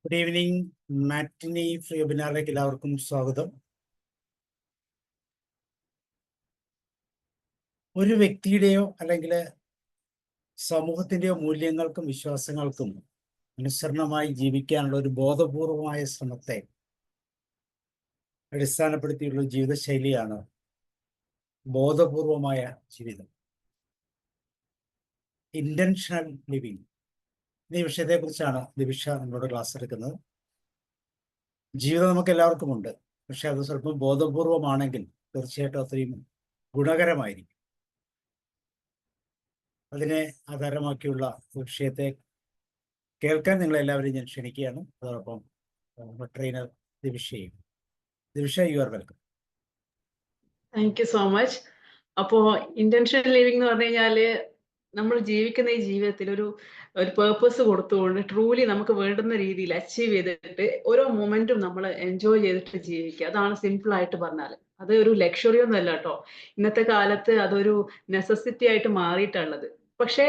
Good evening. Matinee free വെബിനാറിലേക്ക് എല്ലാവർക്കും സ്വാഗതം. ഒരു വ്യക്തിയുടെയോ അല്ലെങ്കിൽ സമൂഹത്തിൻ്റെയോ മൂല്യങ്ങൾക്കും വിശ്വാസങ്ങൾക്കും അനുസരണമായി ജീവിക്കാനുള്ള ഒരു ബോധപൂർവമായ ശ്രമത്തെ അടിസ്ഥാനപ്പെടുത്തിയുള്ള ജീവിതശൈലിയാണ് ബോധപൂർവമായ ജീവിതം, ഇന്റൻഷണൽ ലിവിങ്. ഈ വിഷയത്തെക്കുറിച്ചാണ് ദിവിഷ നമ്മളോട് ക്ലാസ് എടുക്കുന്നത്. ജീവിതം നമുക്ക് എല്ലാവർക്കും ഉണ്ട്, പക്ഷെ അത് സ്വല്പം ബോധപൂർവമാണെങ്കിൽ തീർച്ചയായിട്ടും അത്രയും ഗുണകരമായിരിക്കും. അതിനെ ആധാരമാക്കിയുള്ള വിഷയത്തെ കേൾക്കാൻ നിങ്ങളെല്ലാവരെയും ഞാൻ ക്ഷണിക്കുകയാണ്. അതോടൊപ്പം ട്രെയിനർ ദിവിഷയും. Divisha, you are welcome. Thank you so much. അപ്പോ ഇന്റൻഷണൽ ലിവിംഗ് എന്ന് പറഞ്ഞു കഴിഞ്ഞാല് നമ്മൾ ജീവിക്കുന്ന ഈ ജീവിതത്തിൽ ഒരു പേർപ്പസ് കൊടുത്തുകൊണ്ട് ട്രൂലി നമുക്ക് വേണ്ടുന്ന രീതിയിൽ അച്ചീവ് ചെയ്തിട്ട് ഓരോ മൊമെന്റും നമ്മൾ എൻജോയ് ചെയ്തിട്ട് ജീവിക്കുക. അതാണ് സിമ്പിൾ ആയിട്ട് പറഞ്ഞാൽ. അത് ഒരു ലക്ഷറി ഒന്നും അല്ല കേട്ടോ. ഇന്നത്തെ കാലത്ത് അതൊരു നെസസിറ്റി ആയിട്ട് മാറിയിട്ടുള്ളത്. പക്ഷേ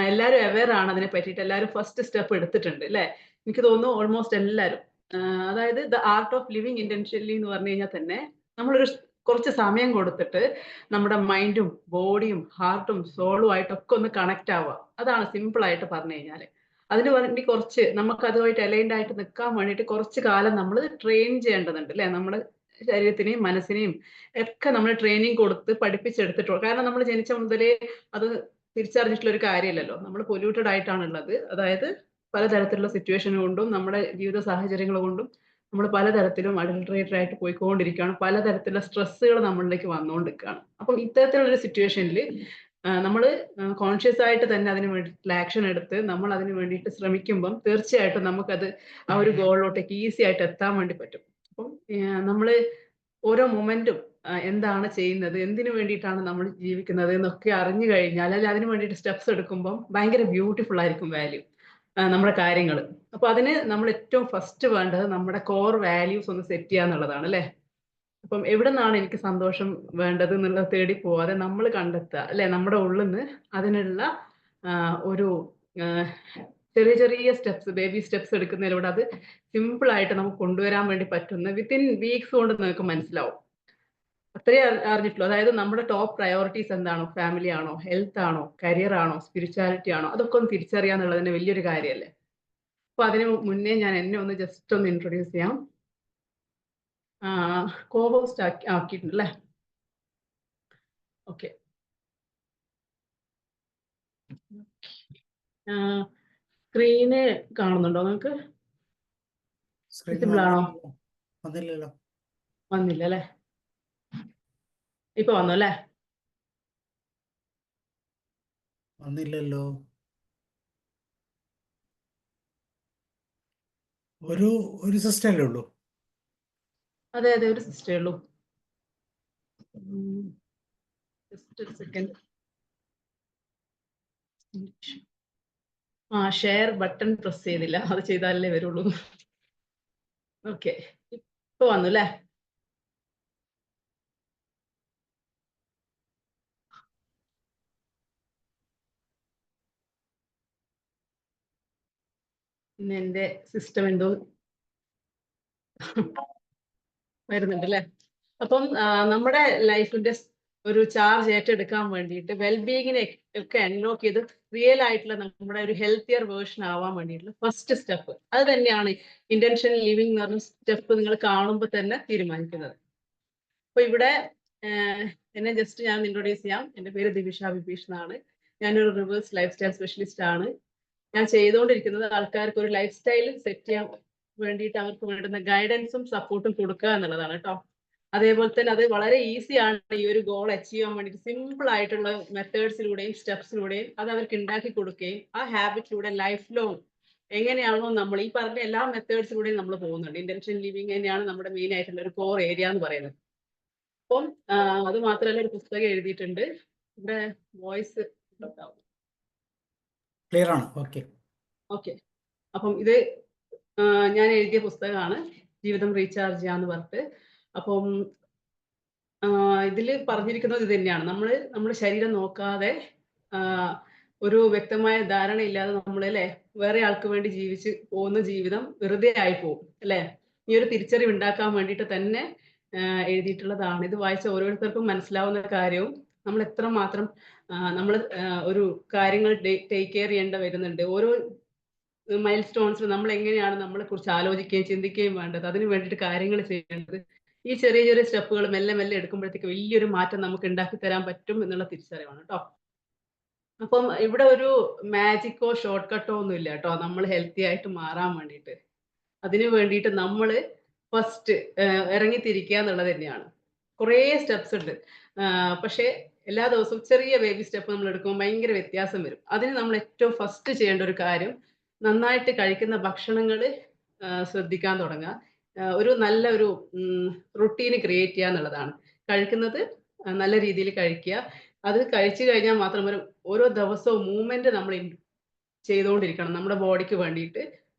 എല്ലാവരും അവെയർ ആണ് അതിനെ പറ്റിയിട്ട്. എല്ലാവരും ഫസ്റ്റ് സ്റ്റെപ്പ് എടുത്തിട്ടുണ്ട് അല്ലേ? എനിക്ക് തോന്നുന്നു ഓൾമോസ്റ്റ് എല്ലാവരും. അതായത് the art of living intentionally എന്ന് പറഞ്ഞു കഴിഞ്ഞാൽ തന്നെ നമ്മളൊരു കുറച്ച് സമയം കൊടുത്തിട്ട് നമ്മുടെ മൈൻഡും ബോഡിയും ഹാർട്ടും സോളും ആയിട്ടൊക്കെ ഒന്ന് കണക്ട് ആവുക. അതാണ് സിമ്പിൾ ആയിട്ട് പറഞ്ഞു കഴിഞ്ഞാൽ. അതിന് വേണ്ടി കുറച്ച് നമുക്ക് അതുമായിട്ട് അലൈൻഡ് ആയിട്ട് നിൽക്കാൻ വേണ്ടിയിട്ട് കുറച്ച് കാലം നമ്മൾ ട്രെയിൻ ചെയ്യേണ്ടതുണ്ട് അല്ലേ? നമ്മുടെ ശരീരത്തിനെയും മനസ്സിനെയും ഒക്കെ നമ്മൾ ട്രെയിനിങ് കൊടുത്ത് പഠിപ്പിച്ചെടുത്തിട്ടുള്ളൂ. കാരണം നമ്മൾ ജനിച്ച മുതലേ അത് തിരിച്ചറിഞ്ഞിട്ടുള്ള ഒരു കാര്യമല്ലല്ലോ. നമ്മൾ പൊല്യൂട്ടഡ് ആയിട്ടാണുള്ളത്. അതായത് പലതരത്തിലുള്ള സിറ്റുവേഷൻ കൊണ്ടും നമ്മുടെ ജീവിത സാഹചര്യങ്ങൾ കൊണ്ടും നമ്മൾ പലതരത്തിലും അഡൾട്ടറേറ്റഡ് ആയിട്ട് പോയിക്കൊണ്ടിരിക്കുകയാണ്. പലതരത്തിലുള്ള സ്ട്രെസ്സുകൾ നമ്മളിലേക്ക് വന്നുകൊണ്ടിരിക്കുകയാണ്. അപ്പം ഇത്തരത്തിലുള്ള സിറ്റുവേഷനിൽ നമ്മൾ കോൺഷ്യസ് ആയിട്ട് തന്നെ അതിന് വേണ്ടിയിട്ടുള്ള ആക്ഷൻ എടുത്ത് നമ്മൾ അതിന് വേണ്ടിയിട്ട് ശ്രമിക്കുമ്പം തീർച്ചയായിട്ടും നമുക്കത് ആ ഒരു ഗോളിലോട്ടേക്ക് ഈസി ആയിട്ട് എത്താൻ വേണ്ടി പറ്റും. അപ്പം നമ്മൾ ഓരോ മൊമെന്റും എന്താണ് ചെയ്യുന്നത്, എന്തിനു വേണ്ടിയിട്ടാണ് നമ്മൾ ജീവിക്കുന്നത് എന്നൊക്കെ അറിഞ്ഞു കഴിഞ്ഞാൽ, അല്ലെങ്കിൽ അതിന് വേണ്ടിയിട്ട് സ്റ്റെപ്സ് എടുക്കുമ്പം ഭയങ്കര ബ്യൂട്ടിഫുൾ ആയിരിക്കും വാല്യൂ നമ്മുടെ കാര്യങ്ങൾ. അപ്പൊ അതിന് നമ്മൾ ഏറ്റവും ഫസ്റ്റ് വേണ്ടത് നമ്മുടെ കോർ വാല്യൂസ് ഒന്ന് സെറ്റ് ചെയ്യുക എന്നുള്ളതാണ് അല്ലെ? അപ്പം എവിടെ നിന്നാണ് എനിക്ക് സന്തോഷം വേണ്ടത് എന്നുള്ളത് തേടി പോവാതെ നമ്മൾ കണ്ടെത്തുക അല്ലെ? നമ്മുടെ ഉള്ളിൽ നിന്ന് അതിനുള്ള ഒരു ചെറിയ ചെറിയ സ്റ്റെപ്സ്, ബേബി സ്റ്റെപ്സ് എടുക്കുന്നതിലൂടെ അത് സിമ്പിൾ ആയിട്ട് നമുക്ക് കൊണ്ടുവരാൻ വേണ്ടി പറ്റുന്ന വിത്തിൻ വീക്സ് കൊണ്ട് നിങ്ങൾക്ക് മനസ്സിലാവും. അത്രേ അറിഞ്ഞിട്ടുള്ളൂ. അതായത് നമ്മുടെ ടോപ്പ് പ്രയോറിറ്റീസ് എന്താണോ, ഫാമിലി ആണോ, ഹെൽത്ത് ആണോ, കരിയർ ആണോ, സ്പിരിച്വാലിറ്റി ആണോ, അതൊക്കെ ഒന്ന് തിരിച്ചറിയാന്നുള്ളത് തന്നെ വലിയൊരു കാര്യമല്ലേ? അപ്പൊ അതിന് മുന്നേ ഞാൻ എന്നെ ഒന്ന് ജസ്റ്റ് ഒന്ന് ഇൻട്രൊഡ്യൂസ് ചെയ്യാം. കോഹോസ്റ്റ് ആക്കിയിട്ടുണ്ട് അല്ലേ? ഓക്കെ. സ്ക്രീന് കാണുന്നുണ്ടോ നിങ്ങൾക്ക്? വിസിബിൾ ആണോ? വന്നില്ലല്ലോ. വന്നില്ല അല്ലേ? ഇപ്പൊ വന്നു അല്ലേ? വന്നില്ലല്ലോ. ഒരു സിസ്റ്റം അല്ലേ ഉള്ളൂ? അതെ അതെ, ഒരു സിസ്റ്റേ ഉള്ളൂ. ജസ്റ്റ് ഒരു സെക്കൻഡ്. ഷെയർ ബട്ടൺ പ്രസ് ചെയ്തില്ല, അത് ചെയ്താലേ വരുള്ളൂ. ഓക്കെ, ഇപ്പൊ വന്നു അല്ലേ? ഇന്ന് എന്റെ സിസ്റ്റം എന്തോ വരുന്നുണ്ട് അല്ലേ? അപ്പം നമ്മുടെ ലൈഫിന്റെ ഒരു ചാർജ് ഏറ്റെടുക്കാൻ വേണ്ടിയിട്ട് വെൽബീയിങ്ങിനെ ഒക്കെ അൺലോക്ക് ചെയ്ത് റിയൽ ആയിട്ടുള്ള നമ്മുടെ ഒരു ഹെൽത്തിയർ വേർഷൻ ആവാൻ വേണ്ടിയിട്ടുള്ള ഫസ്റ്റ് സ്റ്റെപ്പ് അത് തന്നെയാണ് ഇന്റൻഷണൽ ലിവിംഗ് എന്ന് പറഞ്ഞ സ്റ്റെപ്പ് നിങ്ങൾ കാണുമ്പോൾ തന്നെ തീരുമാനിക്കുന്നത്. അപ്പൊ ഇവിടെ എന്നെ ജസ്റ്റ് ഞാൻ ഇൻട്രൊഡ്യൂസ് ചെയ്യാം. എൻ്റെ പേര് ദിവിഷ വിഭീഷ് എന്നാണ്. ഞാനൊരു റിവേഴ്സ് ലൈഫ് സ്റ്റൈൽ സ്പെഷ്യലിസ്റ്റ് ആണ്. ഞാൻ ചെയ്തുകൊണ്ടിരിക്കുന്നത് ആൾക്കാർക്ക് ഒരു ലൈഫ് സ്റ്റൈൽ സെറ്റ് ചെയ്യാൻ വേണ്ടിയിട്ട് അവർക്ക് വേണ്ടുന്ന ഗൈഡൻസും സപ്പോർട്ടും കൊടുക്കുക എന്നുള്ളതാണ് കേട്ടോ. അതേപോലെ തന്നെ അത് വളരെ ഈസി ആണ് ഈ ഒരു ഗോൾ അച്ചീവ് ചെയ്യാൻ വേണ്ടിയിട്ട്. സിമ്പിൾ ആയിട്ടുള്ള മെത്തേഡ്സിലൂടെയും സ്റ്റെപ്സിലൂടെയും അത് അവർക്ക് ഉണ്ടാക്കി കൊടുക്കുകയും ആ ഹാബിറ്റിലൂടെ ലൈഫ് ലോങ് എങ്ങനെയാണോ നമ്മൾ ഈ പറഞ്ഞ എല്ലാ മെത്തേഡ്സിലൂടെയും നമ്മൾ പോകുന്നുണ്ട്. ഇന്റൻഷൻ ലിവിങ് തന്നെയാണ് നമ്മുടെ മെയിൻ ആയിട്ടുള്ള ഒരു കോർ ഏരിയ എന്ന് പറയുന്നത്. അപ്പം അത് മാത്രമല്ല, ഒരു പുസ്തകം എഴുതിയിട്ടുണ്ട്. ഇവിടെ വോയിസ് ക്ലിയർ ആണ്? Okay okay. അപ്പം ഇത് ഞാൻ എഴുതിയ പുസ്തകമാണ്, ജീവിതം റീചാർജ് ചെയ്യാന്ന് പറഞ്ഞിട്ട്. അപ്പം ഇതിൽ പറഞ്ഞിരിക്കുന്നത് ഇത് തന്നെയാണ്. നമ്മുടെ ശരീരം നോക്കാതെ ഒരു വ്യക്തമായ ധാരണയില്ലാതെ നമ്മൾ അല്ലേ വേറെ ആൾക്ക് വേണ്ടി ജീവിച്ച് പോകുന്ന ജീവിതം വെറുതെ ആയി പോകും അല്ലേ. ഈ ഒരു തിരിച്ചറിവ് ഉണ്ടാക്കാൻ വേണ്ടിയിട്ട് തന്നെ എഴുതിയിട്ടുള്ളതാണ്. ഇത് വായിച്ച ഓരോരുത്തർക്കും മനസ്സിലാവുന്ന കാര്യവും നമ്മൾ എത്രമാത്രം നമ്മൾ ഒരു കാര്യങ്ങൾ ടേക്ക് കെയർ ചെയ്യേണ്ട വരുന്നുണ്ട്. ഓരോ മൈൽ സ്റ്റോൺസിൽ നമ്മൾ എങ്ങനെയാണ് നമ്മളെ കുറിച്ച് ആലോചിക്കുകയും ചിന്തിക്കുകയും വേണ്ടത്, അതിന് വേണ്ടിയിട്ട് കാര്യങ്ങൾ ചെയ്യേണ്ടത്. ഈ ചെറിയ ചെറിയ സ്റ്റെപ്പുകൾ മെല്ലെ മെല്ലെ എടുക്കുമ്പോഴത്തേക്ക് വലിയൊരു മാറ്റം നമുക്ക് ഉണ്ടാക്കി തരാൻ പറ്റും എന്നുള്ള തിരിച്ചറിവാണ് കേട്ടോ. അപ്പം ഇവിടെ ഒരു മാജിക്കോ ഷോർട്ട് കട്ടോ ഒന്നും ഇല്ല കേട്ടോ നമ്മൾ ഹെൽത്തി ആയിട്ട് മാറാൻ വേണ്ടിയിട്ട്. അതിന് വേണ്ടിയിട്ട് നമ്മൾ ഫസ്റ്റ് ഇറങ്ങിത്തിരിക്കുക എന്നുള്ളത് തന്നെയാണ്. കുറേ സ്റ്റെപ്സ് ഉണ്ട്. പക്ഷേ എല്ലാ ദിവസവും ചെറിയ ബേബി സ്റ്റെപ്പ് നമ്മൾ എടുക്കുമ്പോൾ ഭയങ്കര വ്യത്യാസം വരും. അതിന് നമ്മൾ ഏറ്റവും ഫസ്റ്റ് ചെയ്യേണ്ട ഒരു കാര്യം നന്നായിട്ട് കഴിക്കുന്ന ഭക്ഷണങ്ങൾ ശ്രദ്ധിക്കാൻ തുടങ്ങുക. ഒരു നല്ല ഒരു റുട്ടീന് ക്രിയേറ്റ് ചെയ്യുക എന്നുള്ളതാണ്. കഴിക്കുന്നത് നല്ല രീതിയിൽ കഴിക്കുക. അത് കഴിച്ചു കഴിഞ്ഞാൽ മാത്രം ഓരോ ദിവസവും മൂവ്മെന്റ് നമ്മൾ ചെയ്തുകൊണ്ടിരിക്കണം നമ്മുടെ ബോഡിക്ക് വേണ്ടിയിട്ട്.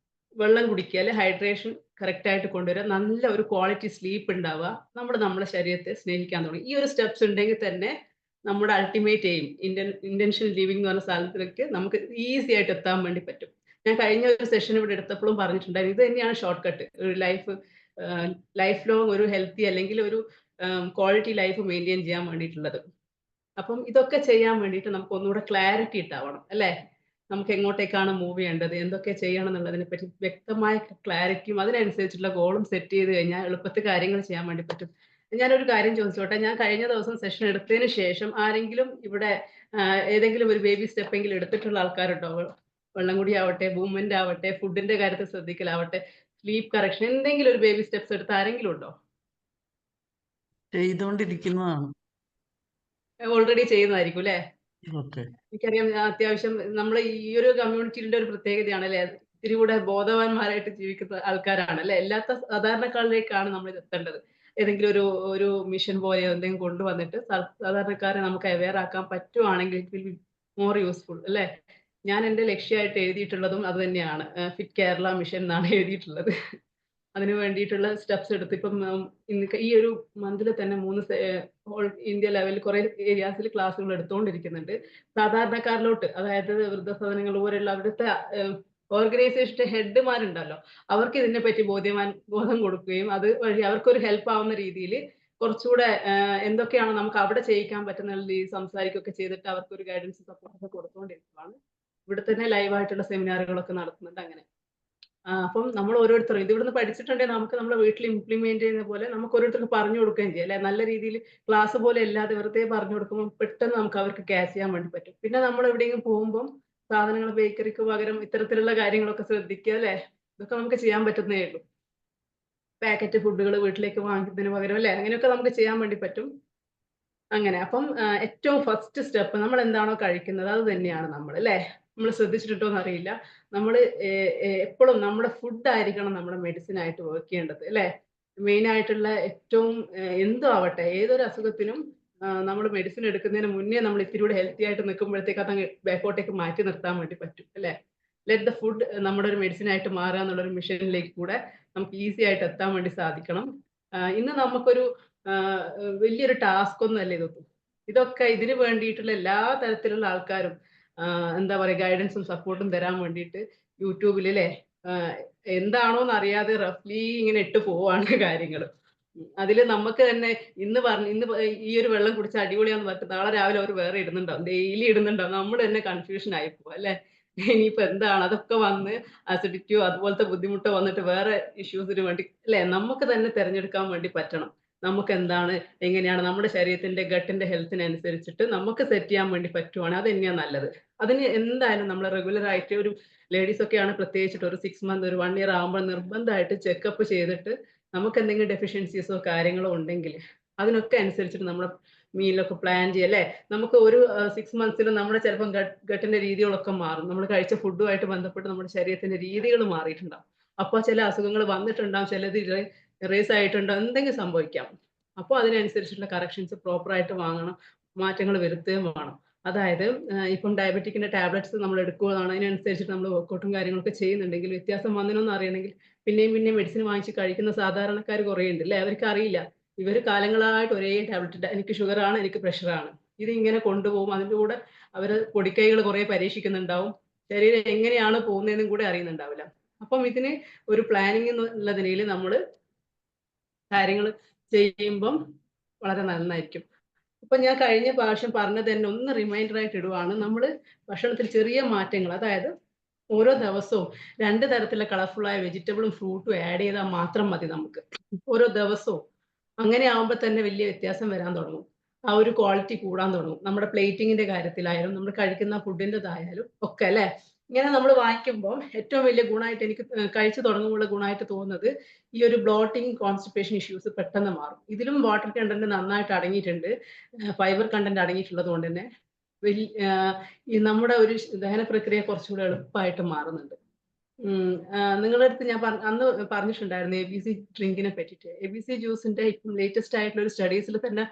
വെള്ളം കുടിക്കുക, അല്ലെ ഹൈഡ്രേഷൻ കറക്റ്റ് ആയിട്ട് കൊണ്ടുവരിക, നല്ല ഒരു ക്വാളിറ്റി സ്ലീപ്പ് ഉണ്ടാവുക, നമ്മുടെ ശരീരത്തെ സ്നേഹിക്കാൻ തുടങ്ങി. ഈ ഒരു സ്റ്റെപ്സ് ഉണ്ടെങ്കിൽ തന്നെ നമ്മുടെ അൾട്ടിമേറ്റ് എയിം ഇന്റൻഷൻ ലിവിംഗ് എന്ന് പറഞ്ഞ സ്ഥലത്തിലേക്ക് നമുക്ക് ഈസി ആയിട്ട് എത്താൻ വേണ്ടി പറ്റും. ഞാൻ കഴിഞ്ഞ ഒരു സെഷൻ ഇവിടെ എടുത്തപ്പോഴും പറഞ്ഞിട്ടുണ്ടായിരുന്നു, ഇത് തന്നെയാണ് ഷോർട്ട് കട്ട്. ഒരു ലൈഫ് ലോങ് ഒരു ഹെൽത്തി അല്ലെങ്കിൽ ഒരു ക്വാളിറ്റി ലൈഫ് മെയിൻറ്റെയിൻ ചെയ്യാൻ വേണ്ടിയിട്ടുള്ളത്. അപ്പം ഇതൊക്കെ ചെയ്യാൻ വേണ്ടിയിട്ട് നമുക്ക് ഒന്നുകൂടെ ക്ലാരിറ്റി ഉണ്ടാവണം അല്ലേ. നമുക്ക് എങ്ങോട്ടേക്കാണ് മൂവ് ചെയ്യേണ്ടത്, എന്തൊക്കെ ചെയ്യണം എന്നുള്ളതിനെ പറ്റി വ്യക്തമായ ക്ലാരിറ്റിയും അതിനനുസരിച്ചുള്ള ഗോളും സെറ്റ് ചെയ്ത് കഴിഞ്ഞാൽ എളുപ്പത്തിൽ കാര്യങ്ങൾ ചെയ്യാൻ വേണ്ടി പറ്റും. ഞാനൊരു കാര്യം ചോദിച്ചോട്ടെ, ഞാൻ കഴിഞ്ഞ ദിവസം സെഷൻ എടുത്തതിന് ശേഷം ആരെങ്കിലും ഇവിടെ ഏതെങ്കിലും ഒരു ബേബി സ്റ്റെപ്പെങ്കിലും എടുത്തിട്ടുള്ള ആൾക്കാരുണ്ടോ? വെള്ളം കുടി ആവട്ടെ, മൂവ്മെന്റ് ആവട്ടെ, ഫുഡിന്റെ കാര്യത്തിൽ ശ്രദ്ധിക്കലാവട്ടെ, സ്ലീപ്പ് കറക്ഷൻ, എന്തെങ്കിലും ഒരു ബേബി സ്റ്റെപ്സ് എടുത്ത ആരെങ്കിലും ഉണ്ടോ? ചെയ്തുകൊണ്ടിരിക്കുന്നതാണ്. ഓൾറെഡി ചെയ്യുന്നതായിരിക്കും അല്ലേ? ഓക്കെ. എനിക്കറിയാം അത്യാവശ്യം നമ്മൾ ഈ ഒരു കമ്മ്യൂണിറ്റിയുടെ ഒരു പ്രത്യേകതയാണ് അല്ലെ, ഇത്തിരി കൂടെ ബോധവാന്മാരായിട്ട് ജീവിക്കുന്ന ആൾക്കാരാണ് അല്ലെ. എല്ലാത്ത സാധാരണക്കാരിലേക്കാണ് നമ്മൾ എത്തേണ്ടത്. ഏതെങ്കിലും ഒരു മിഷൻ പോലെയോ എന്തെങ്കിലും കൊണ്ടുവന്നിട്ട് സാധാരണക്കാരെ നമുക്ക് അവെയർ ആക്കാൻ പറ്റുവാണെങ്കിൽ it will be more useful അല്ലെ. ഞാൻ എൻ്റെ ലക്ഷ്യമായിട്ട് എഴുതിയിട്ടുള്ളതും അത് തന്നെയാണ്. ഫിറ്റ് കേരള മിഷൻ എന്നാണ് എഴുതിയിട്ടുള്ളത്. അതിന് വേണ്ടിയിട്ടുള്ള സ്റ്റെപ്സ് എടുത്ത് ഇപ്പം ഈ ഒരു മന്തിൽ തന്നെ 3 ഓൾ ഇന്ത്യ ലെവലിൽ കുറെ ഏരിയാസിൽ ക്ലാസ്സുകൾ എടുത്തുകൊണ്ടിരിക്കുന്നുണ്ട്. സാധാരണക്കാരിലോട്ട്, അതായത് വൃദ്ധസദനങ്ങൾ പോലെയുള്ള അവിടുത്തെ ഓർഗനൈസേഷന്റെ ഹെഡ്മാരുണ്ടല്ലോ, അവർക്ക് ഇതിനെപ്പറ്റി ബോധം കൊടുക്കുകയും അത് വഴി അവർക്കൊരു ഹെൽപ്പ് ആവുന്ന രീതിയിൽ കുറച്ചുകൂടെ എന്തൊക്കെയാണ് നമുക്ക് അവിടെ ചെയ്യിക്കാൻ പറ്റുന്ന രീതിയിൽ സംസാരിക്കുകയൊക്കെ ചെയ്തിട്ട് അവർക്കൊരു ഗൈഡൻസ് സപ്പോർട്ടൊക്കെ കൊടുത്തുകൊണ്ടിരിക്കുകയാണ്. ഇവിടെ തന്നെ ലൈവായിട്ടുള്ള സെമിനാറുകളൊക്കെ നടത്തുന്നുണ്ട്. അങ്ങനെ അപ്പം നമ്മൾ ഓരോരുത്തരും ഇത് ഇവിടുന്ന് പഠിച്ചിട്ടുണ്ടെങ്കിൽ നമുക്ക് നമ്മുടെ വീട്ടിൽ ഇംപ്ലിമെന്റ് ചെയ്യുന്ന പോലെ നമുക്ക് ഓരോരുത്തർക്ക് പറഞ്ഞു കൊടുക്കുകയും ചെയ്യാം അല്ലെ. നല്ല രീതിയിൽ ക്ലാസ് പോലെ അല്ലാതെ വെറുതെ പറഞ്ഞു കൊടുക്കുമ്പോൾ പെട്ടെന്ന് നമുക്ക് അവർക്ക് ക്യാച്ച് ചെയ്യാൻ വേണ്ടി പറ്റും. പിന്നെ നമ്മൾ എവിടെയെങ്കിലും പോകുമ്പോൾ സാധനങ്ങൾ ബേക്കറിക്ക് പകരം ഇത്തരത്തിലുള്ള കാര്യങ്ങളൊക്കെ ശ്രദ്ധിക്കുക അല്ലെ. ഇതൊക്കെ നമുക്ക് ചെയ്യാൻ പറ്റുന്നേ ഉള്ളൂ. പാക്കറ്റ് ഫുഡുകൾ വീട്ടിലേക്ക് വാങ്ങിക്കുന്നതിന് പകരം അല്ലെ, അങ്ങനെയൊക്കെ നമുക്ക് ചെയ്യാൻ വേണ്ടി പറ്റും. അങ്ങനെ അപ്പം ഏറ്റവും ഫസ്റ്റ് സ്റ്റെപ്പ് നമ്മൾ എന്താണോ കഴിക്കുന്നത് അത് തന്നെയാണ് നമ്മൾ അല്ലേ. നമ്മൾ ശ്രദ്ധിച്ചിട്ടുണ്ടോ എന്നറിയില്ല, നമ്മൾ എപ്പോഴും നമ്മുടെ ഫുഡ് ആയിരിക്കണം നമ്മുടെ മെഡിസിൻ ആയിട്ട് വർക്ക് ചെയ്യേണ്ടത് അല്ലേ. മെയിൻ ആയിട്ടുള്ള ഏറ്റവും എന്തോ ആവട്ടെ, ഏതൊരു അസുഖത്തിനും നമ്മൾ മെഡിസിൻ എടുക്കുന്നതിന് മുന്നേ നമ്മൾ ഇത്തിരി കൂടെ ഹെൽത്തി ആയിട്ട് നിൽക്കുമ്പോഴത്തേക്ക് അതങ്ങ് ബാക്കോട്ടേക്ക് മാറ്റി നിർത്താൻ വേണ്ടി പറ്റും അല്ലേ. ലെറ്റ് ദ ഫുഡ് നമ്മുടെ ഒരു മെഡിസിൻ ആയിട്ട് മാറുക എന്നുള്ളൊരു മിഷനിലേക്ക് കൂടെ നമുക്ക് ഈസി ആയിട്ട് എത്താൻ വേണ്ടി സാധിക്കണം. ഇന്ന് നമുക്കൊരു വലിയൊരു ടാസ്ക് ഒന്നും അല്ല ഇതൊന്നും. ഇതൊക്കെ ഇതിന് വേണ്ടിയിട്ടുള്ള എല്ലാ തരത്തിലുള്ള ആൾക്കാരും എന്താ പറയുക ഗൈഡൻസും സപ്പോർട്ടും തരാൻ വേണ്ടിയിട്ട് യൂട്യൂബിൽ അല്ലേ എന്താണോന്ന് അറിയാതെ റഫ്ലി ഇങ്ങനെ ഇട്ട് പോവാണ് കാര്യങ്ങൾ. അതിൽ നമുക്ക് തന്നെ ഇന്ന് ഈ ഒരു വെള്ളം കുടിച്ച അടിപൊളിയാന്ന് പറഞ്ഞിട്ട് നാളെ രാവിലെ അവർ വേറെ ഇടുന്നുണ്ടാവും, ഡെയിലി ഇടുന്നുണ്ടാവും. നമ്മൾ തന്നെ കൺഫ്യൂഷൻ ആയി പോവും അല്ലെ. ഇനിയിപ്പോ എന്താണ് അതൊക്കെ വന്ന് അസിഡിറ്റിയോ അതുപോലത്തെ ബുദ്ധിമുട്ടോ വന്നിട്ട് വേറെ ഇഷ്യൂസിന് വേണ്ടി അല്ലെ നമുക്ക് തന്നെ തിരഞ്ഞെടുക്കാൻ വേണ്ടി പറ്റണം. നമുക്ക് എന്താണ്, എങ്ങനെയാണ് നമ്മുടെ ശരീരത്തിന്റെ ഗട്ടിന്റെ ഹെൽത്തിനനുസരിച്ചിട്ട് നമുക്ക് സെറ്റ് ചെയ്യാൻ വേണ്ടി പറ്റുവാണ് അത് തന്നെയാണ് നല്ലത്. അതിന് എന്തായാലും നമ്മൾ റെഗുലർ ആയിട്ട് ഒരു ലേഡീസ് ഒക്കെയാണ് പ്രത്യേകിച്ചിട്ട് ഒരു 6 മന്ത് ഒരു 1 ഇയർ ആകുമ്പോൾ നിർബന്ധമായിട്ട് ചെക്കപ്പ് ചെയ്തിട്ട് നമുക്ക് എന്തെങ്കിലും ഡെഫിഷ്യൻസീസോ കാര്യങ്ങളോ ഉണ്ടെങ്കിൽ അതിനൊക്കെ അനുസരിച്ചിട്ട് നമ്മുടെ മീലൊക്കെ പ്ലാൻ ചെയ്യുക അല്ലേ. നമുക്ക് ഒരു 6 മന്ത്സിൽ നമ്മുടെ ചിലപ്പം ഗട്ടിന്റെ രീതികളൊക്കെ മാറും. നമ്മൾ കഴിച്ച ഫുഡുമായിട്ട് ബന്ധപ്പെട്ട് നമ്മുടെ ശരീരത്തിന്റെ രീതികൾ മാറിയിട്ടുണ്ടാവും. അപ്പോൾ ചില അസുഖങ്ങൾ വന്നിട്ടുണ്ടാവും, ചിലത് ഇറേസ് ആയിട്ടുണ്ടാവും, എന്തെങ്കിലും സംഭവിക്കാം. അപ്പോൾ അതിനനുസരിച്ചുള്ള കറക്ഷൻസ് പ്രോപ്പറായിട്ട് വാങ്ങണം, മാറ്റങ്ങൾ വരുത്തുകയും വേണം. അതായത് ഇപ്പം ഡയബറ്റിക്കിന്റെ ടാബ്ലറ്റ്സ് നമ്മൾ എടുക്കുകയാണ്, അതിനനുസരിച്ചിട്ട് നമ്മൾ വർക്കൗട്ടും കാര്യങ്ങളൊക്കെ ചെയ്യുന്നുണ്ടെങ്കിൽ വ്യത്യാസം വന്നതിനൊന്നും അറിയണമെങ്കിൽ പിന്നെയും മെഡിസിൻ വാങ്ങിച്ച് കഴിക്കുന്ന സാധാരണക്കാർ കുറേ ഉണ്ട് അല്ലേ. അവർക്ക് അറിയില്ല, ഇവർ കാലങ്ങളായിട്ട് ഒരേ ടാബ്ലറ്റ്, എനിക്ക് ഷുഗറാണ്, എനിക്ക് പ്രഷറാണ്, ഇത് ഇങ്ങനെ കൊണ്ടുപോകും. അതിൻ്റെ കൂടെ അവര് പൊടിക്കൈകൾ കുറെ പരീക്ഷിക്കുന്നുണ്ടാവും. ശരീരം എങ്ങനെയാണ് പോകുന്നതെന്നും കൂടെ അറിയുന്നുണ്ടാവില്ല. അപ്പം ഇതിന് ഒരു പ്ലാനിങ് എന്നുള്ള നിലയിൽ നമ്മൾ കാര്യങ്ങൾ ചെയ്യുമ്പം വളരെ നന്നായിരിക്കും. അപ്പൊ ഞാൻ കഴിഞ്ഞ പ്രാവശ്യം പറഞ്ഞത് തന്നെ ഒന്ന് റിമൈൻഡർ ആയിട്ട് ഇടുവാണ്. നമ്മൾ ഭക്ഷണത്തിൽ ചെറിയ മാറ്റങ്ങൾ, അതായത് ഓരോ ദിവസവും 2 തരത്തിലുള്ള കളർഫുൾ ആയ വെജിറ്റബിളും ഫ്രൂട്ടും ആഡ് ചെയ്താൽ മാത്രം മതി നമുക്ക്. ഓരോ ദിവസവും അങ്ങനെ ആവുമ്പോൾ തന്നെ വലിയ വ്യത്യാസം വരാൻ തുടങ്ങും. ആ ഒരു ക്വാളിറ്റി കൂടാൻ തുടങ്ങും. നമ്മുടെ പ്ലേറ്റിങ്ങിന്റെ കാര്യത്തിലായാലും നമ്മൾ കഴിക്കുന്ന ഫുഡിൻ്റെതായാലും ഒക്കെ അല്ലേ. ഇങ്ങനെ നമ്മൾ വാങ്ങിക്കുമ്പോൾ ഏറ്റവും വലിയ ഗുണമായിട്ട് എനിക്ക് കഴിച്ചു തുടങ്ങുമ്പോൾ ഗുണമായിട്ട് തോന്നുന്നത് ഈ ഒരു ബ്ലോട്ടിംഗ് കോൺസ്റ്റിപ്പേഷൻ ഇഷ്യൂസ് പെട്ടെന്ന് മാറും. ഇതിലും വാട്ടർ കണ്ടന്റ് നന്നായിട്ട് അടങ്ങിയിട്ടുണ്ട്. ഫൈബർ കണ്ടന്റ് അടങ്ങിയിട്ടുള്ളത് കൊണ്ട് തന്നെ ഈ നമ്മുടെ ഒരു ദഹന പ്രക്രിയ കുറച്ചുകൂടെ എളുപ്പമായിട്ട് മാറുന്നുണ്ട്. നിങ്ങളുടെ അടുത്ത് ഞാൻ അന്ന് പറഞ്ഞിട്ടുണ്ടായിരുന്നു ABC ഡ്രിങ്കിനെ പറ്റിയിട്ട്. ABC ജ്യൂസിന്റെ ഇപ്പം ലേറ്റസ്റ്റ് ആയിട്ടുള്ള ഒരു സ്റ്റഡീസിൽ തന്നെ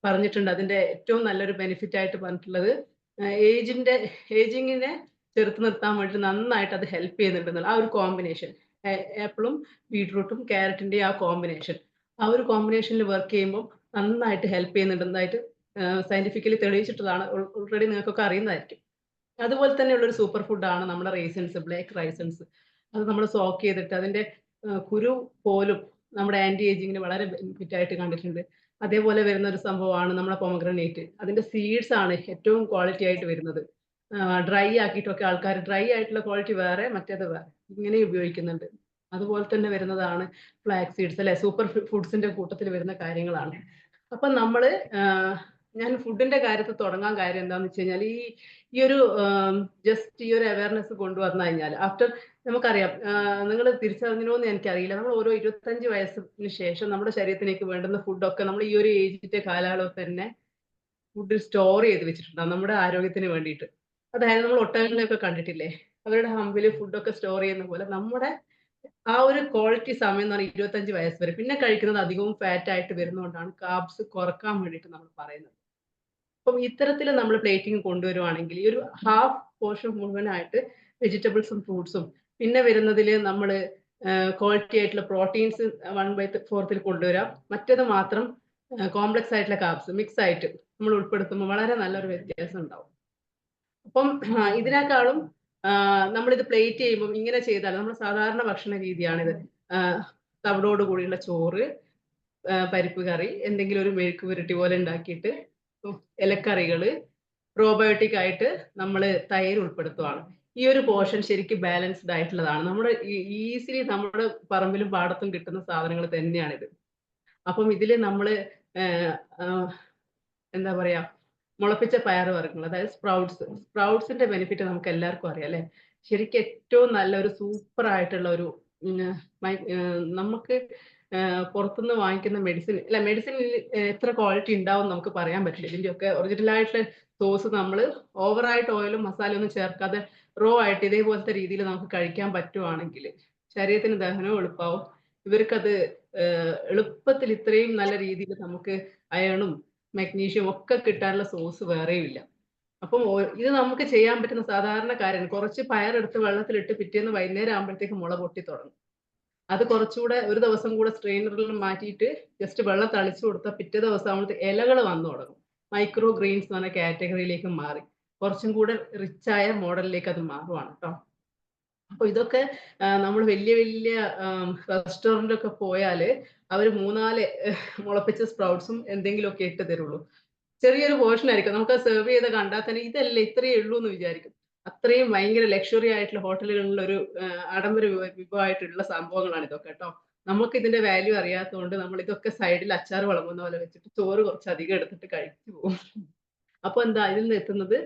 പറഞ്ഞിട്ടുണ്ട്. അതിന്റെ ഏറ്റവും നല്ലൊരു ബെനിഫിറ്റ് ആയിട്ട് പറഞ്ഞിട്ടുള്ളത് ഏജിങ്ങിനെ ചെറുത്ത് നിർത്താൻ വേണ്ടി നന്നായിട്ട് അത് ഹെൽപ്പ് ചെയ്യുന്നുണ്ടെന്നുള്ള ആ ഒരു കോമ്പിനേഷൻ, ആപ്പിളും ബീട്രൂട്ടും ക്യാരറ്റിന്റെ ആ കോമ്പിനേഷൻ, ആ ഒരു കോമ്പിനേഷനിൽ വർക്ക് ചെയ്യുമ്പോൾ നന്നായിട്ട് ഹെൽപ്പ് ചെയ്യുന്നുണ്ടെന്നായിട്ട് സയന്റിഫിക്കലി തെളിയിച്ചിട്ടുള്ളതാണ്. ഓൾറെഡി നിങ്ങൾക്കൊക്കെ അറിയുന്നതായിരിക്കും. അതുപോലെ തന്നെയുള്ള ഒരു സൂപ്പർ ഫുഡാണ് നമ്മുടെ റൈസൻസ്, ബ്ലാക്ക് റൈസൻസ്. അത് നമ്മൾ സോക്ക് ചെയ്തിട്ട് അതിന്റെ കുരു പോലും നമ്മുടെ ആന്റി ഏജിങ്ങിന് വളരെ ബെനിഫിറ്റ് ആയിട്ട് കണ്ടിട്ടുണ്ട്. അതേപോലെ വരുന്ന ഒരു സംഭവമാണ് നമ്മുടെ പൊമഗ്രനേറ്റ്. അതിന്റെ സീഡ്സ് ആണ് ഏറ്റവും ക്വാളിറ്റി ആയിട്ട് വരുന്നത്. ഡ്രൈ ആക്കിയിട്ടൊക്കെ ആൾക്കാർ ഡ്രൈ ആയിട്ടുള്ള ക്വാളിറ്റി വേറെ, മറ്റേത് വേറെ ഇങ്ങനെ ഉപയോഗിക്കുന്നുണ്ട്. അതുപോലെ തന്നെ വരുന്നതാണ് ഫ്ലാക്സ് സീഡ്സ് അല്ലെ, സൂപ്പർ ഫുഡ്സിന്റെ കൂട്ടത്തിൽ വരുന്ന കാര്യങ്ങളാണ്. അപ്പൊ നമ്മള് ഞാൻ ഫുഡിന്റെ കാര്യത്തിൽ തുടങ്ങാൻ കാര്യം എന്താണെന്ന് വെച്ച് കഴിഞ്ഞാൽ ഈ ഒരു ജസ്റ്റ് ഈ ഒരു അവയർനെസ് കൊണ്ടുവന്നു കഴിഞ്ഞാൽ ആഫ്റ്റർ നമുക്കറിയാം, നിങ്ങൾ തിരിച്ചറിഞ്ഞോ എന്ന് എനിക്കറിയില്ല, നമ്മൾ ഓരോ 25 വയസ്സിന് ശേഷം നമ്മുടെ ശരീരത്തിലേക്ക് വേണ്ടുന്ന ഫുഡൊക്കെ നമ്മൾ ഈ ഒരു ഏജിന്റെ കാലയളവ് തന്നെ ഫുഡ് സ്റ്റോർ ചെയ്ത് വെച്ചിട്ടുണ്ടാവും നമ്മുടെ ആരോഗ്യത്തിന് വേണ്ടിയിട്ട്. അതായത് നമ്മൾ ഒട്ടകങ്ങളെയൊക്കെ കണ്ടിട്ടില്ലേ, അവരുടെ ഹമ്പിൽ ഫുഡൊക്കെ സ്റ്റോർ ചെയ്യുന്ന പോലെ നമ്മുടെ ആ ഒരു ക്വാളിറ്റി സമയം എന്ന് പറഞ്ഞാൽ 25 വയസ്സ് വരെ. പിന്നെ കഴിക്കുന്നത് അധികവും ഫാറ്റ് ആയിട്ട് വരുന്നതുകൊണ്ടാണ് കാർബ്സ് കുറക്കാൻ വേണ്ടിയിട്ട് നമ്മൾ പറയുന്നത്. അപ്പം ഇത്തരത്തിൽ നമ്മൾ പ്ലേറ്റിംഗ് കൊണ്ടുവരുവാണെങ്കിൽ ഈ ഒരു ഹാഫ് പോർഷൻ മുഴുവനായിട്ട് വെജിറ്റബിൾസും ഫ്രൂട്ട്സും, പിന്നെ വരുന്നതിൽ നമ്മൾ ക്വാളിറ്റി ആയിട്ടുള്ള പ്രോട്ടീൻസ് 1/4 കൊണ്ടുവരാം. മറ്റേത് മാത്രം കോംപ്ലക്സ് ആയിട്ടുള്ള കാർബ്സ് മിക്സ് ആയിട്ട് നമ്മൾ ഉൾപ്പെടുത്തുമ്പോൾ വളരെ നല്ലൊരു വ്യത്യാസം ഉണ്ടാവും. അപ്പം ഇതിനേക്കാളും നമ്മളിത് പ്ലേറ്റ് ചെയ്യുമ്പോൾ ഇങ്ങനെ ചെയ്താൽ, നമ്മുടെ സാധാരണ ഭക്ഷണ രീതിയാണിത്. തവിടോട് കൂടിയുള്ള ചോറ്, പരിപ്പ് കറി, എന്തെങ്കിലും ഒരു മെഴുക്ക് പുരട്ടി പോലെ ഉണ്ടാക്കിയിട്ട്, ഇലക്കറികള്, പ്രോബയോട്ടിക് ആയിട്ട് നമ്മൾ തൈര് ഉൾപ്പെടുത്തുവാണ്. ഈ ഒരു പോർഷൻ ശരിക്കും ബാലൻസ്ഡ് ആയിട്ടുള്ളതാണ്. നമ്മുടെ ഈസിലി നമ്മുടെ പറമ്പിലും പാടത്തും കിട്ടുന്ന സാധനങ്ങൾ തന്നെയാണിത്. അപ്പം ഇതില് നമ്മള് എന്താ പറയാ, മുളപ്പിച്ച പയർ വർഗ്ഗങ്ങൾ, അതായത് സ്പ്രൗട്ട്സിന്റെ ബെനിഫിറ്റ് നമുക്ക് എല്ലാവർക്കും അറിയാം അല്ലെ. ശരിക്കും ഏറ്റവും നല്ലൊരു സൂപ്പർ ആയിട്ടുള്ള ഒരു നമുക്ക് പുറത്തുനിന്ന് വാങ്ങിക്കുന്ന മെഡിസിൻ എത്ര ക്വാളിറ്റി ഉണ്ടാവും നമുക്ക് പറയാൻ പറ്റില്ല. ഇതിന്റെയൊക്കെ ഒറിജിനൽ ആയിട്ടുള്ള സോഴ്സ് നമ്മൾ ഓവറായിട്ട് ഓയിലും മസാലയും ഒന്നും ചേർക്കാതെ റോ ആയിട്ട് ഇതേപോലത്തെ രീതിയിൽ നമുക്ക് കഴിക്കാൻ പറ്റുവാണെങ്കിൽ ശരീരത്തിന് ദഹനവും എളുപ്പമാവും. ഇവർക്കത് എളുപ്പത്തിൽ ഇത്രയും നല്ല രീതിയിൽ നമുക്ക് അയണും മഗ്നീഷ്യം ഒക്കെ കിട്ടാനുള്ള സോഴ്സ് വേറെയും ഇല്ല. അപ്പം ഇത് നമുക്ക് ചെയ്യാൻ പറ്റുന്ന സാധാരണ കാര്യം, കുറച്ച് പയറെടുത്ത് വെള്ളത്തിലിട്ട് പിറ്റേന്ന് വൈകുന്നേരം ആകുമ്പോഴത്തേക്ക് മുള പൊട്ടി തുടങ്ങും. അത് കുറച്ചുകൂടെ ഒരു ദിവസം കൂടെ സ്ട്രെയിനറിൽ മാറ്റിയിട്ട് ജസ്റ്റ് വെള്ളം തളിച്ചു കൊടുത്താൽ പിറ്റേ ദിവസം ആകുമ്പോഴത്തെ ഇലകൾ വന്നു തുടങ്ങും. മൈക്രോ ഗ്രെയിൻസ് എന്ന് പറഞ്ഞ കാറ്റഗറിയിലേക്ക് മാറി കുറച്ചും കൂടെ റിച്ചായ മോഡലിലേക്ക് അത് മാറുവാണ് കേട്ടോ. അപ്പൊ ഇതൊക്കെ നമ്മൾ വലിയ വലിയ റെസ്റ്റോറൻറ്റൊക്കെ പോയാല് അവർ 3-4 മുളപ്പിച്ച സ്പ്രൗട്ട്സും എന്തെങ്കിലുമൊക്കെ ഇട്ട് തരുള്ളൂ. ചെറിയൊരു പോർഷൻ ആയിരിക്കും. നമുക്ക് സെർവ് ചെയ്ത് കണ്ടാൽ തന്നെ ഇതല്ലേ ഇത്രയേ ഉള്ളൂ എന്ന് വിചാരിക്കും. അത്രയും ഭയങ്കര ലക്ഷറി ആയിട്ടുള്ള ഹോട്ടലുകളിൽ ഒരു ആഡംബര വിഭവമായിട്ടുള്ള സംഭവങ്ങളാണ് ഇതൊക്കെ കേട്ടോ. നമുക്ക് ഇതിന്റെ വാല്യൂ അറിയാത്തതുകൊണ്ട് നമ്മൾ ഇതൊക്കെ സൈഡിൽ അച്ചാർ വിളമ്പുന്ന പോലെ വെച്ചിട്ട് ചോറ് കുറച്ച് അധികം എടുത്തിട്ട് കഴിച്ചു പോകും. അപ്പൊ എന്താ ഇതിൽ നിന്ന് എത്തുന്നത്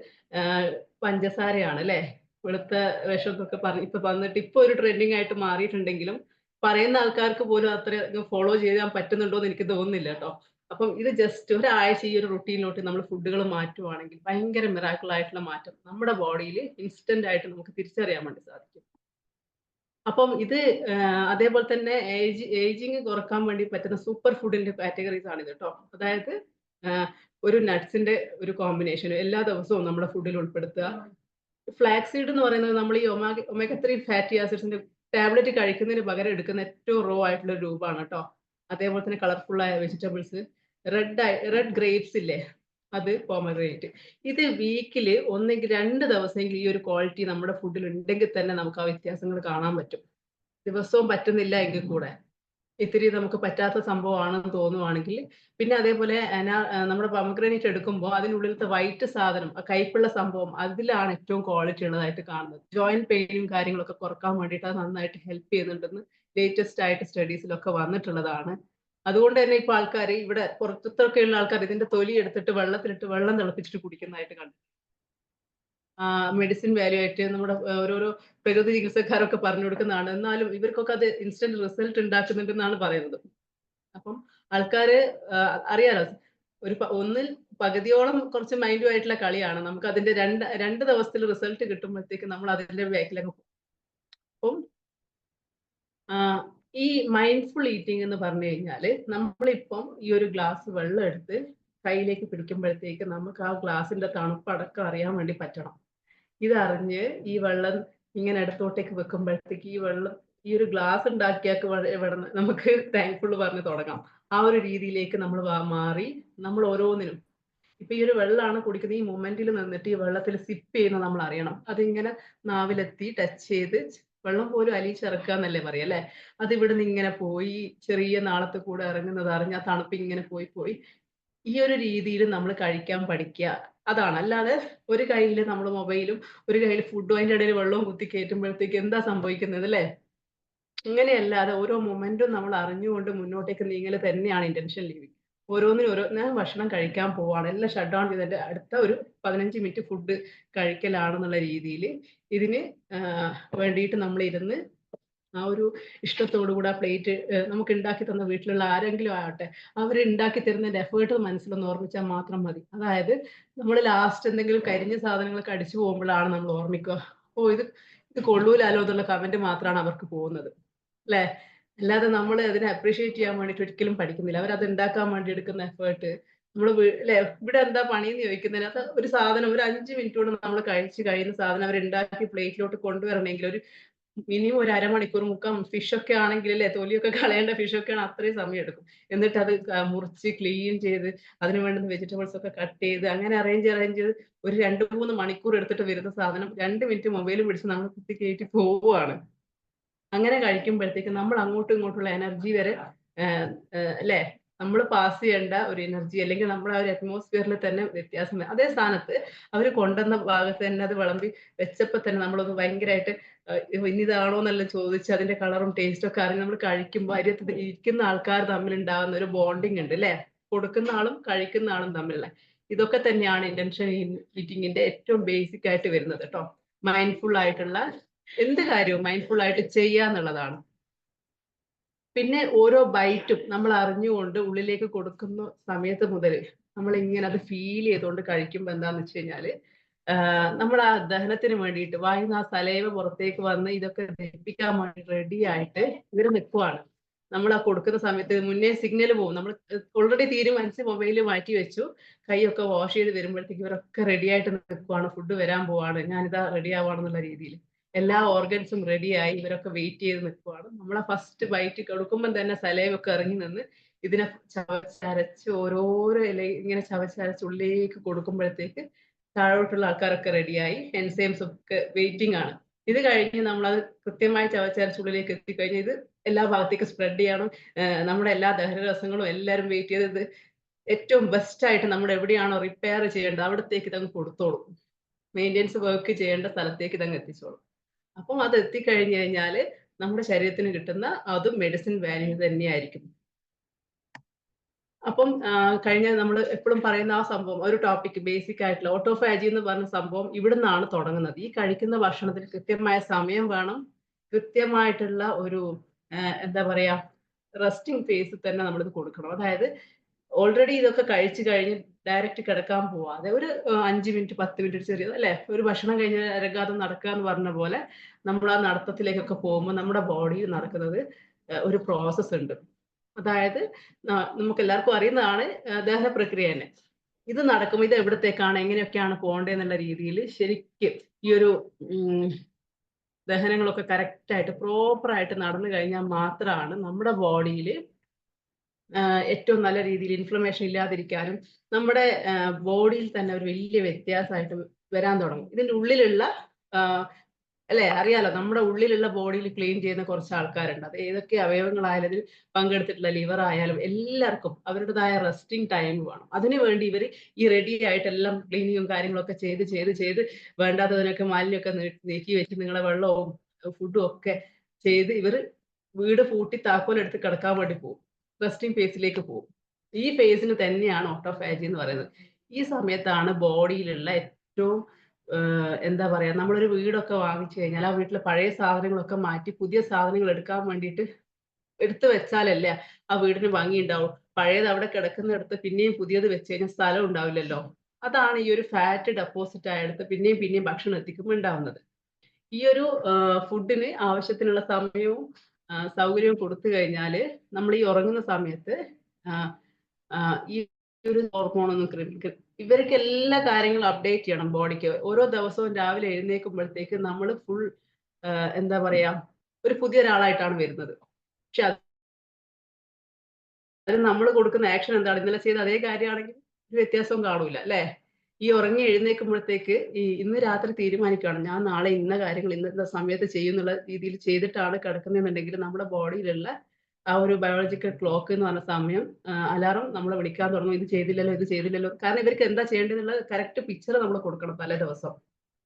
പഞ്ചസാരയാണ് അല്ലെ. വെളുത്ത വിഷം എന്നൊക്കെ ഇപ്പൊ വന്നിട്ട് ഇപ്പൊ ഒരു ട്രെൻഡിങ് ആയിട്ട് മാറിയിട്ടുണ്ടെങ്കിലും പറയുന്ന ആൾക്കാർക്ക് പോലും അത്ര ഫോളോ ചെയ്യാൻ പറ്റുന്നുണ്ടോ എന്ന് എനിക്ക് തോന്നുന്നില്ല കേട്ടോ. അപ്പം ഇത് ജസ്റ്റ് ഒരാഴ്ച ഈ ഒരു റുട്ടീനിലോട്ട് നമ്മൾ ഫുഡുകൾ മാറ്റുവാണെങ്കിൽ ഭയങ്കര മിറാക്കിൾ ആയിട്ടുള്ള മാറ്റം നമ്മുടെ ബോഡിയിൽ ഇൻസ്റ്റന്റ് ആയിട്ട് നമുക്ക് തിരിച്ചറിയാൻ വേണ്ടി സാധിക്കും. അപ്പം ഇത് അതേപോലെ തന്നെ ഏജിങ് കുറക്കാൻ വേണ്ടി പറ്റുന്ന സൂപ്പർ ഫുഡിന്റെ കാറ്റഗറീസ് ആണ് ഇത് കേട്ടോ. അതായത് ഒരു നട്ട്സിന്റെ ഒരു കോമ്പിനേഷൻ എല്ലാ ദിവസവും നമ്മുടെ ഫുഡിൽ ഉൾപ്പെടുത്തുക. ഫ്ലാക്സ് സീഡ് എന്ന് പറയുന്നത് നമ്മൾ ഈ ഒമേഗ 3 ഫാറ്റി ആസിഡ്സിന്റെ ടാബ്ലറ്റ് കഴിക്കുന്നതിന് പകരം എടുക്കുന്ന ഏറ്റവും റോ ആയിട്ടുള്ള രൂപമാണ് കേട്ടോ. അതേപോലെ തന്നെ കളർഫുൾ ആയ വെജിറ്റബിൾസ്, റെഡ് ഗ്രേപ്സ് ഇല്ലേ, അത് പോമഗ്രനേറ്റ്. ഇത് വീക്കില് ഒന്നെങ്കിൽ 2 ദിവസമെങ്കിലും ഈ ഒരു ക്വാളിറ്റി നമ്മുടെ ഫുഡിൽ ഉണ്ടെങ്കിൽ തന്നെ നമുക്ക് ആ വ്യത്യാസങ്ങൾ കാണാൻ പറ്റും. ദിവസവും പറ്റുന്നില്ല എങ്കിൽ കൂടെ ഇത്തിരി നമുക്ക് പറ്റാത്ത സംഭവമാണെന്ന് തോന്നുവാണെങ്കിൽ പിന്നെ അതേപോലെ നമ്മുടെ പോമഗ്രനേറ്റ് എടുക്കുമ്പോൾ അതിനുള്ളിലത്തെ വൈറ്റ് സാധനം, ആ കയ്പുള്ള സംഭവം അതിലാണ് ഏറ്റവും ക്വാളിറ്റി ഉള്ളതായിട്ട് കാണുന്നത്. ജോയിന്റ് പെയിനും കാര്യങ്ങളൊക്കെ കുറക്കാൻ വേണ്ടിയിട്ട് അത് നന്നായിട്ട് ഹെൽപ്പ് ചെയ്യുന്നുണ്ടെന്ന് ലേറ്റസ്റ്റ് ആയിട്ട് സ്റ്റഡീസിലൊക്കെ വന്നിട്ടുള്ളതാണ്. അതുകൊണ്ട് തന്നെ ഇപ്പൊ ആൾക്കാർ ഇവിടെ പുറത്തൊക്കെയുള്ള ആൾക്കാർ ഇതിന്റെ തൊലി എടുത്തിട്ട് വെള്ളത്തിലിട്ട് വെള്ളം തിളപ്പിച്ചിട്ട് കുടിക്കുന്നതായിട്ട് കണ്ടു. മെഡിസിൻ വാല്യൂ ആയിട്ട് നമ്മുടെ ഓരോരോ പ്രകൃതി ചികിത്സക്കാരൊക്കെ പറഞ്ഞു കൊടുക്കുന്നതാണ്. എന്നാലും ഇവർക്കൊക്കെ അത് ഇൻസ്റ്റന്റ് റിസൾട്ട് ഉണ്ടാക്കുന്നുണ്ടെന്നാണ് പറയുന്നത്. അപ്പം ആൾക്കാര് അറിയാലോ, ഒന്നിൽ പകുതിയോളം കുറച്ച് മൈൻഡുമായിട്ടുള്ള കളിയാണ്. നമുക്ക് അതിന്റെ രണ്ട് ദിവസത്തിൽ റിസൾട്ട് കിട്ടുമ്പോഴത്തേക്ക് നമ്മൾ അതിന്റെ ബാക്കിലങ്ങ് പോകും. അപ്പം ഈ മൈൻഡ്ഫുൾ ഈറ്റിംഗ് എന്ന് പറഞ്ഞു കഴിഞ്ഞാല് നമ്മളിപ്പം ഈ ഒരു ഗ്ലാസ് വെള്ളം എടുത്ത് കയ്യിലേക്ക് പിടിക്കുമ്പോഴത്തേക്ക് നമുക്ക് ആ ഗ്ലാസിന്റെ തണുപ്പടക്കം അറിയാൻ വേണ്ടി പറ്റണം. ഇതറിഞ്ഞ് ഈ വെള്ളം ഇങ്ങനെ ഇടത്തോട്ടേക്ക് വെക്കുമ്പോഴത്തേക്ക് ഈ ഒരു ഗ്ലാസ് ഉണ്ടാക്കിയാക്ക് നമുക്ക് താങ്ക്ഫുൾ പറഞ്ഞ് തുടങ്ങാം. ആ ഒരു രീതിയിലേക്ക് നമ്മൾ മാറി നമ്മൾ ഓരോന്നിനും ഇപ്പൊ ഈ ഒരു വെള്ളമാണ് കുടിക്കുന്നത്, ഈ മൊമെന്റിൽ നിന്നിട്ട് ഈ വെള്ളത്തിൽ സിപ്പ് ചെയ്യുന്നത് നമ്മൾ അറിയണം. അതിങ്ങനെ നാവിലെത്തി ടച്ച് ചെയ്ത് വെള്ളം പോലും അലിയിച്ചിറക്കുക എന്നല്ലേ പറയാ അല്ലെ. അത് ഇവിടുന്ന് ഇങ്ങനെ പോയി ചെറിയ നാളത്ത് കൂടെ ഇറങ്ങുന്നത് അറിഞ്ഞ തണുപ്പ് ഇങ്ങനെ പോയി ഈ ഒരു രീതിയിൽ നമ്മൾ കഴിക്കാൻ പഠിക്കുക. അതാണ്. അല്ലാതെ ഒരു കയ്യിൽ നമ്മൾ മൊബൈലും ഒരു കയ്യിൽ ഫുഡും അതിന്റെ ഇടയിൽ വെള്ളവും കുത്തി കയറ്റുമ്പോഴത്തേക്ക് എന്താ സംഭവിക്കുന്നത് അല്ലേ? ഇങ്ങനെയല്ലാതെ ഓരോ മൊമെന്റും നമ്മൾ അറിഞ്ഞുകൊണ്ട് മുന്നോട്ടേക്ക് നീങ്ങല് തന്നെയാണ് ഇന്റൻഷൻ ലിവിങ്. ഞാൻ ഭക്ഷണം കഴിക്കാൻ പോവാണ്, എല്ലാം ഷട്ട് ഡൗൺ ചെയ്തിട്ട് അടുത്ത ഒരു 15 മിനിറ്റ് ഫുഡ് കഴിക്കലാണെന്നുള്ള രീതിയിൽ ഇതിന് വേണ്ടിയിട്ട് നമ്മൾ ഇരുന്ന് ആ ഒരു ഇഷ്ടത്തോടു കൂടെ ആ പ്ലേറ്റ് നമുക്ക് ഉണ്ടാക്കി തന്ന വീട്ടിലുള്ള ആരെങ്കിലും ആവട്ടെ അവർ ഉണ്ടാക്കി തരുന്നതിന്റെ എഫേർട്ട് മനസ്സിലൊന്ന് ഓർമ്മിച്ചാൽ മാത്രം മതി. അതായത് നമ്മൾ ലാസ്റ്റ് എന്തെങ്കിലും കരിഞ്ഞ സാധനങ്ങളൊക്കെ അടിച്ചു പോകുമ്പോഴാണ് നമ്മൾ ഓർമ്മിക്കുക, ഓ ഇത് കൊള്ളൂലാലോ എന്നുള്ള കമന്റ് മാത്രമാണ് അവർക്ക് പോകുന്നത് അല്ലെ. അല്ലാതെ നമ്മൾ അതിനെ അപ്രീഷിയേറ്റ് ചെയ്യാൻ വേണ്ടിയിട്ട് ഒരിക്കലും പഠിക്കുന്നില്ല. അവരത് ഉണ്ടാക്കാൻ വേണ്ടി എടുക്കുന്ന എഫേർട്ട് നമ്മൾ അല്ലെ ഇവിടെ എന്താ പണിയെന്ന് ചോദിക്കുന്നതിനകത്ത് ഒരു സാധനം ഒരു 5 മിനിറ്റ് കൊണ്ട് നമ്മൾ കഴിച്ച് കഴിയുന്ന സാധനം അവർ ഉണ്ടാക്കി പ്ലേറ്റിലോട്ട് കൊണ്ടുവരണമെങ്കിൽ ഒരു മിനിമം ഒരു അരമണിക്കൂർ ഫിഷ് ഒക്കെ ആണെങ്കിൽ അല്ലെ തൊലിയൊക്കെ കളയേണ്ട ഫിഷ് ഒക്കെ ആണ് അത്രയും സമയം എടുക്കും. എന്നിട്ട് അത് മുറിച്ച് ക്ലീൻ ചെയ്ത് അതിന് വേണ്ടുന്ന വെജിറ്റബിൾസ് ഒക്കെ കട്ട് ചെയ്ത് അങ്ങനെ അറേഞ്ച് ചെയ്ത് ഒരു 2-3 മണിക്കൂർ എടുത്തിട്ട് വരുന്ന സാധനം 2 മിനിറ്റ് മൊബൈലും പിടിച്ച് നമ്മൾ കുത്തി കയറ്റി പോവുകയാണ്. അങ്ങനെ കഴിക്കുമ്പോഴത്തേക്ക് നമ്മൾ അങ്ങോട്ടും ഇങ്ങോട്ടുള്ള എനർജി വരെ അല്ലെ നമ്മൾ പാസ് ചെയ്യേണ്ട ഒരു എനർജി അല്ലെങ്കിൽ നമ്മുടെ ആ ഒരു അറ്റ്മോസ്ഫിയറിൽ തന്നെ വ്യത്യാസം. അതേ സ്ഥാനത്ത് അവർ കൊണ്ടുവന്ന ഭാഗത്ത് തന്നെ അത് വിളമ്പി വെച്ചപ്പോ തന്നെ നമ്മളൊന്ന് ഭയങ്കരമായിട്ട് ഇനിതാണോ എന്നെല്ലാം ചോദിച്ച് അതിന്റെ കളറും ടേസ്റ്റും ഒക്കെ അറിഞ്ഞ് നമ്മൾ കഴിക്കുമ്പോൾ അരിയത്ത് ഇരിക്കുന്ന ആൾക്കാർ തമ്മിൽ ഉണ്ടാകുന്ന ഒരു ബോണ്ടിങ് ഉണ്ട് അല്ലെ, കൊടുക്കുന്ന ആളും കഴിക്കുന്ന ആളും തമ്മിലുള്ള. ഇതൊക്കെ തന്നെയാണ് ഇന്റൻഷൻ ഈറ്റിംഗിന്റെ ഏറ്റവും ബേസിക് ആയിട്ട് വരുന്നത് കേട്ടോ. മൈൻഡ്ഫുൾ ആയിട്ടുള്ള എന്ത് കാര്യവും മൈൻഡ്ഫുൾ ആയിട്ട് ചെയ്യാന്നുള്ളതാണ്. പിന്നെ ഓരോ ബൈറ്റും നമ്മൾ അറിഞ്ഞുകൊണ്ട് ഉള്ളിലേക്ക് കൊടുക്കുന്ന സമയത്ത് മുതൽ നമ്മൾ ഇങ്ങനെ അത് ഫീൽ ചെയ്തുകൊണ്ട് കഴിക്കുമ്പോൾ എന്താന്ന് വെച്ച് കഴിഞ്ഞാല് നമ്മൾ ആ ദഹനത്തിന് വേണ്ടിയിട്ട് വായുന്ന ആ സലൈവ പുറത്തേക്ക് വന്ന് ഇതൊക്കെ ദഹിപ്പിക്കാൻ വേണ്ടി റെഡി ആയിട്ട് ഇവർ നിൽക്കുവാണ്. നമ്മൾ ആ കൊടുക്കുന്ന സമയത്ത് മുന്നേ സിഗ്നൽ പോകും. നമ്മൾ ഓൾറെഡി തീരുമാനിച്ച് മൊബൈൽ മാറ്റി വെച്ചു, കൈയൊക്കെ വാഷ് ചെയ്ത് വരുമ്പോഴത്തേക്ക് ഇവരൊക്കെ റെഡി ആയിട്ട് നിൽക്കുവാണ്, ഫുഡ് വരാൻ പോവാണ്, ഞാനിതാ റെഡി ആവാണെന്നുള്ള രീതിയിൽ എല്ലാ ഓർഗൻസും റെഡിയായി ഇവരൊക്കെ വെയിറ്റ് ചെയ്ത് നിൽക്കുവാണ്. നമ്മളെ ഫസ്റ്റ് ബൈറ്റ് കൊടുക്കുമ്പോൾ തന്നെ സലൈവൊക്കെ ഇറങ്ങി നിന്ന് ഇതിനെ ചവച്ചരച്ച് ഓരോരോ ഇല ഇങ്ങനെ ചവച്ചരച്ച് ഉള്ളിലേക്ക് കൊടുക്കുമ്പോഴത്തേക്ക് താഴോട്ടുള്ള ആൾക്കാരൊക്കെ റെഡിയായി, എൻസൈംസ് ഒക്കെ വെയിറ്റിംഗ് ആണ്. ഇത് കഴിഞ്ഞ് നമ്മളത് കൃത്യമായി ചവച്ചരച്ച് ഉള്ളിലേക്ക് എത്തിക്കഴിഞ്ഞ് ഇത് എല്ലാ ഭാഗത്തേക്ക് സ്പ്രെഡ് ചെയ്യണം. നമ്മുടെ എല്ലാ ദഹനരസങ്ങളും എല്ലാവരും വെയിറ്റ് ചെയ്ത് ഏറ്റവും ബെസ്റ്റ് ആയിട്ട് നമ്മൾ എവിടെയാണോ റിപ്പയർ ചെയ്യേണ്ടത് അവിടത്തേക്ക് ഇതങ്ങ് കൊടുത്തോളും. മെയിൻ്റെനൻസ് വർക്ക് ചെയ്യേണ്ട സ്ഥലത്തേക്ക് ഇതങ്ങ് എത്തിച്ചോളും. അപ്പം അത് എത്തിക്കഴിഞ്ഞു കഴിഞ്ഞാല് നമ്മുടെ ശരീരത്തിന് കിട്ടുന്ന അതും മെഡിസിൻ വാല്യൂ തന്നെയായിരിക്കും. അപ്പം കഴിഞ്ഞ നമ്മൾ എപ്പോഴും പറയുന്ന ആ സംഭവം ഒരു ടോപ്പിക് ബേസിക് ആയിട്ടുള്ള ഓട്ടോഫാജി എന്ന് പറഞ്ഞ സംഭവം ഇവിടുന്നാണ് തുടങ്ങുന്നത്. ഈ കഴിക്കുന്ന ഭക്ഷണത്തിന് കൃത്യമായ സമയം വേണം, കൃത്യമായിട്ടുള്ള ഒരു എന്താ പറയാ റെസ്റ്റിംഗ് ഫേസ് തന്നെ നമ്മളിത് കൊടുക്കണം. അതായത് ഓൾറെഡി ഇതൊക്കെ കഴിച്ചു കഴിഞ്ഞ് ഡയറക്റ്റ് കിടക്കാൻ പോവാതെ ഒരു 5 മിനിറ്റ് 10 മിനിറ്റ് ചെറിയത് അല്ലെ ഒരു ഭക്ഷണം കഴിഞ്ഞ് ഇറങ്ങാതെ നടക്കുക എന്ന് പറഞ്ഞ പോലെ നമ്മൾ ആ നടത്തത്തിലേക്കൊക്കെ പോകുമ്പോൾ നമ്മുടെ ബോഡിയിൽ നടക്കുന്നത് ഒരു പ്രോസസ്സ് ഉണ്ട്. അതായത് നമുക്ക് എല്ലാവർക്കും അറിയുന്നതാണ് ദഹന പ്രക്രിയ തന്നെ. ഇത് നടക്കുമ്പോൾ ഇത് എവിടത്തേക്കാണ് എങ്ങനെയൊക്കെയാണ് പോകേണ്ടതെന്നുള്ള രീതിയിൽ ശരിക്കും ഈ ഒരു ദഹനങ്ങളൊക്കെ കറക്റ്റ് ആയിട്ട് പ്രോപ്പർ ആയിട്ട് നടന്നു കഴിഞ്ഞാൽ മാത്രമാണ് നമ്മുടെ ബോഡിയിൽ ഏറ്റവും നല്ല രീതിയിൽ ഇൻഫ്ലമേഷൻ ഇല്ലാതിരിക്കാനും നമ്മുടെ ബോഡിയിൽ തന്നെ ഒരു വലിയ വ്യത്യാസമായിട്ട് വരാൻ തുടങ്ങും. ഇതിന്റെ ഉള്ളിലുള്ള അല്ലെ, അറിയാലോ, നമ്മുടെ ഉള്ളിലുള്ള ബോഡിയിൽ ക്ലീൻ ചെയ്യുന്ന കുറച്ച് ആൾക്കാരുണ്ട്. അത് ഏതൊക്കെ അവയവങ്ങളായാലും അതിൽ പങ്കെടുത്തിട്ടുള്ള ലിവർ ആയാലും എല്ലാവർക്കും അവരുടേതായ റെസ്റ്റിംഗ് ടൈം വേണം. അതിനു വേണ്ടി ഇവർ ഈ റെഡി ആയിട്ടെല്ലാം ക്ലീനിങ്ങും കാര്യങ്ങളൊക്കെ ചെയ്ത് വേണ്ടാത്തതിനൊക്കെ മാലിന്യമൊക്കെ നീക്കി വെച്ച് നിങ്ങളെ വെള്ളവും ഫുഡും ഒക്കെ ചെയ്ത് ഇവർ വീട് പൂട്ടി താക്കോലെടുത്ത് കിടക്കാൻ വേണ്ടി പോകും. റെസ്റ്റിംഗ് ഫേസിലേക്ക് പോകും. ഈ ഫേസിന് തന്നെയാണ് ഓട്ടോഫാജി എന്ന് പറയുന്നത്. ഈ സമയത്താണ് ബോഡിയിലുള്ള ഏറ്റവും എന്താ പറയാ, നമ്മളൊരു വീടൊക്കെ വാങ്ങിച്ചു കഴിഞ്ഞാൽ ആ വീട്ടിലെ പഴയ സാധനങ്ങളൊക്കെ മാറ്റി പുതിയ സാധനങ്ങൾ എടുക്കാൻ വേണ്ടിയിട്ട് എടുത്തു വെച്ചാലല്ലേ ആ വീടിന് ഭംഗി ഉണ്ടാവും. പഴയത് അവിടെ കിടക്കുന്നിടത്ത് പിന്നെയും പുതിയത് വെച്ച് കഴിഞ്ഞാൽ സ്ഥലം ഉണ്ടാവില്ലല്ലോ. അതാണ് ഈ ഒരു ഫാറ്റ് ഡെപ്പോസിറ്റ് ആയെടുത്ത് പിന്നെയും ഭക്ഷണം എത്തിക്കുമ്പോൾ ഉണ്ടാവുന്നത്. ഈ ഒരു ഫുഡിന് ആവശ്യത്തിനുള്ള സമയവും സൗകര്യവും കൊടുത്തു കഴിഞ്ഞാല് നമ്മൾ ഈ ഉറങ്ങുന്ന സമയത്ത് ഈ ഒരു ഹോർമോണൊന്നും ഇവർക്ക് എല്ലാ കാര്യങ്ങളും അപ്ഡേറ്റ് ചെയ്യണം ബോഡിക്ക്. ഓരോ ദിവസവും രാവിലെ എഴുന്നേൽക്കുമ്പോഴത്തേക്ക് നമ്മൾ ഫുൾ എന്താ പറയാ, ഒരു പുതിയ ഒരാളായിട്ടാണ് വരുന്നത്. പക്ഷെ അത് നമ്മൾ കൊടുക്കുന്ന ആക്ഷൻ എന്താണ്? ഇന്നലെ ചെയ്ത അതേ കാര്യമാണെങ്കിൽ ഒരു വ്യത്യാസവും കാണൂല അല്ലേ? ഈ ഉറങ്ങി എഴുന്നേൽക്കുമ്പോഴത്തേക്ക് ഇന്ന് രാത്രി തീരുമാനിക്കുകയാണ് ഞാൻ നാളെ ഇന്ന കാര്യങ്ങൾ ഇന്നത്തെ സമയത്ത് ചെയ്യുന്നുള്ള രീതിയിൽ ചെയ്തിട്ടാണ് കിടക്കുന്നതെന്നുണ്ടെങ്കിൽ നമ്മുടെ ബോഡിയിലുള്ള ആ ഒരു ബയോളജിക്കൽ ക്ലോക്ക് എന്ന് പറഞ്ഞ സമയം അലാറം നമ്മളെ വിളിക്കാൻ തുടങ്ങും. ഇത് ചെയ്തില്ലല്ലോ. കാരണം ഇവർക്ക് എന്താ ചെയ്യേണ്ടതെന്നുള്ള കറക്റ്റ് പിക്ചർ നമ്മൾ കൊടുക്കണം. തലേ ദിവസം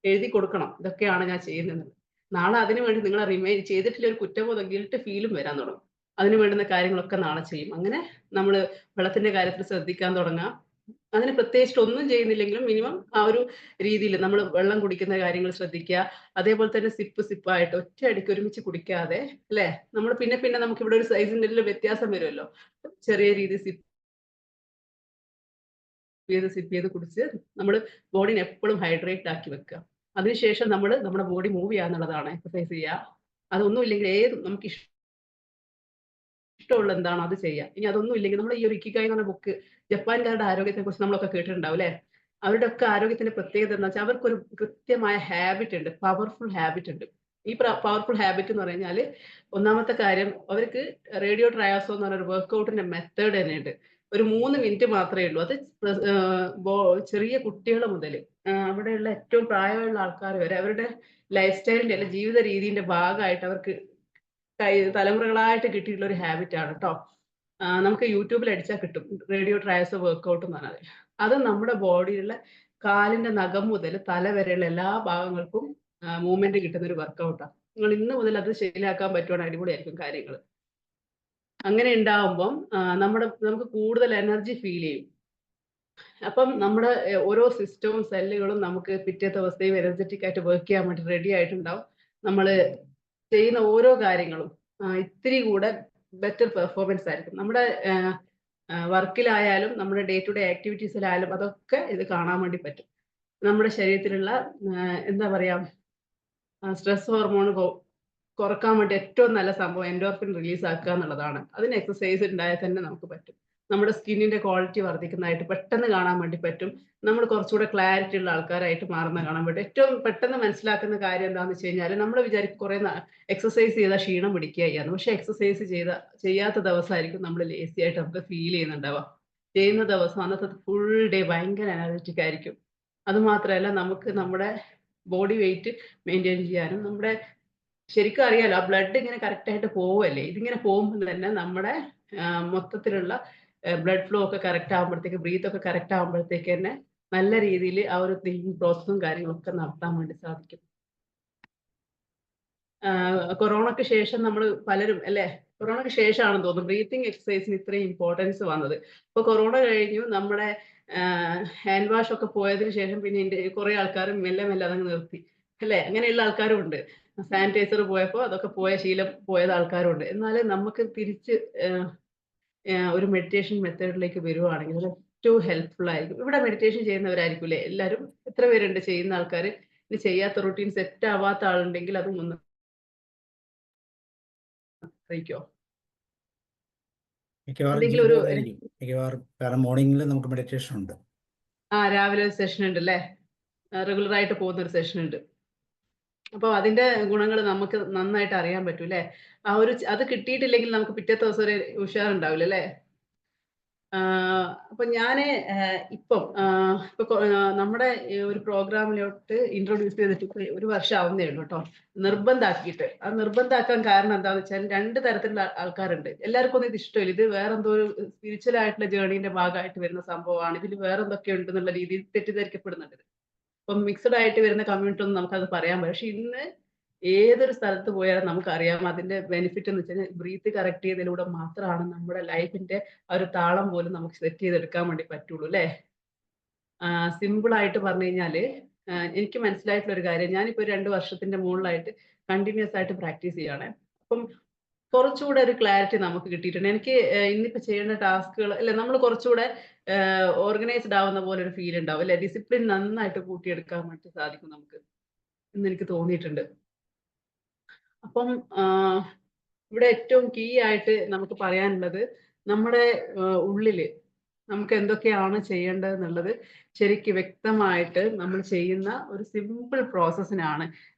എഴുതി കൊടുക്കണം, ഇതൊക്കെയാണ് ഞാൻ ചെയ്യുന്നത്. നാളെ അതിനു വേണ്ടി നിങ്ങളെ റിമൈൻഡ് ചെയ്തിട്ടില്ല ഒരു കുറ്റബോധം, ഗിൽട്ട് ഫീലും വരാൻ തുടങ്ങും. അതിന് വേണ്ടുന്ന കാര്യങ്ങളൊക്കെ നാളെ ചെയ്യും. അങ്ങനെ നമ്മൾ വെള്ളത്തിന്റെ കാര്യത്തിൽ ശ്രദ്ധിക്കാൻ തുടങ്ങാം. അതിന് പ്രത്യേകിച്ചിട്ട് ഒന്നും ചെയ്യുന്നില്ലെങ്കിലും മിനിമം ആ ഒരു രീതിയിൽ നമ്മൾ വെള്ളം കുടിക്കുന്ന കാര്യങ്ങൾ ശ്രദ്ധിക്കുക. അതേപോലെ തന്നെ സിപ്പായിട്ട് ഒറ്റയടിക്ക് ഒരുമിച്ച് കുടിക്കാതെ, അല്ലെ, നമ്മൾ പിന്നെ നമുക്ക് ഇവിടെ ഒരു സൈസിന്റെ വ്യത്യാസം വരുമല്ലോ. ചെറിയ രീതിയിൽ സിപ്പ് ചെയ്ത് കുടിച്ച് നമ്മൾ ബോഡിനെ എപ്പോഴും ഹൈഡ്രേറ്റ് ആക്കി വെക്കുക. അതിനുശേഷം നമ്മൾ നമ്മുടെ ബോഡി മൂവ് ചെയ്യുക എന്നുള്ളതാണ്. എക്സസൈസ് ചെയ്യുക. അതൊന്നും ഇല്ലെങ്കിൽ നമുക്ക് ഇഷ്ടമുള്ള എന്താണോ അത് ചെയ്യുക. ഇനി അതൊന്നും ഇല്ലെങ്കിൽ നമ്മൾ ഈ ഒരു ഇക്കിഗായ് എന്ന് പറഞ്ഞ ബുക്ക്, ജപ്പാൻകാരുടെ ആരോഗ്യത്തെ കുറിച്ച് നമ്മളൊക്കെ കേട്ടിട്ടുണ്ടാവും അല്ലെ. അവരുടെ ഒക്കെ ആരോഗ്യത്തിന്റെ പ്രത്യേകത എന്താ വെച്ചാൽ അവർക്കൊരു കൃത്യമായ ഹാബിറ്റ് ഉണ്ട്, പവർഫുൾ ഹാബിറ്റ് ഉണ്ട്. ഈ പവർഫുൾ ഹാബിറ്റ് എന്ന് പറഞ്ഞാൽ ഒന്നാമത്തെ കാര്യം, അവർക്ക് റേഡിയോ ട്രയാസോ എന്ന് പറഞ്ഞ വർക്ക്ഔട്ടിന്റെ മെത്തേഡ് തന്നെയുണ്ട്. ഒരു 3 മിനിറ്റ് മാത്രമേ ഉള്ളൂ. അത് ചെറിയ കുട്ടികൾ മുതൽ അവിടെയുള്ള ഏറ്റവും പ്രായമുള്ള ആൾക്കാർ വരെ അവരുടെ ലൈഫ് സ്റ്റൈലിന്റെ അല്ലെ ജീവിത രീതിന്റെ ഭാഗമായിട്ട് അവർക്ക് തലമുറകളായിട്ട് കിട്ടിയിട്ടുള്ള ഒരു ഹാബിറ്റ് ആണ് കേട്ടോ. നമുക്ക് യൂട്യൂബിൽ അടിച്ചാൽ കിട്ടും, റേഡിയോ ട്രയാസോ വർക്ക്ഔട്ട് എന്ന് പറഞ്ഞാൽ. അത് നമ്മുടെ ബോഡിയിലുള്ള കാലിന്റെ നഖം മുതൽ തല വരെയുള്ള എല്ലാ ഭാഗങ്ങൾക്കും മൂവ്മെന്റ് കിട്ടുന്ന ഒരു വർക്കൗട്ടാണ്. നിങ്ങൾ ഇന്ന് മുതൽ അത് ശരിയാക്കാൻ പറ്റുവാണെങ്കിൽ അടിപൊളിയായിരിക്കും കാര്യങ്ങൾ. അങ്ങനെ ഉണ്ടാവുമ്പം നമുക്ക് കൂടുതൽ എനർജി ഫീൽ ചെയ്യും. അപ്പം നമ്മുടെ ഓരോ സിസ്റ്റവും സെല്ലുകളും നമുക്ക് പിറ്റേ ദിവസത്തെയും എനർജറ്റിക് ആയിട്ട് വർക്ക് ചെയ്യാൻ വേണ്ടി റെഡി ആയിട്ടുണ്ടാവും. നമ്മൾ ചെയ്യുന്ന ഓരോ കാര്യങ്ങളും ഇത്തിരി കൂടെ ബെറ്റർ പെർഫോമൻസ് ആയിരിക്കും. നമ്മുടെ വർക്കിലായാലും നമ്മുടെ ഡേ ടു ഡേ ആക്ടിവിറ്റീസിലായാലും അതൊക്കെ ഇത് കാണാൻ വേണ്ടി പറ്റും. നമ്മുടെ ശരീരത്തിലുള്ള എന്താ പറയാ, സ്ട്രെസ് ഹോർമോൺ കുറക്കാൻ വേണ്ടി ഏറ്റവും നല്ല സംഭവം എൻഡോർഫിൻ റിലീസ് ആക്കുക എന്നുള്ളതാണ്. അതിന് എക്സസൈസ് ഉണ്ടായാൽ തന്നെ നമുക്ക് പറ്റും. നമ്മുടെ സ്കിന്നിന്റെ ക്വാളിറ്റി വർദ്ധിക്കുന്നതായിട്ട് പെട്ടെന്ന് കാണാൻ വേണ്ടി പറ്റും. നമ്മൾ കുറച്ചുകൂടെ ക്ലാരിറ്റി ഉള്ള ആൾക്കാരായിട്ട് മാറുന്ന കാണാൻ പറ്റും. ഏറ്റവും പെട്ടെന്ന് മനസ്സിലാക്കുന്ന കാര്യം എന്താണെന്ന് വെച്ച് കഴിഞ്ഞാൽ, നമ്മൾ വിചാരിക്കും കുറെ എക്സസൈസ് ചെയ്താൽ ക്ഷീണം പിടിക്കുകയാണ്. പക്ഷെ എക്സസൈസ് ചെയ്യാത്ത ദിവസമായിരിക്കും നമ്മൾ ലേസി ആയിട്ട് നമുക്ക് ഫീൽ ചെയ്യുന്നുണ്ടാവുക. ചെയ്യുന്ന ദിവസം അന്നത്തെ ഫുൾ ഡേ ഭയങ്കര എനർജറ്റിക് ആയിരിക്കും. അതുമാത്രമല്ല നമുക്ക് നമ്മുടെ ബോഡി വെയിറ്റ് മെയിൻറ്റെയിൻ ചെയ്യാനും, നമ്മുടെ ശരിക്കും അറിയാലോ ആ ബ്ലഡ് ഇങ്ങനെ കറക്റ്റ് ആയിട്ട് പോവല്ലേ. ഇതിങ്ങനെ പോകുമ്പോൾ തന്നെ നമ്മുടെ മൊത്തത്തിലുള്ള ബ്ലഡ് ഫ്ലോ ഒക്കെ കറക്റ്റ് ആകുമ്പോഴത്തേക്ക്, ബ്രീത്ത് ഒക്കെ കറക്റ്റ് ആകുമ്പോഴത്തേക്ക് തന്നെ നല്ല രീതിയിൽ ആ ഒരു തിങ്കിങ് പ്രോസസ്സും കാര്യങ്ങളൊക്കെ നടത്താൻ വേണ്ടി സാധിക്കും. കൊറോണയ്ക്ക് ശേഷം നമ്മൾ പലരും അല്ലെ, കൊറോണയ്ക്ക് ശേഷമാണെന്ന് തോന്നുന്നു ബ്രീത്തിങ് എക്സസൈസിന് ഇത്രയും ഇമ്പോർട്ടൻസ് വന്നത്. ഇപ്പൊ കൊറോണ കഴിഞ്ഞു, നമ്മുടെ ഹാൻഡ് വാഷ് ഒക്കെ പോയതിനു ശേഷം പിന്നെ കുറെ ആൾക്കാർ മെല്ലെ അതങ്ങ് നിർത്തി അല്ലെ. അങ്ങനെയുള്ള ആൾക്കാരും ഉണ്ട്. സാനിറ്റൈസർ പോയപ്പോ അതൊക്കെ ശീലം പോയത് ആൾക്കാരും ഉണ്ട്. എന്നാലും നമുക്ക് തിരിച്ച് ഒരു മെഡിറ്റേഷൻ മെത്തേഡിലേക്ക് വരുവാണെങ്കിൽ അത് ഏറ്റവും ഹെൽപ്ഫുൾ ആയിരിക്കും. ഇവിടെ മെഡിറ്റേഷൻ ചെയ്യുന്നവരായിരിക്കും അല്ലേ എല്ലാവരും? എത്ര പേരുണ്ട് ചെയ്യുന്ന ആൾക്കാർ? ഇനി ചെയ്യാത്ത റൂട്ടീൻ സെറ്റ് ആവാത്ത ആളുണ്ടെങ്കിൽ അതും ഒന്ന് അറിയിക്കോ. എന്തെങ്കിലും ഒരു മിക്കവാറും കാരണം മോർണിംഗിൽ നമുക്ക് മെഡിറ്റേഷൻ ഉണ്ട്. രാവിലെ ഒരു സെഷൻ ഉണ്ട് അല്ലേ, റെഗുലർ ആയിട്ട് പോകുന്ന ഒരു സെഷൻ ഉണ്ട്. അപ്പോൾ അതിന്റെ ഗുണങ്ങൾ നമുക്ക് നന്നായിട്ട് അറിയാൻ പറ്റും അല്ലേ. അത് കിട്ടിയിട്ടില്ലെങ്കിൽ നമുക്ക് പിറ്റേ ദിവസം ഒരു ഉഷാറുണ്ടാവില്ല അല്ലേ. അപ്പൊ ഞാന് നമ്മുടെ ഈ ഒരു പ്രോഗ്രാമിലോട്ട് ഇൻട്രൊഡ്യൂസ് ചെയ്തിട്ട് ഇപ്പൊ 1 വർഷം ആവുന്നേ ഉള്ളൂ ട്ടോ. നിർബന്ധാക്കിയിട്ട്. അത് നിർബന്ധാക്കാൻ കാരണം എന്താന്ന് വെച്ചാൽ 2 തരത്തിലുള്ള ആൾക്കാരുണ്ട്. എല്ലാവർക്കും ഒന്നും ഇത് ഇഷ്ടമില്ല. ഇത് വേറെന്തോ ഒരു സ്പിരിച്വൽ ആയിട്ടുള്ള ജേർണീന്റെ ഭാഗമായിട്ട് വരുന്ന സംഭവമാണ്. ഇതില് വേറെ എന്തൊക്കെയോ ഉണ്ടെന്നുള്ള രീതിയിൽ തെറ്റിദ്ധരിക്കപ്പെടുന്നുണ്ട്. ഇപ്പം മിക്സ്ഡ് ആയിട്ട് വരുന്ന കമ്മ്യൂണിറ്റി ഒന്നും നമുക്കത് പറയാൻ പറ്റില്ല. പക്ഷെ ഇന്ന് ഏതൊരു സ്ഥലത്ത് പോയാലും നമുക്കറിയാം അതിന്റെ ബെനിഫിറ്റ് എന്ന് വെച്ചാൽ ബ്രീത്ത് കറക്റ്റ് ചെയ്തതിലൂടെ മാത്രമാണ് നമ്മുടെ ലൈഫിന്റെ ആ ഒരു താളം പോലും നമുക്ക് സെറ്റ് ചെയ്തെടുക്കാൻ വേണ്ടി പറ്റുള്ളൂ അല്ലേ? സിമ്പിൾ ആയിട്ട് പറഞ്ഞു കഴിഞ്ഞാല് എനിക്ക് മനസ്സിലായിട്ടുള്ള ഒരു കാര്യം ഞാനിപ്പോ 2 വർഷത്തിന്റെ മുകളിലായിട്ട് കണ്ടിന്യൂസ് ആയിട്ട് പ്രാക്ടീസ് ചെയ്യാണ്. അപ്പം കുറച്ചുകൂടെ ഒരു ക്ലാരിറ്റി നമുക്ക് കിട്ടിയിട്ടുണ്ട്. എനിക്ക് ഇന്നിപ്പോ ചെയ്യേണ്ട ടാസ്കുകൾ അല്ലെ നമ്മൾ കുറച്ചുകൂടെ ഓർഗനൈസ്ഡ് ആവുന്ന പോലെ ഒരു ഫീൽ ഉണ്ടാവും അല്ലെ? ഡിസിപ്ലിൻ നന്നായിട്ട് കൂട്ടിയെടുക്കാൻ വേണ്ടി സാധിക്കും നമുക്ക് എന്ന് എനിക്ക് തോന്നിയിട്ടുണ്ട്. അപ്പം ഇവിടെ ഏറ്റവും കീ ആയിട്ട് നമുക്ക് പറയാനുള്ളത് നമ്മുടെ ഉള്ളില് നമുക്ക് എന്തൊക്കെയാണ് ചെയ്യേണ്ടതെന്നുള്ളത് ശരിക്കും വ്യക്തമായിട്ട് നമ്മൾ ചെയ്യുന്ന ഒരു സിമ്പിൾ പ്രോസസ്സിനാണ്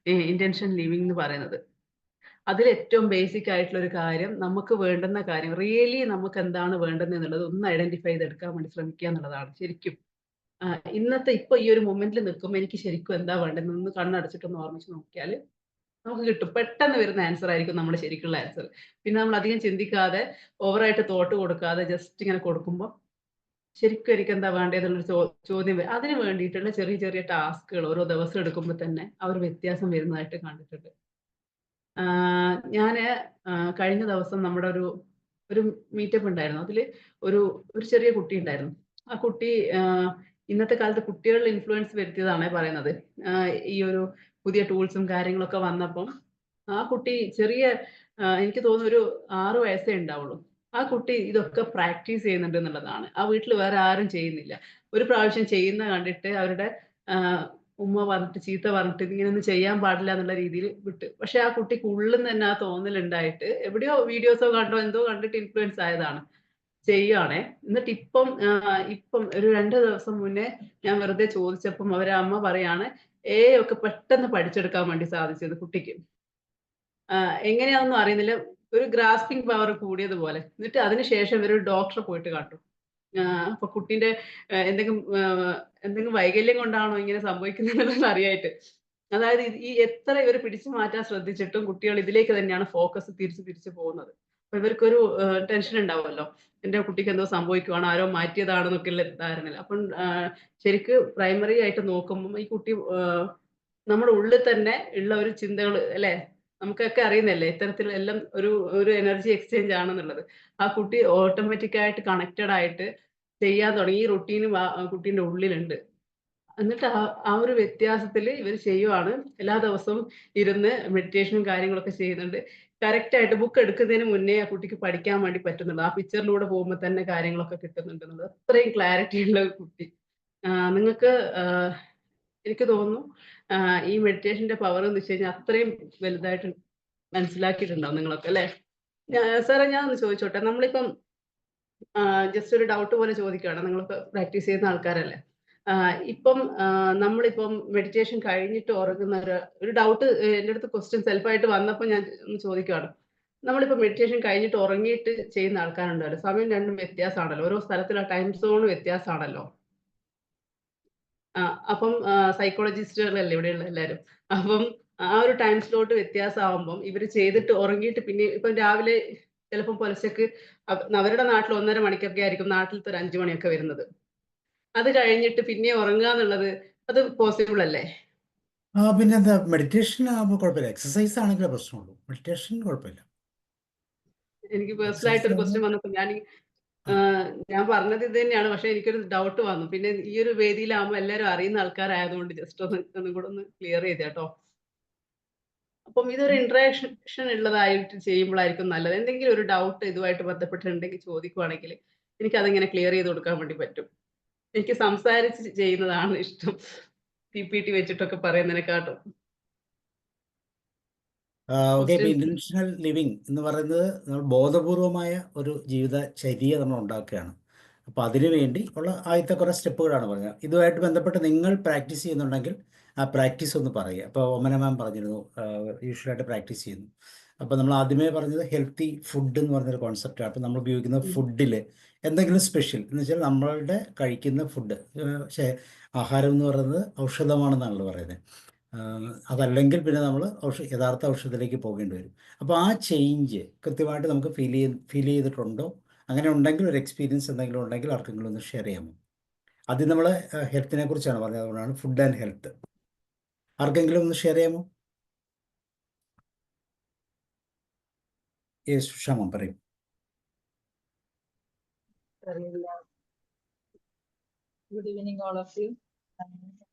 ഇന്റൻഷൻ ലിവിംഗ് എന്ന് പറയുന്നത്. അതിൽ ഏറ്റവും ബേസിക് ആയിട്ടുള്ള ഒരു കാര്യം നമുക്ക് വേണ്ടുന്ന കാര്യം റിയലി നമുക്ക് എന്താണ് വേണ്ടത് എന്നുള്ളത് ഒന്ന് ഐഡന്റിഫൈ ചെയ്തെടുക്കാൻ വേണ്ടി ശ്രമിക്കുക എന്നുള്ളതാണ് ശരിക്കും. ഇന്നത്തെ ഇപ്പൊ ഈ ഒരു മൊമെന്റിൽ നിൽക്കുമ്പോൾ എനിക്ക് ശരിക്കും എന്താ വേണ്ടത് ഒന്ന് കണ്ണടച്ചിട്ടൊന്ന് ഓർമ്മിച്ച് നോക്കിയാൽ നമുക്ക് കിട്ടും. പെട്ടെന്ന് വരുന്ന ആൻസർ ആയിരിക്കും നമ്മുടെ ശരിക്കുള്ള ആൻസർ. പിന്നെ നമ്മൾ അധികം ചിന്തിക്കാതെ ഓവറായിട്ട് തോട്ട് കൊടുക്കാതെ ജസ്റ്റ് ഇങ്ങനെ കൊടുക്കുമ്പോൾ ശരിക്കും എനിക്ക് എന്താ വേണ്ടതെന്നുള്ളൊരു ചോദ്യം വരും. അതിന് വേണ്ടിയിട്ടുള്ള ചെറിയ ചെറിയ ടാസ്കുകൾ ഓരോ ദിവസം എടുക്കുമ്പോൾ തന്നെ ആ ഒരു വ്യത്യാസം വരുന്നതായിട്ട് കണ്ടിട്ടുണ്ട്. ഞാന് കഴിഞ്ഞ ദിവസം നമ്മുടെ ഒരു മീറ്റപ്പ് ഉണ്ടായിരുന്നു. അതില് ഒരു ചെറിയ കുട്ടി ഉണ്ടായിരുന്നു. ആ കുട്ടി ഇന്നത്തെ കാലത്ത് കുട്ടികളിൽ ഇൻഫ്ലുവൻസ് വരുത്തിയതാണേ പറയുന്നത്. ഈ ഒരു പുതിയ ടൂൾസും കാര്യങ്ങളൊക്കെ വന്നപ്പം ആ കുട്ടി ചെറിയ എനിക്ക് തോന്നുന്നു ഒരു 6 വയസ്സേ ഉണ്ടാവുള്ളൂ. ആ കുട്ടി ഇതൊക്കെ പ്രാക്ടീസ് ചെയ്യുന്നുണ്ട് എന്നുള്ളതാണ്. ആ വീട്ടിൽ വേറെ ആരും ചെയ്യുന്നില്ല. ഒരു പ്രാവശ്യം ചെയ്യുന്ന കണ്ടിട്ട് അവരുടെ ഉമ്മ പറഞ്ഞിട്ട് ചീത്ത പറഞ്ഞിട്ട് ഇതിങ്ങനെയൊന്നും ചെയ്യാൻ പാടില്ല എന്നുള്ള രീതിയിൽ വിട്ട്. പക്ഷെ ആ കുട്ടിക്ക് ഉള്ളിന്ന് തന്നെ ആ തോന്നലുണ്ടായിട്ട് എവിടെയോ വീഡിയോസോ കണ്ടോ എന്തോ കണ്ടിട്ട് ഇൻഫ്ലുവൻസ് ആയതാണ്. ചെയ്യുവാണേ. എന്നിട്ട് ഇപ്പം ഒരു 2 ദിവസം മുന്നേ ഞാൻ വെറുതെ ചോദിച്ചപ്പം അവരെ അമ്മ പറയാണ് ഒക്കെ പെട്ടെന്ന് പഠിച്ചെടുക്കാൻ വേണ്ടി സാധിച്ചത് കുട്ടിക്ക്. എങ്ങനെയാണെന്നൊന്നും അറിയുന്നില്ല. ഒരു ഗ്രാസ്പിംഗ് പവർ കൂടിയതുപോലെ. എന്നിട്ട് അതിനുശേഷം ഇവര് ഡോക്ടറെ പോയിട്ട് കണ്ടു. അപ്പൊ കുട്ടീന്റെ എന്തെങ്കിലും വൈകല്യം കൊണ്ടാണോ ഇങ്ങനെ സംഭവിക്കുന്നതെന്നുള്ളത് അറിയായിട്ട്. അതായത് ഈ എത്ര ഇവര് പിടിച്ചു മാറ്റാൻ ശ്രദ്ധിച്ചിട്ടും കുട്ടികൾ ഇതിലേക്ക് തന്നെയാണ് ഫോക്കസ് തിരിച്ച് പോകുന്നത്. അപ്പൊ ഇവർക്കൊരു ടെൻഷൻ ഉണ്ടാവുമല്ലോ. എന്റെ കുട്ടിക്ക് എന്തോ സംഭവിക്കുവാണ്, ആരോ മാറ്റിയതാണെന്നൊക്കെയുള്ള ധാരണയില്. അപ്പം ശരിക്ക് പ്രൈമറി ആയിട്ട് നോക്കുമ്പം ഈ കുട്ടി നമ്മുടെ ഉള്ളിൽ തന്നെ ഉള്ള ഒരു ചിന്തകള് അല്ലെ? നമുക്കൊക്കെ അറിയുന്നതല്ലേ ഇത്തരത്തിൽ എല്ലാം ഒരു എനർജി എക്സ്ചേഞ്ച് ആണെന്നുള്ളത്. ആ കുട്ടി ഓട്ടോമാറ്റിക് ആയിട്ട് കണക്റ്റഡ് ആയിട്ട് ചെയ്യാൻ തുടങ്ങി. ഈ റുട്ടീനും കുട്ടീന്റെ ഉള്ളിലുണ്ട്. എന്നിട്ട് ആ ഒരു വ്യത്യാസത്തില് ഇവര് ചെയ്യുവാണ്. എല്ലാ ദിവസവും ഇരുന്ന് മെഡിറ്റേഷനും കാര്യങ്ങളൊക്കെ ചെയ്യുന്നുണ്ട്. കറക്റ്റ് ആയിട്ട് ബുക്ക് എടുക്കുന്നതിന് മുന്നേ ആ കുട്ടിക്ക് പഠിക്കാൻ വേണ്ടി പറ്റുന്നുണ്ട്. ആ പിക്ചറിലൂടെ പോകുമ്പോ തന്നെ കാര്യങ്ങളൊക്കെ കിട്ടുന്നുണ്ടെന്നുള്ളത്. അത്രയും ക്ലാരിറ്റി ഉള്ള ഒരു കുട്ടി. നിങ്ങൾക്ക് എനിക്ക് തോന്നുന്നു ഈ മെഡിറ്റേഷന്റെ പവർ എന്ന് വെച്ച് കഴിഞ്ഞാൽ അത്രയും വലുതായിട്ട് മനസ്സിലാക്കിയിട്ടുണ്ടാവും നിങ്ങളൊക്കെ അല്ലേ? സാറേ ഞാനൊന്ന് ചോദിച്ചോട്ടെ. നമ്മളിപ്പം ജസ്റ്റ് ഒരു ഡൗട്ട് പോലെ ചോദിക്കുകയാണ്. നിങ്ങളൊക്കെ പ്രാക്ടീസ് ചെയ്യുന്ന ആൾക്കാരല്ലേ? ഇപ്പം നമ്മളിപ്പം മെഡിറ്റേഷൻ കഴിഞ്ഞിട്ട് ഉറങ്ങുന്ന ഒരു ഡൗട്ട് എൻ്റെ അടുത്ത് ക്വസ്റ്റ്യൻ സെൽഫായിട്ട് വന്നപ്പോൾ ഞാൻ ഒന്ന് ചോദിക്കുകയാണ്. നമ്മളിപ്പോ മെഡിറ്റേഷൻ കഴിഞ്ഞിട്ട് ഉറങ്ങിയിട്ട് ചെയ്യുന്ന ആൾക്കാരുണ്ടല്ലോ. സമയം രണ്ടും വ്യത്യാസമാണല്ലോ. ഓരോ സ്ഥലത്തുള്ള ടൈം സോൺ വ്യത്യാസമാണല്ലോ. അപ്പം സൈക്കോളജിസ്റ്റുകളല്ലേ ഇവിടെയുള്ള എല്ലാരും. അപ്പം ആ ഒരു ടൈം സ്ലോട്ട് വ്യത്യാസമാവുമ്പം ഇവര് ചെയ്തിട്ട് ഉറങ്ങിയിട്ട് പിന്നെ ഇപ്പം രാവിലെ ചിലപ്പം പുലർച്ചക്ക് അവരുടെ നാട്ടിൽ 1:30 മണിക്കൊക്കെ ആയിരിക്കും നാട്ടിലത്തെ ഒരു 5 മണിയൊക്കെ വരുന്നത്. അത് കഴിഞ്ഞിട്ട് പിന്നെ ഉറങ്ങുക എന്നുള്ളത് അത് പോസിബിൾ അല്ലേ? പിന്നെന്താ മെഡിറ്റേഷൻ ആകുമ്പോൾ കുഴപ്പമില്ല. എക്സസൈസ് ആണെങ്കിലേ പ്രശ്നമുള്ളൂ. മെഡിറ്റേഷൻ കുഴപ്പമില്ല. എനിക്ക് പേഴ്സണൽ എക്സസൈസ് ആയിട്ടൊരു ആകുമ്പോൾ ക്വസ്റ്റ്യൻ വന്നപ്പോൾ ഞാൻ പറഞ്ഞത് ഇത് തന്നെയാണ്. പക്ഷെ എനിക്കൊരു ഡൗട്ട് വന്നു. പിന്നെ ഈ ഒരു വേദിയിലാകുമ്പോൾ എല്ലാവരും അറിയുന്ന ആൾക്കാരായതുകൊണ്ട് ജസ്റ്റ് ഒന്നും കൂടെ ഒന്ന് ക്ലിയർ ചെയ്തേട്ടോ. അപ്പം ഇതൊരു ഇന്ററാക്ഷൻ ഉള്ളതായിട്ട് ചെയ്യുമ്പോഴായിരിക്കും നല്ലത്. എന്തെങ്കിലും ഒരു ഡൗട്ട് ഇതുമായിട്ട് ബന്ധപ്പെട്ടിട്ടുണ്ടെങ്കിൽ ചോദിക്കുവാണെങ്കിൽ എനിക്കതിങ്ങനെ ക്ലിയർ ചെയ്ത് കൊടുക്കാൻ വേണ്ടി പറ്റും. എനിക്ക് സംസാരിച്ച് ചെയ്യുന്നതാണ് ഇഷ്ടം. പിപിടി വെച്ചിട്ടൊക്കെ പറയുന്നതിനെക്കാട്ടും. ഓക്കെ. ഇപ്പൊ ക്വസ്റ്റ്യൻസ് ഇന്റൻഷണൽ ലിവിങ് എന്ന് പറയുന്നത് നമ്മൾ ബോധപൂർവമായ ഒരു ജീവിതചര്യ നമ്മൾ ഉണ്ടാക്കുകയാണ്. അപ്പോൾ അതിനു വേണ്ടി ഉള്ള ആദ്യത്തെ കുറേ സ്റ്റെപ്പുകളാണ് പറഞ്ഞത്. ഇതുമായിട്ട് ബന്ധപ്പെട്ട് നിങ്ങൾ പ്രാക്ടീസ് ചെയ്യുന്നുണ്ടെങ്കിൽ ആ പ്രാക്ടീസ് ഒന്ന് പറയുക. അപ്പോൾ ഓമന മാം പറഞ്ഞിരുന്നു യൂഷ്വലായിട്ട് പ്രാക്ടീസ് ചെയ്യുന്നു. അപ്പോൾ നമ്മൾ ആദ്യമേ പറഞ്ഞത് ഹെൽത്തി ഫുഡ് എന്ന് പറഞ്ഞൊരു കോൺസെപ്റ്റാണ്. അപ്പോൾ നമ്മൾ ഉപയോഗിക്കുന്ന ഫുഡിൽ എന്തെങ്കിലും സ്പെഷ്യൽ എന്ന് വെച്ചാൽ നമ്മളുടെ കഴിക്കുന്ന ഫുഡ്, ആഹാരം എന്ന് പറയുന്നത് ഔഷധമാണെന്നാണല്ലോ പറയുന്നത്. അതല്ലെങ്കിൽ പിന്നെ നമ്മൾ യഥാർത്ഥ ഔഷധത്തിലേക്ക് പോകേണ്ടി വരും. അപ്പോൾ ആ ചേഞ്ച് കൃത്യമായിട്ട് നമുക്ക് ഫീൽ ചെയ്തിട്ടുണ്ടോ? അങ്ങനെ ഉണ്ടെങ്കിൽ ഒരു എക്സ്പീരിയൻസ് എന്തെങ്കിലും ഉണ്ടെങ്കിൽ ആർക്കെങ്കിലും ഒന്ന് ഷെയർ ചെയ്യാമോ? ആദ്യം നമ്മൾ ഹെൽത്തിനെ കുറിച്ചാണ് പറഞ്ഞത്, അതുകൊണ്ടാണ് ഫുഡ് ആൻഡ് ഹെൽത്ത്. ആർക്കെങ്കിലും ഒന്ന് ഷെയർ ചെയ്യാമോ? സുഷാമ പറയും. Good evening all of you.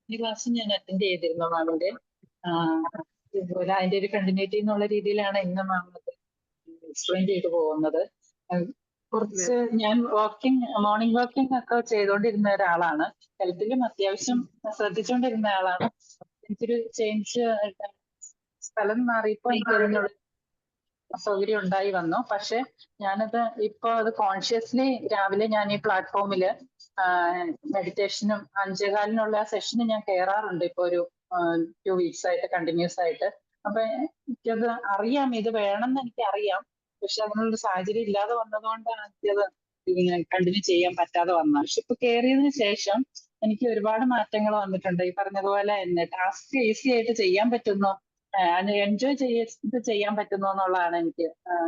ഈ ക്ലാസ് ഞാൻ അറ്റൻഡ് ചെയ്തിരുന്നു മാമിന്റെ. ഇതുപോലെ അതിന്റെ ഒരു കണ്ടിന്യൂറ്റി എന്നുള്ള രീതിയിലാണ് ഇന്ന് മാം എക്സ്പ്ലെയിൻ ചെയ്തു പോകുന്നത്. കുറച്ച് ഞാൻ മോർണിംഗ് വാക്കിംഗ് ഒക്കെ ചെയ്തുകൊണ്ടിരുന്ന ഒരാളാണ്. ഹെൽത്തിലും അത്യാവശ്യം ശ്രദ്ധിച്ചുകൊണ്ടിരുന്ന ആളാണ്. എനിക്കൊരു ചേഞ്ച് സ്ഥലം മാറിയപ്പോ എനിക്ക് അതിനുള്ള സൗകര്യം ഉണ്ടായി വന്നു. പക്ഷെ ഞാനത് ഇപ്പൊ അത് കോൺഷ്യസ്ലി രാവിലെ ഞാൻ ഈ പ്ലാറ്റ്ഫോമില് മെഡിറ്റേഷനും 5:15 സെഷന് ഞാൻ കയറാറുണ്ട് ഇപ്പൊ ഒരു 2 weeks ആയിട്ട് കണ്ടിന്യൂസ് ആയിട്ട്. അപ്പൊ എനിക്കത് അറിയാം, ഇത് വേണമെന്ന് എനിക്ക് അറിയാം. പക്ഷെ അതിനുള്ള സാഹചര്യം ഇല്ലാതെ വന്നതുകൊണ്ടാണ് എനിക്കത് കണ്ടിന്യൂ ചെയ്യാൻ പറ്റാതെ വന്നത്. പക്ഷെ ഇപ്പൊ കയറിയതിനു ശേഷം എനിക്ക് ഒരുപാട് മാറ്റങ്ങൾ വന്നിട്ടുണ്ട്. ഈ പറഞ്ഞതുപോലെ തന്നെ ടാസ്ക് ഈസി ആയിട്ട് ചെയ്യാൻ പറ്റുന്നു, എൻജോയ് ചെയ്ത് ചെയ്യാൻ പറ്റുന്നു എന്നുള്ളതാണ് എനിക്ക്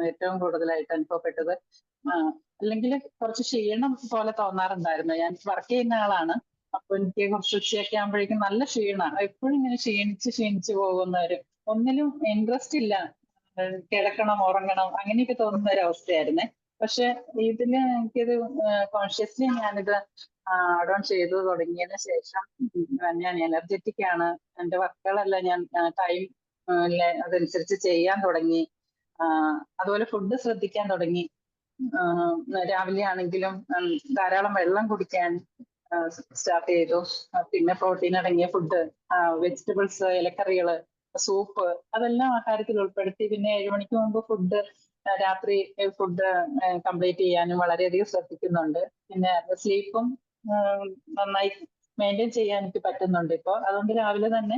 ഏറ്റവും കൂടുതലായിട്ട് അനുഭവപ്പെട്ടത്. അല്ലെങ്കിൽ കുറച്ച് ക്ഷീണം പോലെ തോന്നാറുണ്ടായിരുന്നു. ഞാൻ വർക്ക് ചെയ്യുന്ന ആളാണ്. അപ്പൊ എനിക്ക് കുറച്ച് ഉച്ചയൊക്കെ ആകുമ്പോഴേക്കും നല്ല ക്ഷീണമാണ്. എപ്പോഴും ഇങ്ങനെ ക്ഷീണിച്ച് പോകുന്നവര്, ഒന്നിലും ഇൻട്രസ്റ്റ് ഇല്ല, കിടക്കണം ഉറങ്ങണം അങ്ങനെയൊക്കെ തോന്നുന്ന ഒരു അവസ്ഥയായിരുന്നേ. പക്ഷെ ഇതില് എനിക്കത് കോൺഷ്യസ്ലി ഞാനിത് ആഡ് ഓൺ ചെയ്തു തുടങ്ങിയതിന് ശേഷം ഞാൻ എനർജറ്റിക് ആണ്. എന്റെ വർക്കുകളെല്ലാം ഞാൻ ടൈം അതനുസരിച്ച് ചെയ്യാൻ തുടങ്ങി. അതുപോലെ ഫുഡ് ശ്രദ്ധിക്കാൻ തുടങ്ങി. രാവിലെ ആണെങ്കിലും ധാരാളം വെള്ളം കുടിക്കാൻ സ്റ്റാർട്ട് ചെയ്തു. പിന്നെ പ്രോട്ടീൻ അടങ്ങിയ ഫുഡ്, വെജിറ്റബിൾസ്, ഇലക്കറികള്, സൂപ്പ് അതെല്ലാം ആഹാരത്തിൽ ഉൾപ്പെടുത്തി. പിന്നെ 7 മണിക്ക് മുമ്പ് രാത്രി ഫുഡ് കംപ്ലീറ്റ് ചെയ്യാനും വളരെയധികം ശ്രദ്ധിക്കുന്നുണ്ട്. പിന്നെ സ്ലീപ്പും നന്നായി മെയിൻറ്റെയിൻ ചെയ്യാൻ എനിക്ക് പറ്റുന്നുണ്ട് ഇപ്പൊ. അതുകൊണ്ട് രാവിലെ തന്നെ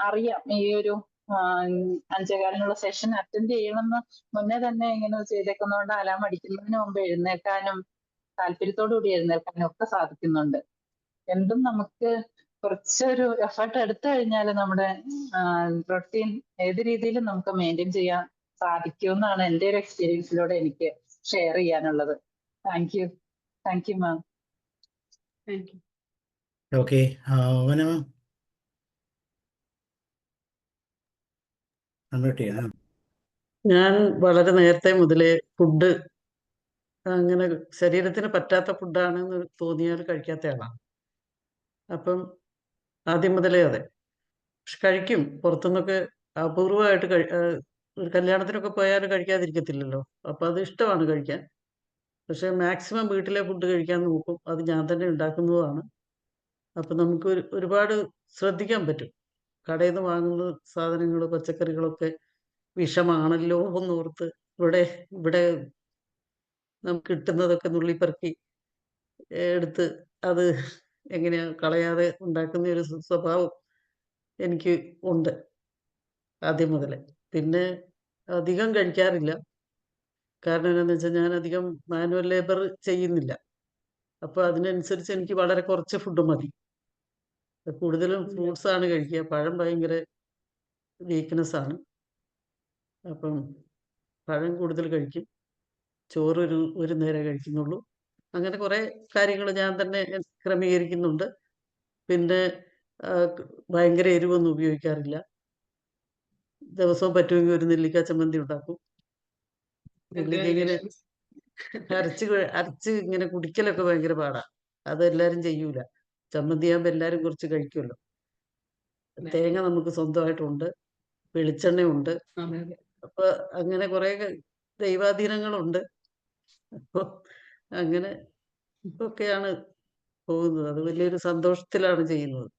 അറിയാം ഈ ഒരു 5:15 സെഷൻ അറ്റൻഡ് ചെയ്യണമെന്ന് മുന്നേ തന്നെ ഇങ്ങനെ ചെയ്തേക്കുന്നതുകൊണ്ട് അലാം അടിക്കുന്നതിന് മുമ്പ് എഴുന്നേൽക്കാനും താല്പര്യത്തോടു കൂടി എഴുന്നേൽക്കാനും ഒക്കെ സാധിക്കുന്നുണ്ട്. എന്തും നമുക്ക് കുറച്ചൊരു എഫേർട്ട് എടുത്തു കഴിഞ്ഞാൽ നമ്മുടെ റൊട്ടീൻ ഏത് രീതിയിലും നമുക്ക് മെയിൻറ്റെയിൻ ചെയ്യാൻ സാധിക്കുമെന്നാണ് എൻ്റെ ഒരു എക്സ്പീരിയൻസിലൂടെ എനിക്ക് ഷെയർ ചെയ്യാനുള്ളത്. Thank you ma'am. Thank you. Okay, ഞാൻ വളരെ നേരത്തെ മുതലേ ഫുഡ് അങ്ങനെ ശരീരത്തിന് പറ്റാത്ത ഫുഡാണെന്ന് തോന്നിയാൽ കഴിക്കാത്ത ആളാണ്. അപ്പം ആദ്യം മുതലേ അതെ. പക്ഷെ കഴിക്കും. പുറത്തുനിന്നൊക്കെ അപൂർവമായിട്ട് ഒരു കല്യാണത്തിനൊക്കെ പോയാൽ കഴിക്കാതിരിക്കത്തില്ലല്ലോ. അപ്പം അത് ഇഷ്ടമാണ് കഴിക്കാൻ. പക്ഷെ മാക്സിമം വീട്ടിലെ ഫുഡ് കഴിക്കാൻ നോക്കും. അത് ഞാൻ തന്നെ ഉണ്ടാക്കുന്നതാണ്. അപ്പം നമുക്ക് ഒരുപാട് ശ്രദ്ധിക്കാൻ പറ്റും. കടയിൽ നിന്ന് വാങ്ങുന്ന സാധനങ്ങൾ, പച്ചക്കറികളൊക്കെ വിഷമാണല്ലോ എന്നോർത്ത് ഇവിടെ നമുക്ക് കിട്ടുന്നതൊക്കെ നുള്ളിപ്പെറുക്കി എടുത്ത് അത് എങ്ങനെയാ കളയാതെ ഉണ്ടാക്കുന്ന ഒരു സ്വഭാവം എനിക്ക് ഉണ്ട് ആദ്യം മുതലേ. പിന്നെ അധികം കഴിക്കാറില്ല. കാരണം എന്താണെന്ന് വെച്ചാൽ ഞാൻ അധികം മാനുവൽ ലേബർ ചെയ്യുന്നില്ല. അപ്പോൾ അതിനനുസരിച്ച് എനിക്ക് വളരെ കുറച്ച് ഫുഡ് മതി. കൂടുതലും ഫ്രൂട്ട്സ് ആണ് കഴിക്കുക. പഴം ഭയങ്കര വീക്ക്നെസ് ആണ്. അപ്പം പഴം കൂടുതൽ കഴിക്കും. ചോറ് ഒരു നേരം കഴിക്കുന്നുള്ളൂ. അങ്ങനെ കുറേ കാര്യങ്ങൾ ഞാൻ തന്നെ ക്രമീകരിക്കുന്നുണ്ട്. പിന്നെ ഭയങ്കര എരിവൊന്നും ഉപയോഗിക്കാറില്ല. ദിവസവും പറ്റുമെങ്കിൽ ഒരു നെല്ലിക്ക ചമ്മന്തി ഉണ്ടാക്കും. നെല്ലിക്ക ഇങ്ങനെ അരച്ച് ഇങ്ങനെ കുടിക്കലൊക്കെ ഭയങ്കര പാടാണ്. അതെല്ലാവരും ചെയ്യൂല. ചമ്മന്തി ആകുമ്പോൾ എല്ലാവരും കുറച്ച് കഴിക്കുമല്ലോ. തേങ്ങ നമുക്ക് സ്വന്തമായിട്ടുണ്ട്, വെളിച്ചെണ്ണയുണ്ട്. അപ്പൊ അങ്ങനെ കുറെ ദൈവാധീനങ്ങളുണ്ട്. അപ്പോൾ അങ്ങനെ ഒക്കെയാണ് പോകുന്നത്. അത് വലിയൊരു സന്തോഷത്തിലാണ് ചെയ്യുന്നത്.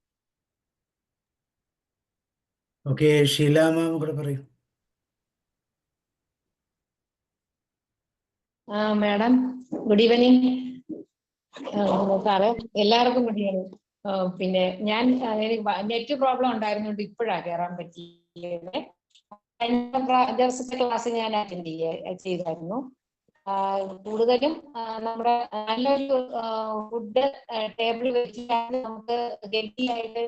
ഓക്കെ, ഷീല മാം കൂടെ പറയൂ. Madam good evening. സാറേ എല്ലാവർക്കും ഗുഡ് ഈവനിങ്. പിന്നെ ഞാൻ നെറ്റ് പ്രോബ്ലം ഉണ്ടായിരുന്നുകൊണ്ട് ഇപ്പോഴാണ് കയറാൻ പറ്റിയത്. കഴിഞ്ഞ ദിവസത്തെ ക്ലാസ് ഞാൻ അറ്റൻഡ് ചെയ്തായിരുന്നു. കൂടുതലും നമ്മുടെ നല്ലൊരു ഫുഡ് ടേബിൾ വെച്ചിട്ടാണ് നമുക്ക് ഹെൽത്തി ആയിട്ട്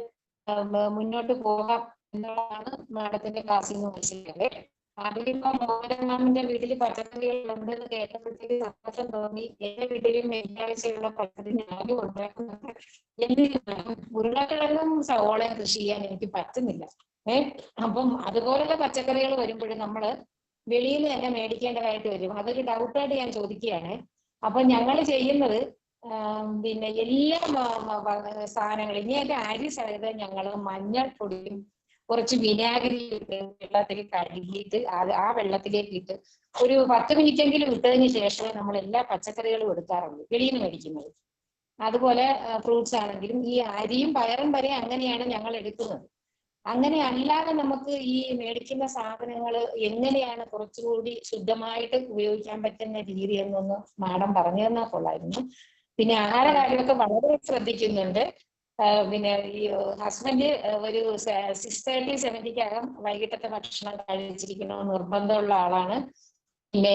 മുന്നോട്ട് പോകാം എന്നുള്ളതാണ് മാഡത്തിന്റെ ക്ലാസ്സിൽ നിന്ന് മനസ്സിലായത്. അതിലിപ്പോ മോഹൻ മാമിന്റെ വീട്ടിൽ പച്ചക്കറികളുണ്ടെന്ന് കേട്ടപ്പോഴത്തേക്ക് സന്തോഷം തോന്നി. എന്റെ വീട്ടിലും വെള്ളിയാഴ്ചയുള്ള പച്ചക്കറി ഞാനും ഉണ്ടാക്കുന്നുണ്ട്. എന്നിരുന്നാലും ഉരുളക്കിഴങ്ങും സവോളയും കൃഷി ചെയ്യാൻ എനിക്ക് പറ്റുന്നില്ല. അപ്പം അതുപോലുള്ള പച്ചക്കറികൾ വരുമ്പോഴും നമ്മള് വെളിയിൽ തന്നെ മേടിക്കേണ്ടതായിട്ട് വരും. അതൊരു ഡൗട്ടായിട്ട് ഞാൻ ചോദിക്കുകയാണ്. അപ്പൊ ഞങ്ങൾ ചെയ്യുന്നത് പിന്നെ എല്ലാ സാധനങ്ങളും ഇനിയൊക്കെ അരി സഹിതം ഞങ്ങൾ മഞ്ഞൾപ്പൊടിയും കുറച്ച് വിനാഗിരി ഇട്ട് വെള്ളത്തിൽ കഴുകിയിട്ട് ആ വെള്ളത്തിലേക്ക് ഇട്ട് ഒരു 10 മിനിറ്റെങ്കിലും ഇട്ടതിന് ശേഷമേ നമ്മൾ എല്ലാ പച്ചക്കറികളും എടുക്കാറുള്ളൂ, വെളിയിൽ നിന്ന് മേടിക്കുന്നത്. അതുപോലെ ഫ്രൂട്ട്സ് ആണെങ്കിലും ഈ അരിയും പയറും വരെ അങ്ങനെയാണ് ഞങ്ങൾ എടുക്കുന്നത്. അങ്ങനെ അല്ലാതെ നമുക്ക് ഈ മേടിക്കുന്ന സാധനങ്ങൾ എങ്ങനെയാണ് കുറച്ചുകൂടി ശുദ്ധമായിട്ട് ഉപയോഗിക്കാൻ പറ്റുന്ന രീതി എന്നൊന്ന് മാഡം പറഞ്ഞു തന്നാൽ കൊള്ളായിരുന്നു. പിന്നെ ആഹാര കാര്യമൊക്കെ വളരെ ശ്രദ്ധിക്കുന്നുണ്ട്. പിന്നെ ഈ ഹസ്ബൻഡ് ഒരു 6:30 7:00 വൈകിട്ടത്തെ ഭക്ഷണം കഴിച്ചിരിക്കണമെന്ന് നിർബന്ധമുള്ള ആളാണ്. പിന്നെ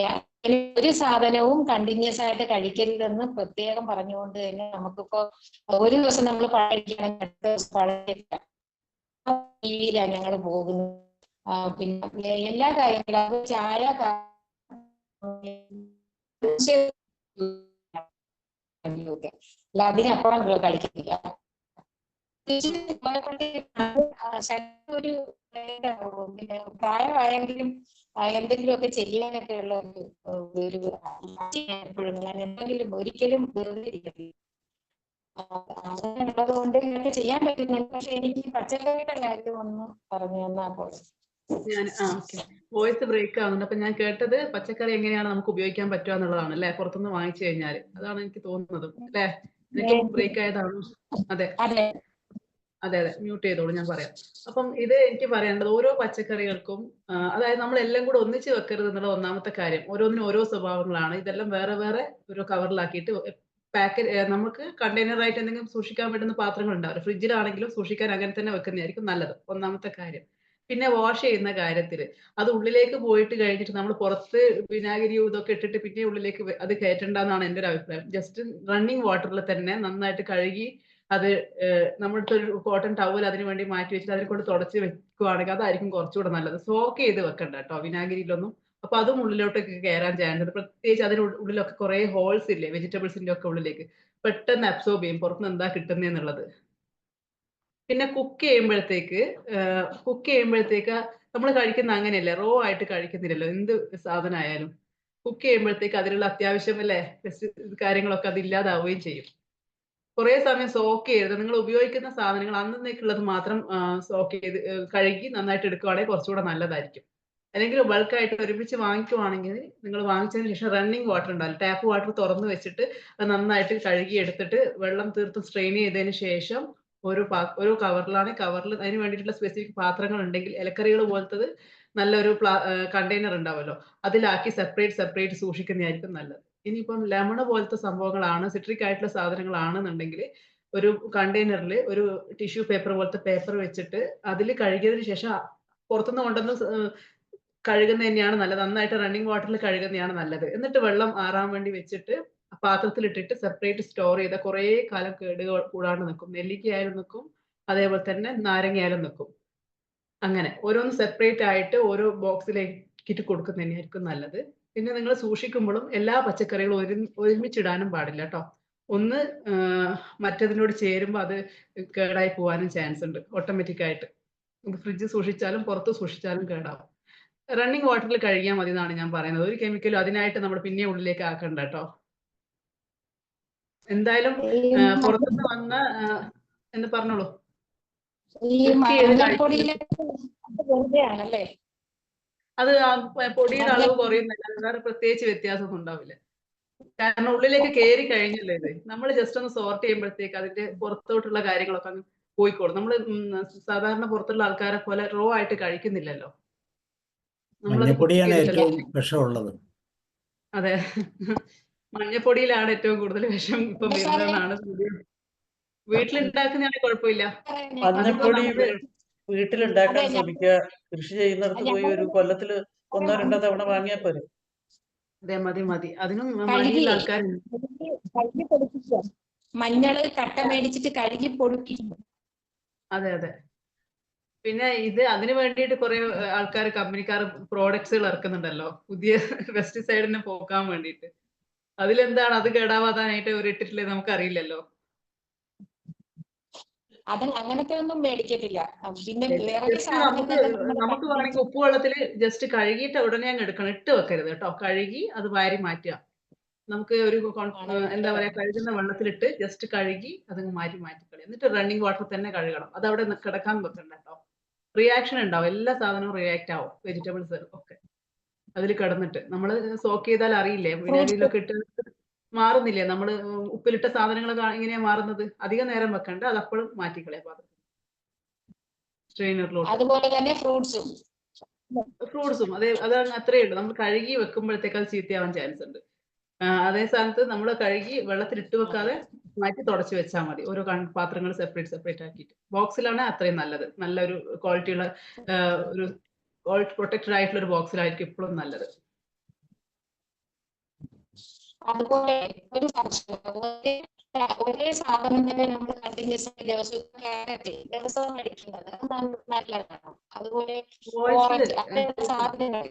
ഒരു സാധനവും കണ്ടിന്യൂസ് ആയിട്ട് കഴിക്കരുതെന്ന് പ്രത്യേകം പറഞ്ഞുകൊണ്ട് തന്നെ നമുക്കിപ്പോ ഒരു ദിവസം നമ്മൾ കഴിക്കുകയാണെങ്കിൽ അടുത്ത ദിവസം പഴയ രീതിയിലാണ് ഞങ്ങൾ പോകുന്നത്. പിന്നെ എല്ലാ കാര്യങ്ങളും അത് ചായ അതിനപ്പുറം കഴിക്കുന്നില്ല. ഒരു പിന്നെ പ്രായമായെങ്കിലും എന്തെങ്കിലുമൊക്കെ ചെയ്യാനൊക്കെ ഉള്ള ഒരു എപ്പോഴും ഞാൻ എന്തെങ്കിലും ഒരിക്കലും വെറുതെ ഇരിക്കത്തില്ല. അങ്ങനെയുള്ളത് കൊണ്ട് ഇതൊക്കെ ചെയ്യാൻ പറ്റുന്നുണ്ട്. പക്ഷെ എനിക്ക് പച്ചക്കറിയുടെ കാര്യം ഒന്ന് പറഞ്ഞു തന്നാൽ പോലെ. വോയിസ് ബ്രേക്ക് ആവുന്നുണ്ട്. അപ്പൊ ഞാൻ കേട്ടത് പച്ചക്കറി എങ്ങനെയാണ് നമുക്ക് ഉപയോഗിക്കാൻ പറ്റുക എന്നുള്ളതാണ് അല്ലെ, പുറത്തുനിന്ന് വാങ്ങിച്ചു കഴിഞ്ഞാൽ. അതാണ് എനിക്ക് തോന്നുന്നത് അല്ലെ. എനിക്ക് ബ്രേക്ക് ആയതാണ്. അതെ അതെ അതെ, മ്യൂട്ട് ചെയ്തോളൂ, ഞാൻ പറയാം. അപ്പം ഇത് എനിക്ക് പറയേണ്ടത് ഓരോ പച്ചക്കറികൾക്കും അതായത് നമ്മൾ എല്ലാം കൂടെ ഒന്നിച്ച് വെക്കരുത് എന്നുള്ള ഒന്നാമത്തെ കാര്യം. ഓരോന്നിനും ഓരോ സ്വഭാവങ്ങളാണ്. ഇതെല്ലാം വേറെ വേറെ ഓരോ കവറിലാക്കിയിട്ട് പാക്കറ്റ് നമുക്ക് കണ്ടെയ്നറായിട്ട് എന്തെങ്കിലും സൂക്ഷിക്കാൻ പറ്റുന്ന പാത്രങ്ങൾ ഉണ്ടാവില്ല. ഫ്രിഡ്ജിലാണെങ്കിലും സൂക്ഷിക്കാൻ അങ്ങനെ തന്നെ വെക്കുന്നതായിരിക്കും നല്ലത്, ഒന്നാമത്തെ കാര്യം. പിന്നെ വാഷ് ചെയ്യുന്ന കാര്യത്തിൽ അത് ഉള്ളിലേക്ക് പോയിട്ട് കഴിഞ്ഞിട്ട് നമ്മൾ പുറത്ത് വിനാഗിരിയും ഇതൊക്കെ ഇട്ടിട്ട് പിന്നെ ഉള്ളിലേക്ക് അത് കയറ്റണ്ടെന്നാണ് എൻ്റെ ഒരു അഭിപ്രായം. ജസ്റ്റ് റണ്ണിങ് വാട്ടറിൽ തന്നെ നന്നായിട്ട് കഴുകി അത് നമ്മുടെ ഒരു കോട്ടൺ ടവൽ അതിന് വേണ്ടി മാറ്റി വെച്ചിട്ട് അതിനെ കൊണ്ട് തുടച്ച് വെക്കുകയാണെങ്കിൽ അതായിരിക്കും കുറച്ചുകൂടെ നല്ലത്. സോക്ക് ചെയ്ത് വെക്കണ്ട കേട്ടോ വിനാഗിരിയിലൊന്നും. അപ്പൊ അതും ഉള്ളിലോട്ടൊക്കെ കയറാൻ ചാൻസ് ഉണ്ട്. പ്രത്യേകിച്ച് അതിന് ഉള്ളിലൊക്കെ കുറെ ഹോൾസ് ഇല്ലേ വെജിറ്റബിൾസിന്റെ ഒക്കെ ഉള്ളിലേക്ക്, പെട്ടെന്ന് അബ്സോർബ് ചെയ്യും പുറത്തുനിന്ന് എന്താ കിട്ടുന്നതെന്നുള്ളത്. പിന്നെ കുക്ക് ചെയ്യുമ്പോഴത്തേക്ക് നമ്മൾ കഴിക്കുന്ന അങ്ങനെയല്ലേ, റോ ആയിട്ട് കഴിക്കുന്നില്ലല്ലോ എന്ത് സാധനമായാലും. കുക്ക് ചെയ്യുമ്പോഴത്തേക്ക് അതിലുള്ള അത്യാവശ്യം അല്ലേ കാര്യങ്ങളൊക്കെ അത് ഇല്ലാതാവുകയും ചെയ്യും. കുറെ സമയം സോക്ക് ചെയ്ത് നിങ്ങൾ ഉപയോഗിക്കുന്ന സാധനങ്ങൾ അന്നേക്കുള്ളത് മാത്രം സോക്ക് ചെയ്ത് കഴുകി നന്നായിട്ട് എടുക്കുകയാണെങ്കിൽ കുറച്ചുകൂടെ നല്ലതായിരിക്കും. അല്ലെങ്കിൽ ബൾക്കായിട്ട് ഒരുമിച്ച് വാങ്ങിക്കുവാണെങ്കിൽ നിങ്ങൾ വാങ്ങിച്ചതിന് ശേഷം റണ്ണിങ് വാട്ടർ ഉണ്ടാവില്ല, ടാപ്പ് വാട്ടർ തുറന്ന് വെച്ചിട്ട് അത് നന്നായിട്ട് കഴുകി എടുത്തിട്ട് വെള്ളം തീർത്തും സ്ട്രെയിൻ ചെയ്തതിന് ശേഷം ഒരു കവറിൽ അതിന് വേണ്ടിയിട്ടുള്ള സ്പെസിഫിക് പാത്രങ്ങൾ ഉണ്ടെങ്കിൽ ഇലക്കറികൾ പോലത്തത് നല്ലൊരു കണ്ടെയ്നർ ഉണ്ടാവുമല്ലോ, അതിലാക്കി സെപ്പറേറ്റ് സൂക്ഷിക്കുന്നതായിരിക്കും നല്ലത്. ഇനിയിപ്പം ലെമൺ പോലത്തെ സംഭവങ്ങളാണ്, സിട്രിക് ആയിട്ടുള്ള സാധനങ്ങളാണെന്നുണ്ടെങ്കിൽ ഒരു കണ്ടെയ്നറിൽ ഒരു ടിഷ്യൂ പേപ്പർ പോലത്തെ പേപ്പർ വെച്ചിട്ട് അതിൽ കഴുകിയതിന് ശേഷം പുറത്തുനിന്ന് കൊണ്ടുവന്ന് കഴുകുന്നത് തന്നെയാണ് നല്ലത്. നന്നായിട്ട് റണ്ണിങ് വാട്ടറിൽ കഴുകുന്നതാണ് നല്ലത്. എന്നിട്ട് വെള്ളം ആറാൻ വേണ്ടി വെച്ചിട്ട് പാത്രത്തിലിട്ടിട്ട് സെപ്പറേറ്റ് സ്റ്റോർ ചെയ്ത കുറേ കാലം കേടുകൾ കൂടാണ്ട് നിൽക്കും. നെല്ലിക്കയായാലും നിൽക്കും, അതേപോലെ തന്നെ നാരങ്ങയായാലും നിൽക്കും. അങ്ങനെ ഓരോന്ന് സെപ്പറേറ്റ് ആയിട്ട് ഓരോ ബോക്സിലേക്കിട്ട് കൊടുക്കുന്നത് തന്നെയായിരിക്കും നല്ലത്. പിന്നെ നിങ്ങൾ സൂക്ഷിക്കുമ്പോഴും എല്ലാ പച്ചക്കറികളും ഒരുമിച്ചിടാനും പാടില്ല കേട്ടോ. ഒന്ന് മറ്റതിനോട് ചേരുമ്പോൾ അത് കേടായി പോകാനും ചാൻസ് ഉണ്ട് ഓട്ടോമാറ്റിക് ആയിട്ട്. ഫ്രിഡ്ജ് സൂക്ഷിച്ചാലും പുറത്ത് സൂക്ഷിച്ചാലും കേടാവും. റണ്ണിങ് വാട്ടറിൽ കഴുകിയാൽ മതി എന്നാണ് ഞാൻ പറയുന്നത്. ഒരു കെമിക്കലും അതിനായിട്ട് നമ്മൾ പിന്നെ ഉള്ളിലേക്ക് ആക്കണ്ട കേട്ടോ. എന്തായാലും പുറത്തുനിന്ന് വന്ന എന്ന് പറഞ്ഞോളൂ. അത് പൊടിയുടെ അളവ് കുറയുന്നില്ല, വേറെ പ്രത്യേകിച്ച് വ്യത്യാസമൊന്നും ഉണ്ടാവില്ല. കാരണം ഉള്ളിലേക്ക് കയറി കഴിഞ്ഞല്ലോ ഇത്. നമ്മൾ ജസ്റ്റ് ഒന്ന് സോർട്ട് ചെയ്യുമ്പോഴത്തേക്ക് അതിന്റെ പുറത്തോട്ടുള്ള കാര്യങ്ങളൊക്കെ അങ്ങ് പോയിക്കോളും. നമ്മൾ സാധാരണ പുറത്തുള്ള ആൾക്കാരെ പോലെ റോ ആയിട്ട് കഴിക്കുന്നില്ലല്ലോ. മഞ്ഞപ്പൊടിയാണ് ഏറ്റവും വിഷമുള്ളത്. അതെ, മഞ്ഞപ്പൊടിയിലാണ് ഏറ്റവും കൂടുതൽ വിഷം ഇപ്പം വരുന്നതെന്നാണ് വീട്ടിലുണ്ടാക്കുന്നതാണെങ്കിൽ കുഴപ്പമില്ല. അതിപ്പോ മഞ്ഞപ്പൊടി നമ്മള് വീട്ടിലുണ്ടാക്കാൻ അതെ, ശ്രമിക്കുക. കൃഷി ചെയ്യുന്നിടത്ത് പോയി ഒരു കൊല്ലത്തില് 1-2 തവണ വാങ്ങിയാൽ പോരെ. അതെ, മതി. അതിനും കഴുകി മടിയുള്ള ആൾക്കാരുണ്ട്. കഴുകി പൊടിപ്പിക്കുക. മഞ്ഞള് കട്ട മേടിച്ചിട്ട് കഴുകി പൊടിപ്പിക്കും. അതെ. പിന്നെ അതിന് വേണ്ടിയിട്ട് കുറെ ആൾക്കാർ, കമ്പനിക്കാർ പ്രോഡക്ട്സുകൾ ഇറക്കുന്നുണ്ടല്ലോ, പുതിയ പെസ്റ്റിസൈഡിനെ പോക്കാൻ വേണ്ടിയിട്ട്. അതിലെന്താണ് അത് കേടാവാതാനായിട്ട് അവർ ഇട്ടിട്ടില്ലേ നമുക്ക് അറിയില്ലല്ലോ. അത് അങ്ങനത്തെ ഒന്നും മേടിക്കത്തില്ല. പിന്നെ വേറെ ജസ്റ്റ് സാധനങ്ങളൊക്കെ നമുക്ക് വേണമെങ്കിൽ ഉപ്പ് വെള്ളത്തിൽ ജസ്റ്റ് കഴുകിയിട്ട് ഉടനെ അങ്ങ് എടുക്കണം. ഇട്ട് വെക്കരുത് കേട്ടോ. കഴുകി അത് വാരി മാറ്റുക. നമുക്ക് ഒരു എന്താ പറയാ, കഴുകുന്ന വെള്ളത്തിലിട്ട് ജസ്റ്റ് കഴുകി അതങ്ങ് മാറ്റിക്കളി. എന്നിട്ട് റണ്ണിങ് വാട്ടർ തന്നെ കഴുകണം. അത് അവിടെ കിടക്കാൻ വെക്കണ്ട കേട്ടോ. റിയാക്ഷൻ ഉണ്ടാവും. എല്ലാ സാധനവും റിയാക്ട് ആവും. വെജിറ്റബിൾസ് ഒക്കെ അതിൽ കിടന്നിട്ട് നമ്മൾ സോക്ക് ചെയ്താൽ അറിയില്ലേ, വിനാഗിരിയിലൊക്കെ ഇട്ട് മാറുന്നില്ലേ, നമ്മൾ ഉപ്പിലിട്ട സാധനങ്ങളൊക്കെ ഇങ്ങനെയാ മാറുന്നത്. അധികം നേരം വെക്കണ്ട, അത് അപ്പോഴും മാറ്റിക്കളയാ പാത്രം സ്ട്രെയിനറിലോട്ട്. അതുപോലെ തന്നെ ഫ്രൂട്ട്സും അതാണ് അത്രയേ ഉള്ളൂ. നമ്മൾ കഴുകി വെക്കുമ്പോഴത്തേക്ക് അത് ചീത്തയാവാൻ ചാൻസ് ഉണ്ട്. അതേ സ്ഥാനത്ത് നമ്മൾ കഴുകി വെള്ളത്തിൽ ഇട്ട് വെക്കാതെ മാറ്റി തുടച്ച് വെച്ചാൽ മതി. ഓരോ പാത്രങ്ങൾ സെപ്പറേറ്റ് ആക്കിയിട്ട്. ബോക്സിലാണ് അത്രയും നല്ലത്. നല്ലൊരു ക്വാളിറ്റിയുള്ള ഒരു പ്രൊട്ടക്റ്റഡ് ആയിട്ടുള്ള ഒരു ബോക്സിലായിരിക്കും എപ്പോഴും നല്ലത്. അതുപോലെ ഒരു ഒരേ സാധനം തന്നെ നമ്മൾ കണ്ടിന്യൂസ് ദിവസവും കഴിക്കുന്നത് നല്ലതാണ്. അതുപോലെ ഓറഞ്ച് അങ്ങനെയുള്ള സാധനങ്ങൾ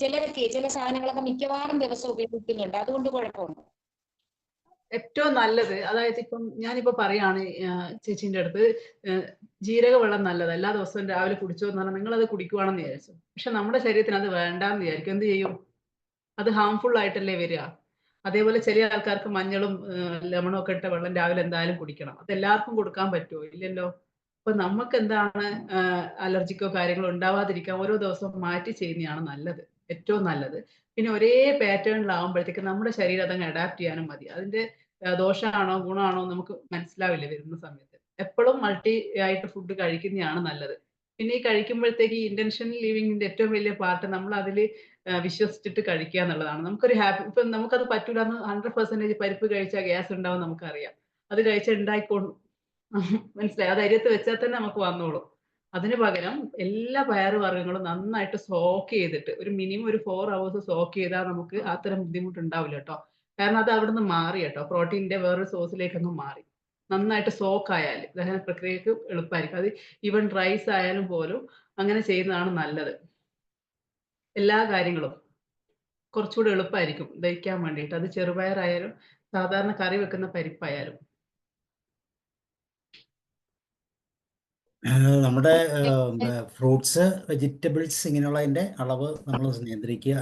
ചിലരൊക്കെ ചില സാധനങ്ങളൊക്കെ മിക്കവാറും ദിവസം ഉപയോഗിക്കുന്നുണ്ട്. അതുകൊണ്ട് കുഴപ്പമുണ്ട്. ഏറ്റവും നല്ലത്, അതായത് ഇപ്പം ഞാനിപ്പോ പറയാണ് ചേച്ചീന്റെ അടുത്ത്, ജീരക വെള്ളം നല്ലത്, എല്ലാ ദിവസവും രാവിലെ കുടിച്ചോ എന്ന് പറഞ്ഞാൽ നിങ്ങൾ അത് കുടിക്കുവാണെന്ന് വിചാരിച്ചു. പക്ഷെ നമ്മുടെ ശരീരത്തിന് അത് വേണ്ടാന്ന് വിചാരിക്കും. എന്ത് ചെയ്യും? അത് ഹാംഫുൾ ആയിട്ടല്ലേ വരിക. അതേപോലെ ചില ആൾക്കാർക്ക് മഞ്ഞളും ലെമണും ഒക്കെ ഇട്ട വെള്ളം രാവിലെ എന്തായാലും കുടിക്കണം. അത് എല്ലാവർക്കും കൊടുക്കാൻ പറ്റുമോ? ഇല്ലല്ലോ. അപ്പൊ നമുക്ക് എന്താണ് അലർജിക്കോ കാര്യങ്ങളോ ഉണ്ടാവാതിരിക്കാൻ ഓരോ ദിവസവും മാറ്റി ചെയ്യുന്നതാണ് നല്ലത്, ഏറ്റവും നല്ലത്. പിന്നെ ഒരേ പാറ്റേണിലാവുമ്പോഴത്തേക്ക് നമ്മുടെ ശരീരം അതങ്ങ് അഡാപ്റ്റ് ചെയ്യാനും മതി. അതിന്റെ ദോഷമാണോ ഗുണമാണോ നമുക്ക് മനസ്സിലാവില്ല വരുന്ന സമയത്ത്. എപ്പോഴും മൾട്ടി ആയിട്ട് ഫുഡ് കഴിക്കുന്നതാണ് നല്ലത്. പിന്നെ ഈ കഴിക്കുമ്പോഴത്തേക്ക് ഈ ഇന്റൻഷണൽ ലിവിങ്ങിന്റെ ഏറ്റവും വലിയ പാർട്ട് നമ്മൾ അതിൽ വിശ്വസിച്ചിട്ട് കഴിക്കുക എന്നുള്ളതാണ്. നമുക്കൊരു ഹാപ്പി, ഇപ്പൊ നമുക്കത് പറ്റൂല എന്ന് 100% പരിപ്പ് കഴിച്ചാൽ ഗ്യാസ് ഉണ്ടാവും നമുക്കറിയാം. അത് കഴിച്ചാൽ ഉണ്ടായിക്കോളും, മനസ്സിലായി. അത് അരിയത്ത് വെച്ചാൽ തന്നെ നമുക്ക് വന്നോളൂ. അതിന് പകരം എല്ലാ പയറുവർഗ്ഗങ്ങളും നന്നായിട്ട് സോക്ക് ചെയ്തിട്ട് ഒരു മിനിമം ഒരു 4 hours സോക്ക് ചെയ്താൽ നമുക്ക് അത്തരം ബുദ്ധിമുട്ടുണ്ടാവില്ല കേട്ടോ. കാരണം അത് അവിടുന്ന് മാറി കേട്ടോ, പ്രോട്ടീനിന്റെ വേറൊരു സോഴ്സിലേക്ക് അങ്ങ് മാറി. നന്നായിട്ട് സോക്ക് ആയാൽ ദഹന പ്രക്രിയക്ക് എളുപ്പമായിരിക്കും. അത് ഈവൻ റൈസ് ആയാലും പോലും അങ്ങനെ ചെയ്യുന്നതാണ് നല്ലത്. എല്ലാ കാര്യങ്ങളും കുറച്ചുകൂടി എളുപ്പമായിരിക്കും ദഹിക്കാൻ വേണ്ടിയിട്ട്. അത് ചെറുപയറായാലും സാധാരണ കറി വെക്കുന്ന പരിപ്പായാലും. നമ്മുടെ ഫ്രൂട്ട്സ്, വെജിറ്റബിൾസ് ഇങ്ങനെയുള്ളതിൻ്റെ അളവ് നമ്മൾ നിയന്ത്രിക്കുക,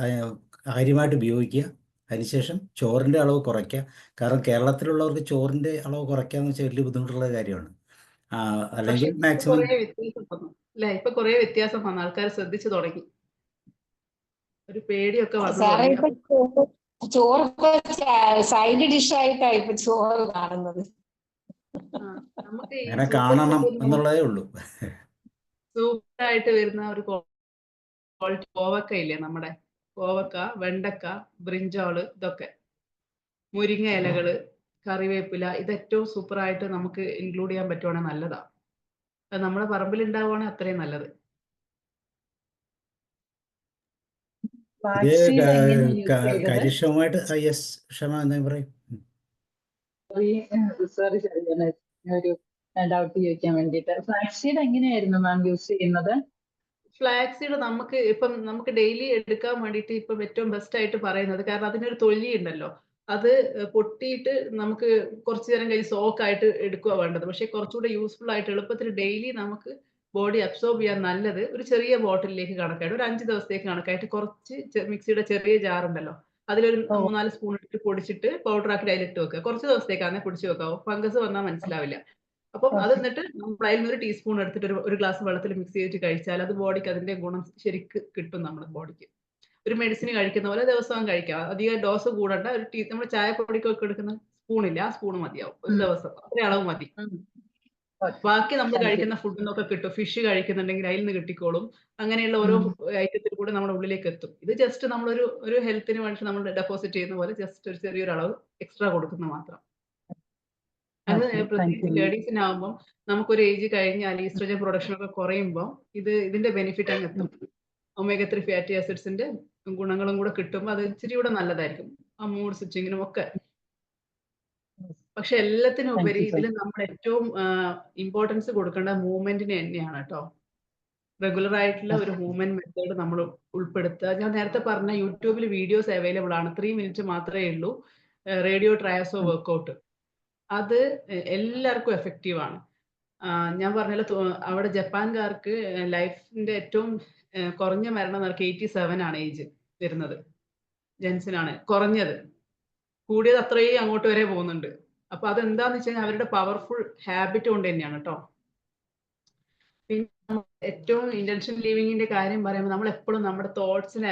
കാര്യമായിട്ട് ഉപയോഗിക്കുക. അതിനുശേഷം ചോറിൻ്റെ അളവ് കുറയ്ക്കുക. കാരണം കേരളത്തിലുള്ളവർക്ക് ചോറിൻ്റെ അളവ് കുറയ്ക്കുക എന്ന് വെച്ചാൽ വലിയ ബുദ്ധിമുട്ടുള്ള കാര്യമാണ്. അല്ലെങ്കിൽ മാക്സിമം ഇപ്പൊ കുറെ വ്യത്യാസം വന്നു. ആൾക്കാർ ശ്രദ്ധിച്ചു തുടങ്ങി. ഒരു പേടിയൊക്കെ വന്നു സാറേ, തുടങ്ങി. ഇപ്പൊ ചോറ് സൈഡ് ഡിഷ് ആയിട്ടാണ് ഇപ്പൊ ചോറ് കാണുന്നത്. നമുക്ക് അങ്ങനെ കാണണം എന്നുള്ളതേ ഉള്ളൂ. സൂപ്പറായിട്ട് വരുന്ന ഒരു ക്വാളിറ്റി കോവക്ക ഇല്ലേ, നമ്മുടെ കോവക്ക, വെണ്ടക്ക, ബ്രിഞ്ചോള്, ഇതൊക്കെ, മുരിങ്ങ ഇലകള്, കറിവേപ്പില, ഇത് ഏറ്റവും സൂപ്പറായിട്ട് നമുക്ക് ഇൻക്ലൂഡ് ചെയ്യാൻ പറ്റുവാണെങ്കിൽ നല്ലതാ. അത് നമ്മുടെ പറമ്പിൽ ഉണ്ടാവുകയാണെങ്കിൽ അത്രയും നല്ലത്. കാര്യക്ഷമമായിട്ട് യെസ്, ക്ഷമ എന്താ പറയും. സോറി സാർ, ഒരു ഡൗട്ട് ചോദിക്കാൻ വേണ്ടിയിട്ട്. ഫ്ലാക്സീഡ് എങ്ങനെയായിരുന്നു മാം യൂസ് ചെയ്യുന്നത്? ഫ്ലാക്സീഡ് നമുക്ക് ഡെയിലി എടുക്കാൻ വേണ്ടിയിട്ട് ഇപ്പം ഏറ്റവും ബെസ്റ്റ് ആയിട്ട് പറയുന്നത്, കാരണം അതിനൊരു തൊലി ഉണ്ടല്ലോ, അത് പൊട്ടിയിട്ട് നമുക്ക് കുറച്ചു നേരം കഴിഞ്ഞ് സോക്ക് ആയിട്ട് എടുക്കുക വേണ്ടത്. പക്ഷെ കുറച്ചുകൂടെ യൂസ്ഫുൾ ആയിട്ട് എളുപ്പത്തിൽ ഡെയിലി നമുക്ക് ബോഡി അബ്സോർബ് ചെയ്യാൻ നല്ലത് ഒരു ചെറിയ ബോട്ടിലേക്ക് കണക്കായിട്ട് ഒരു 5 ദിവസത്തേക്ക് കണക്കായിട്ട് കുറച്ച് മിക്സിയുടെ ചെറിയ ജാർ ഉണ്ടല്ലോ, അതിലൊരു 3-4 സ്പൂൺ ഇട്ട് പൊടിച്ചിട്ട് പൗഡർ ആക്കി അതിലിട്ട് വെക്കുക. കുറച്ച് ദിവസത്തേക്കാണ് പൊടിച്ച് വെക്കാവോ, ഫംഗസ് വന്നാൽ മനസ്സിലാവില്ല. അപ്പം അത് എന്നിട്ട് നമ്മൾ അതിൽ നിന്ന് ഒരു ടീസ്പൂൺ എടുത്തിട്ട് ഒരു ഗ്ലാസ് വെള്ളത്തിൽ മിക്സ് ചെയ്തിട്ട് കഴിച്ചാൽ അത് ബോഡിക്ക് അതിന്റെ ഗുണം ശരിക്ക് കിട്ടും. നമ്മുടെ ബോഡിക്ക് ഒരു മെഡിസിൻ കഴിക്കുന്ന പോലെ ദിവസവും കഴിക്കാം. അധികം ഡോസ് കൂടണ്ട. നമ്മൾ ചായപ്പൊടിക്കൊക്കെ എടുക്കുന്ന സ്പൂണില്ല, ആ സ്പൂൺ മതിയാവും ഒരു ദിവസം. അത്രയും അളവ് മതി. ബാക്കി നമ്മൾ താങ്ക് യു. കഴിക്കുന്ന ഫുഡിൽ നിന്നൊക്കെ കിട്ടും. ഫിഷ് കഴിക്കുന്നുണ്ടെങ്കിൽ അതിൽ നിന്ന് കിട്ടിക്കോളും. അങ്ങനെയുള്ള ഓരോ ഐറ്റത്തിൽ കൂടെ നമ്മുടെ ഉള്ളിലേക്ക് എത്തും. ഇത് ജസ്റ്റ് നമ്മളൊരു ഒരു ഹെൽത്തിന് വേണ്ടി നമ്മൾ ഡെപ്പോസിറ്റ് ചെയ്യുന്ന പോലെ ജസ്റ്റ് ഒരു ചെറിയൊരു അളവ് എക്സ്ട്രാ കൊടുക്കുന്ന മാത്രം. അത് ഓക്കെ, താങ്ക് പ്രത്യേകിച്ച് യു. ലേഡീസിനാകുമ്പോൾ നമുക്കൊരു ഏജ് കഴിഞ്ഞാൽ ഈസ്ട്രജൻ പ്രൊഡക്ഷൻ ഒക്കെ കുറയുമ്പോൾ ഇതിന്റെ ബെനിഫിറ്റ് അങ്ങ് എത്തും. ഒമേഗ 3 ഫാറ്റി ആസിഡ്സിന്റെ ഗുണങ്ങളും കൂടെ കിട്ടുമ്പോൾ അത് ഇച്ചിരി കൂടെ നല്ലതായിരിക്കും ആ മൂഡ് സ്വിച്ചിങ്ങിനും ഒക്കെ. പക്ഷെ എല്ലാത്തിനും താങ്ക് ഉപരി യു സർ. ഇതിൽ നമ്മൾ ഏറ്റവും ഇമ്പോർട്ടൻസ് കൊടുക്കേണ്ട മൂവ്മെന്റിന് തന്നെയാണ് കേട്ടോ. റെഗുലർ ആയിട്ടുള്ള ഒരു മൂവ്മെന്റ് മെത്തേഡ് നമ്മൾ ഉൾപ്പെടുത്തുക. ഞാൻ നേരത്തെ പറഞ്ഞ യൂട്യൂബിൽ വീഡിയോസ് അവൈലബിൾ ആണ്. 3 മിനിറ്റ് മാത്രമേ ഉള്ളൂ. റേഡിയോ ട്രയാസോ വർക്കൗട്ട്. അത് എല്ലാവർക്കും എഫക്റ്റീവ് ആണ്. ഞാൻ പറഞ്ഞല്ലോ അവിടെ ജപ്പാൻകാർക്ക് ലൈഫിന്റെ ഏറ്റവും കുറഞ്ഞ മരണ നിരക്ക് 87 ആണ് ഏജ് വരുന്നത്. ജെൻസിനാണ് കുറഞ്ഞത്. കൂടിയത് അത്രയും അങ്ങോട്ട് വരെ പോകുന്നുണ്ട്. അപ്പൊ അതെന്താന്ന് വെച്ച് കഴിഞ്ഞാൽ അവരുടെ പവർഫുൾ ഹാബിറ്റ് കൊണ്ട് തന്നെയാണ് കേട്ടോ. പിന്നെ ഏറ്റവും ഇന്റൻഷൻ ലിവിങ്ങിന്റെ കാര്യം പറയുമ്പോൾ നമ്മൾ എപ്പോഴും നമ്മുടെ തോട്ട്സിനെ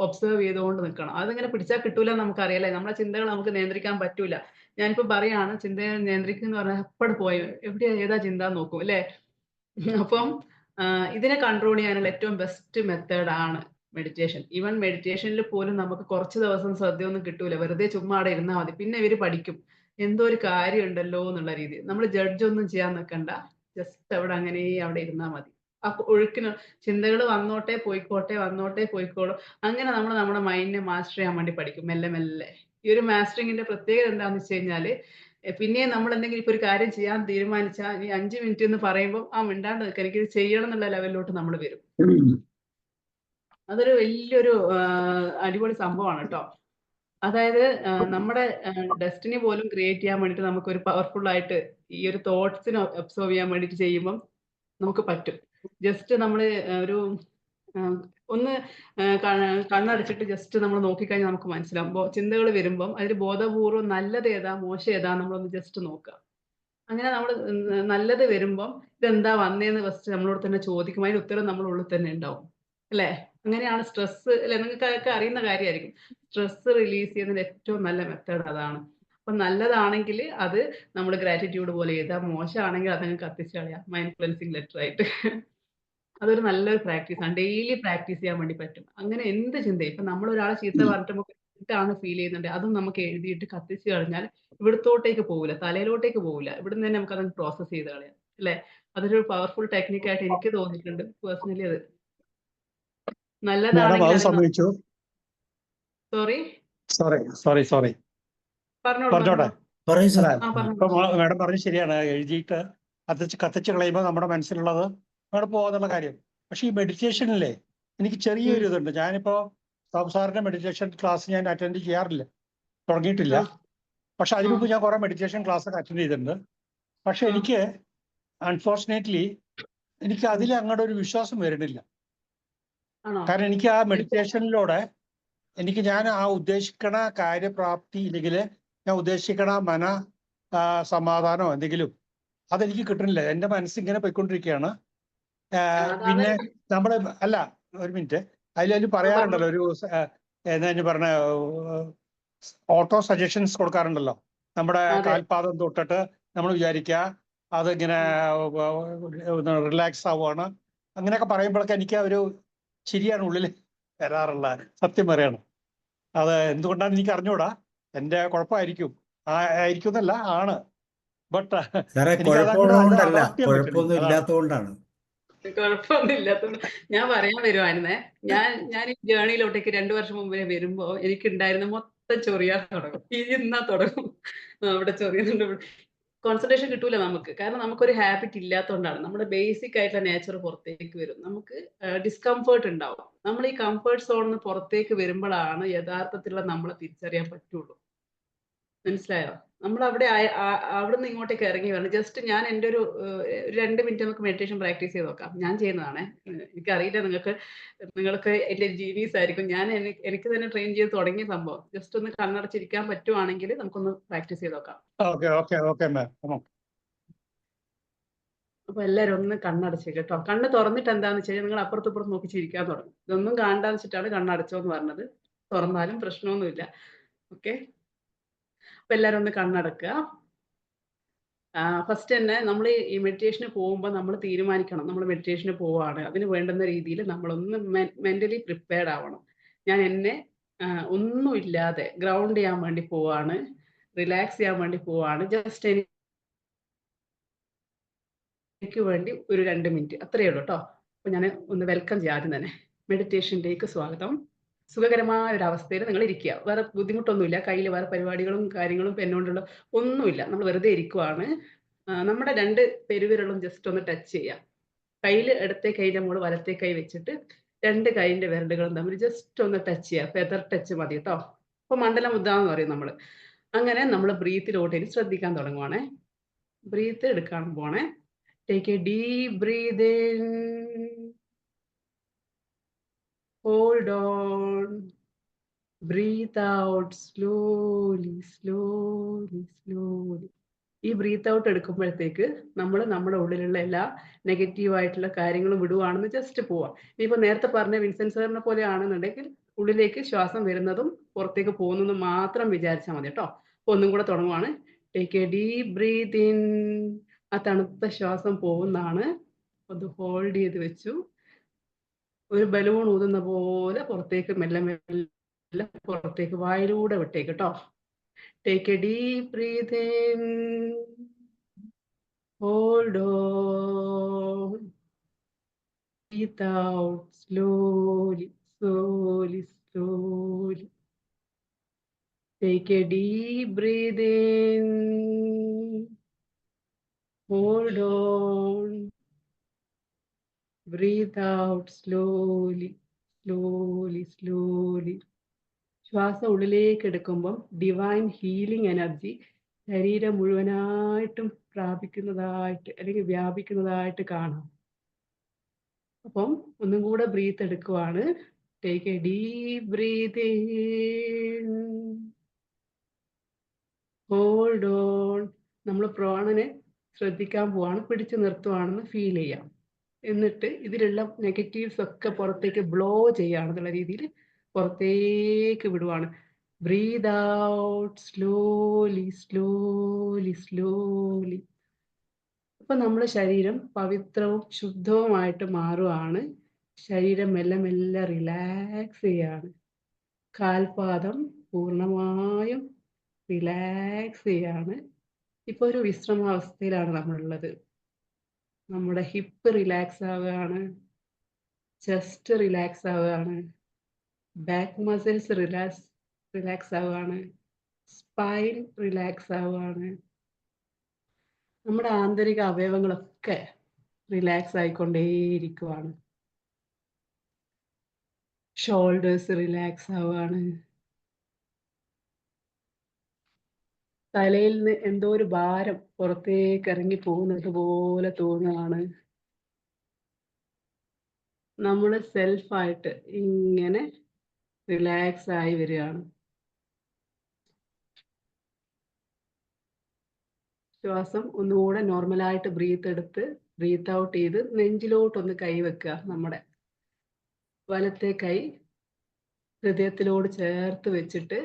ഒബ്സർവ് ചെയ്തുകൊണ്ട് നിൽക്കണം. അതിങ്ങനെ പിടിച്ചാൽ കിട്ടൂല നമുക്കറിയാലേ. നമ്മളെ ചിന്തകൾ നമുക്ക് നിയന്ത്രിക്കാൻ പറ്റൂല. ഞാനിപ്പോ പറയാണ് ചിന്തയെ നിയന്ത്രിക്കുക എന്ന് പറഞ്ഞാൽ എപ്പോഴും പോയി എവിടെയാ ഏതാ ചിന്ത നോക്കും അല്ലേ. അപ്പം ഇതിനെ കൺട്രോൾ ചെയ്യാനുള്ള ഏറ്റവും ബെസ്റ്റ് മെത്തേഡാണ് മെഡിറ്റേഷൻ. ഈവൻ മെഡിറ്റേഷനിൽ പോലും നമുക്ക് കുറച്ച് ദിവസം ശ്രദ്ധയൊന്നും കിട്ടൂല. വെറുതെ ചുമ്മാ അവിടെ ഇരുന്നാൽ മതി. പിന്നെ ഇവര് പഠിക്കും എന്തോ ഒരു കാര്യം ഉണ്ടല്ലോ എന്നുള്ള രീതിയിൽ. നമ്മൾ ജഡ്ജ് ഒന്നും ചെയ്യാൻ നിൽക്കണ്ട. ജസ്റ്റ് അവിടെ അങ്ങനെ അവിടെ ഇരുന്നാൽ മതി. ആ ഒഴുക്കിന് ചിന്തകൾ വന്നോട്ടെ പോയിക്കോട്ടെ, വന്നോട്ടെ പോയിക്കോളും. അങ്ങനെ നമ്മൾ നമ്മുടെ മൈൻഡിനെ മാസ്റ്റർ ചെയ്യാൻ വേണ്ടി പഠിക്കും മെല്ലെ മെല്ലെ. ഈ ഒരു മാസ്റ്ററിങ്ങിന്റെ പ്രത്യേകത എന്താണെന്ന് വെച്ച് കഴിഞ്ഞാൽ പിന്നെ നമ്മൾ എന്തെങ്കിലും ഇപ്പൊ ഒരു കാര്യം ചെയ്യാൻ തീരുമാനിച്ചാൽ ഈ 5 മിനിറ്റ് എന്ന് പറയുമ്പോൾ മിണ്ടാണ്ട് നിൽക്കുക, എനിക്കിത് ചെയ്യണം എന്നുള്ള ലെവലിലോട്ട് നമ്മൾ വരും. അതൊരു വലിയൊരു അടിപൊളി സംഭവമാണ് കേട്ടോ. അതായത് നമ്മുടെ ഡെസ്റ്റിനി പോലും ക്രിയേറ്റ് ചെയ്യാൻ വേണ്ടിയിട്ട് നമുക്ക് ഒരു പവർഫുൾ ആയിട്ട് ഈ ഒരു തോട്ട്സിനെ ഒബ്സർവ് ചെയ്യാൻ വേണ്ടിയിട്ട് ചെയ്യുമ്പം നമുക്ക് പറ്റും. ജസ്റ്റ് നമ്മൾ ഒരു ഒന്ന് കണ്ണടച്ചിട്ട് ജസ്റ്റ് നമ്മൾ നോക്കിക്കഴിഞ്ഞാൽ നമുക്ക് മനസ്സിലാവും. ചിന്തകൾ വരുമ്പം അതിൽ ബോധപൂർവ്വം നല്ലത് ഏതാ മോശം ഏതാ നമ്മളൊന്ന് ജസ്റ്റ് നോക്കുക. അങ്ങനെ നമ്മൾ നല്ലത് വരുമ്പം ഇതെന്താ വന്നേന്ന് ഫസ്റ്റ് നമ്മളോട് തന്നെ ചോദിക്കും. അതിന് ഉത്തരം നമ്മുടെ ഉള്ളിൽ തന്നെ ഉണ്ടാവും അല്ലേ. അങ്ങനെയാണ് സ്ട്രെസ് അല്ലെ, നിങ്ങൾക്കൊക്കെ അറിയുന്ന കാര്യമായിരിക്കും. സ്ട്രെസ് റിലീസ് ചെയ്യുന്നതിന് ഏറ്റവും നല്ല മെത്തേഡ് അതാണ്. അപ്പൊ നല്ലതാണെങ്കിൽ അത് നമ്മൾ ഗ്രാറ്റിറ്റ്യൂഡ് പോലെ ചെയ്താൽ, മോശമാണെങ്കിൽ അതങ്ങ് കത്തിച്ച് കളയാം മൈൻഡ് ക്ലെൻസിങ് ലെറ്റർ ആയിട്ട്. അതൊരു നല്ലൊരു പ്രാക്ടീസാണ്. ഡെയിലി പ്രാക്ടീസ് ചെയ്യാൻ വേണ്ടി പറ്റും. അങ്ങനെ എന്ത് ചിന്തയും ഇപ്പൊ നമ്മൾ ഒരാളെ ചീത്ത പറഞ്ഞിട്ട് നമുക്ക് ഇട്ടാണ് ഫീൽ ചെയ്യുന്നുണ്ട്, അതും നമുക്ക് എഴുതിയിട്ട് കത്തിച്ച് കളഞ്ഞാൽ ഇവിടത്തോട്ടേക്ക് പോകില്ല, തലയിലോട്ടേക്ക് പോകില്ല. ഇവിടുന്ന് തന്നെ നമുക്ക് അതങ്ങ് പ്രോസസ് ചെയ്ത് കളയാം അല്ലെ. അതൊരു പവർഫുൾ ടെക്നിക്കായിട്ട് എനിക്ക് തോന്നിയിട്ടുണ്ട് പേഴ്സണലി. അത് മാഡം നല്ലതാണെങ്കിൽ അത് സംഭവിച്ചു. സോറി സോറി പറഞ്ഞോളൂ പറഞ്ഞോട്ടെ. പറയൂ അല്ല സാർ. ഇപ്പൊ മാഡം പറഞ്ഞു ശരിയാണ്. എഴുതിയിട്ട് കത്തിച്ച് കളയുമ്പോൾ നമ്മുടെ മനസ്സിലുള്ളത് അവിടെ പോകാന്നുള്ള കാര്യം. പക്ഷെ ഈ മെഡിറ്റേഷനിലെ എനിക്ക് ചെറിയൊരു ഇതുണ്ട്. ഞാനിപ്പോ സാറിന്റെ മെഡിറ്റേഷൻ ക്ലാസ് ഞാൻ അറ്റൻഡ് ചെയ്യാറില്ല, തുടങ്ങിയിട്ടില്ല. പക്ഷെ അതിനു മുമ്പ് ഞാൻ കുറെ മെഡിറ്റേഷൻ ക്ലാസ് ഒക്കെ അറ്റൻഡ് ചെയ്തിട്ടുണ്ട്. പക്ഷെ എനിക്ക് അൺഫോർച്ചുനേറ്റ്ലി എനിക്ക് അതിൽ അങ്ങോട്ട് ഒരു വിശ്വാസം വരുന്നില്ല. കാരണം എനിക്ക് ആ മെഡിറ്റേഷനിലൂടെ ഞാൻ ആ ഉദ്ദേശിക്കണ കാര്യപ്രാപ്തി ഇല്ലെങ്കിൽ ഞാൻ ഉദ്ദേശിക്കണ സമാധാനമോ എന്തെങ്കിലും അതെനിക്ക് കിട്ടുന്നില്ല. എൻ്റെ മനസ്സിങ്ങനെ പോയിക്കൊണ്ടിരിക്കുകയാണ്. പിന്നെ നമ്മള് അല്ല ഒരു മിനിറ്റ്, അതിൽ പറയാറുണ്ടല്ലോ ഒരു എന്താ പറഞ്ഞ ഓട്ടോ സജഷൻസ് കൊടുക്കാറുണ്ടല്ലോ. നമ്മുടെ കാൽപാദം തൊട്ടിട്ട് നമ്മൾ വിചാരിക്കുക അതിങ്ങനെ റിലാക്സ് ആവുകയാണ്. അങ്ങനെയൊക്കെ പറയുമ്പോഴൊക്കെ എനിക്ക് ഒരു ശരിയാണ് ഉള്ളിൽ വരാറുള്ള, സത്യം പറയാണ്. അത് എന്തുകൊണ്ടാണ് എനിക്ക് അറിഞ്ഞൂടാ. എൻ്റെ കുഴപ്പമായിരിക്കും, ആയിരിക്കും എന്നല്ല ആണ്. ബട്ട് കുഴപ്പമുള്ളതുകൊണ്ടല്ല, കുഴപ്പമൊന്നും ഇല്ലാത്തതുകൊണ്ടാണ്. കുഴപ്പമൊന്നും ഇല്ലാത്തതുകൊണ്ട് ഞാൻ പറയാൻ വരുവായിരുന്നേ. ഞാൻ ഈ ജേണിയിലോട്ടേക്ക് 2 വർഷം മുമ്പേ വരുമ്പോ എനിക്കുണ്ടായിരുന്ന മൊത്തം ചൊറിയാൻ തുടങ്ങും. ഇരുന്നാ തുടങ്ങും അവിടെ ചൊറിയുന്നുണ്ട്. കോൺസെൻട്രേഷൻ കിട്ടൂല നമുക്ക്. കാരണം നമുക്കൊരു ഹാബിറ്റ് ഇല്ലാത്തതുകൊണ്ടാണ്. നമ്മുടെ ബേസിക് ആയിട്ടുള്ള നേച്ചർ പുറത്തേക്ക് വരും. നമുക്ക് ഡിസ്കംഫേർട്ട് ഉണ്ടാവും. നമ്മൾ ഈ കംഫേർട്ട് സോണിൽ നിന്ന് പുറത്തേക്ക് വരുമ്പോഴാണ് യഥാർത്ഥത്തിലുള്ള നമ്മളെ തിരിച്ചറിയാൻ പറ്റുള്ളൂ. മനസ്സിലായോ? നമ്മൾ അവിടെ അവിടെ നിന്ന് ഇങ്ങോട്ടേക്ക് ഇറങ്ങി വരണം. ജസ്റ്റ് ഞാൻ എൻ്റെ ഒരു 2 മിനിറ്റ് നമുക്ക് മെഡിറ്റേഷൻ പ്രാക്ടീസ് ചെയ്ത് നോക്കാം. ഞാൻ ചെയ്യുന്നതാണേ. എനിക്കറിയില്ല, നിങ്ങൾക്ക് എൻ്റെ ജീനിയസ് ആയിരിക്കും. എനിക്ക് തന്നെ ട്രെയിൻ ചെയ്ത് തുടങ്ങിയ സംഭവം. ജസ്റ്റ് ഒന്ന് കണ്ണടച്ചിരിക്കാൻ പറ്റുവാണെങ്കിൽ നമുക്കൊന്ന് പ്രാക്ടീസ് ചെയ്ത് നോക്കാം. അപ്പൊ എല്ലാവരും ഒന്ന് കണ്ണടച്ച് കേട്ടോ. കണ്ണ് തുറന്നിട്ട് എന്താന്ന് വെച്ച് കഴിഞ്ഞാൽ നിങ്ങൾ അപ്പുറത്ത് ഇപ്പുറത്ത് നോക്കി ചിരിക്കാൻ തുടങ്ങും. ഇതൊന്നും കാണാന്ന് വെച്ചിട്ടാണ് കണ്ണടച്ചോ എന്ന് പറഞ്ഞത്. തുറന്നാലും പ്രശ്നമൊന്നുമില്ല. ഓക്കെ, അപ്പൊ എല്ലാവരും ഒന്ന് കണ്ണടക്കുക. ഫസ്റ്റ് തന്നെ നമ്മൾ ഈ മെഡിറ്റേഷന് പോകുമ്പോൾ നമ്മൾ തീരുമാനിക്കണം നമ്മൾ മെഡിറ്റേഷന് പോവാണ്, അതിന് വേണ്ടുന്ന രീതിയിൽ നമ്മളൊന്ന് മെന്റലി പ്രിപ്പയർഡ് ആവണം. ഞാൻ എന്നെ ഒന്നുമില്ലാതെ ഗ്രൗണ്ട് ചെയ്യാൻ വേണ്ടി പോവാണ്, റിലാക്സ് ചെയ്യാൻ വേണ്ടി പോവാണ്, ജസ്റ്റ് എനിക്ക് വേണ്ടി ഒരു 2 മിനിറ്റ് അത്രയേ ഉള്ളൂ കേട്ടോ. അപ്പൊ ഞാൻ ഒന്ന് വെൽക്കം ചെയ്യാം. ആദ്യം തന്നെ മെഡിറ്റേഷനിലേക്ക് സ്വാഗതം. സുഖകരമായ ഒരു അവസ്ഥയിൽ നിങ്ങൾ ഇരിക്കുക, വേറെ ബുദ്ധിമുട്ടൊന്നുമില്ല, കയ്യിൽ വേറെ പരിപാടികളും കാര്യങ്ങളും പെണ്ണുകൊണ്ടുള്ള ഒന്നുമില്ല, നമ്മൾ വെറുതെ ഇരിക്കുവാണ്. നമ്മുടെ 2 പെരുവിരലും ജസ്റ്റ് ഒന്ന് ടച്ച് ചെയ്യാം. കയ്യിൽ ഇടത്തെ കൈയുടെ മുകളിൽ വലത്തെ കൈ വെച്ചിട്ട് 2 കൈയിന്റെ വിരലുകളും തമ്മിൽ ജസ്റ്റ് ഒന്ന് ടച്ച് ചെയ്യുക. ഫെദർ ടച്ച് മതി കേട്ടോ. അപ്പൊ മണ്ഡല മുദ്ര എന്ന് പറയും നമ്മൾ. അങ്ങനെ നമ്മൾ ബ്രീത്തിലോട്ട് ഇനി ശ്രദ്ധിക്കാൻ തുടങ്ങുവാണേ. ബ്രീത്ത് എടുക്കാൻ പോണേ. Take a deep breath in, hold on, breathe out slowly, slowly, slowly. ഈ ബ്രീത്ത് ഔട്ട് എടുക്കുമ്പോഴത്തേക്ക് നമ്മൾ നമ്മുടെ ഉള്ളിലുള്ള എല്ലാ നെഗറ്റീവ് ആയിട്ടുള്ള കാര്യങ്ങളും വിടുവാണെന്ന് ജസ്റ്റ് പോവാം. ഇനിയിപ്പോൾ നേരത്തെ പറഞ്ഞ വിൻസെന്റ് സാറിനെ പോലെ ആണെന്നുണ്ടെങ്കിൽ ഉള്ളിലേക്ക് ശ്വാസം വരുന്നതും പുറത്തേക്ക് പോകുന്നതും മാത്രം വിചാരിച്ചാൽ മതി കേട്ടോ. അപ്പോൾ ഒന്നും കൂടെ തുടങ്ങുവാണ്. Take a deep breath in, ആ തണുത്ത ശ്വാസം പോകുന്നതാണ്. ഒന്ന് ഹോൾഡ് ചെയ്ത് വെച്ചു. ഒരു ബലൂൺ ഊതുന്ന പോലെ പുറത്തേക്ക് മെല്ലെ മെല്ലെ പുറത്തേക്ക് വായിലൂടെ വിട്ടേക്ക് കേട്ടോ. Take a deep breath in, hold on, breath out slowly, slowly, slowly. Take a deep breath in, hold on, breathe out slowly, slowly, slowly. ശ്വാസം ഉള്ളിലേക്ക് എടുക്കുമ്പം ഡിവൈൻ ഹീലിംഗ് എനർജി ശരീരം മുഴുവനായിട്ടും പ്രാപിക്കുന്നതായിട്ട് അല്ലെങ്കിൽ വ്യാപിക്കുന്നതായിട്ട് കാണാം. അപ്പം ഒന്നും കൂടെ ബ്രീത്ത് എടുക്കുവാണ്. Take a deep breath in, hold on. നമ്മൾ പ്രാണനെ ശ്രദ്ധിക്കാൻ പോവാണ്, പിടിച്ചു നിർത്തുവാണെന്ന് ഫീൽ ചെയ്യാം. എന്നിട്ട് ഇതിലുള്ള നെഗറ്റീവ്സ് ഒക്കെ പുറത്തേക്ക് ബ്ലോ ചെയ്യാണെന്നുള്ള രീതിയിൽ പുറത്തേക്ക് വിടുവാണ്. Breathe out slowly, slowly, slowly. അപ്പൊ നമ്മുടെ ശരീരം പവിത്രവും ശുദ്ധവുമായിട്ട് മാറുകയാണ്. ശരീരം മെല്ലെ മെല്ലെ റിലാക്സ് ചെയ്യാണ്. കാൽപാദം പൂർണ്ണമായും റിലാക്സ് ചെയ്യാണ്. ഇപ്പൊ ഒരു വിശ്രമാവസ്ഥയിലാണ് നമ്മളുള്ളത്. നമ്മുടെ ഹിപ്പ് റിലാക്സ് ആവുകയാണ്, ചെസ്റ്റ് റിലാക്സ് ആവുകയാണ്, ബാക്ക് മസിൽസ് റിലാക്സ് ആവുകയാണ്, സ്പൈൻ റിലാക്സ് ആവുകയാണ്. നമ്മുടെ ആന്തരിക അവയവങ്ങളൊക്കെ റിലാക്സ് ആയിക്കൊണ്ടേയിരിക്കുവാണ്. ഷോൾഡേഴ്സ് റിലാക്സ് ആവുകയാണ്. തലയിൽ നിന്ന് എന്തോ ഒരു ഭാരം പുറത്തേക്ക് ഇറങ്ങി പോകുന്നത് പോലെ തോന്നുകയാണ്. നമ്മൾ സെൽഫായിട്ട് ഇങ്ങനെ റിലാക്സ് ആയി വരികയാണ്. ശ്വാസം ഒന്നുകൂടെ നോർമലായിട്ട് ബ്രീത്ത് എടുത്ത് ബ്രീത്ത് ഔട്ട് ചെയ്ത് നെഞ്ചിലോട്ടൊന്ന് കൈ വെക്കുക. നമ്മുടെ വലത്തെ കൈ ഹൃദയത്തിലോട് ചേർത്ത് വെച്ചിട്ട്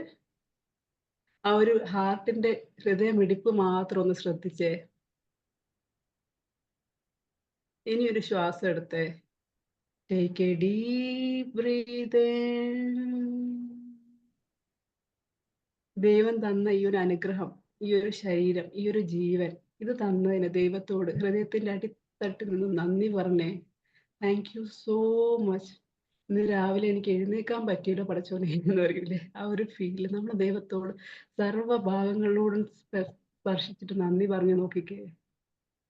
ആ ഒരു ഹാർട്ടിന്റെ ഹൃദയമിടിപ്പ് മാത്രം ഒന്ന് ശ്രദ്ധിച്ചേ. ഇനി ഒരു ശ്വാസം എടുത്തേ. Take a deep breath in. ദൈവം തന്ന ഈ ഒരു അനുഗ്രഹം, ഈ ഒരു ശരീരം, ഈ ഒരു ജീവൻ, ഇത് തന്നതിന് ദൈവത്തോട് ഹൃദയത്തിന്റെ അടിത്തട്ടിൽ നിന്നും നന്ദി പറഞ്ഞേ. Thank you so much. ഇന്ന് രാവിലെ എനിക്ക് എഴുന്നേക്കാൻ പറ്റിയില്ല പടച്ചോനെ എന്ന് പറയില്ലേ, ആ ഒരു ഫീല് നമ്മൾ ദൈവത്തോട് സർവ്വഭാഗങ്ങളിലൂടെ സ്പർശിച്ചിട്ട് നന്ദി പറഞ്ഞു നോക്കിക്കേ.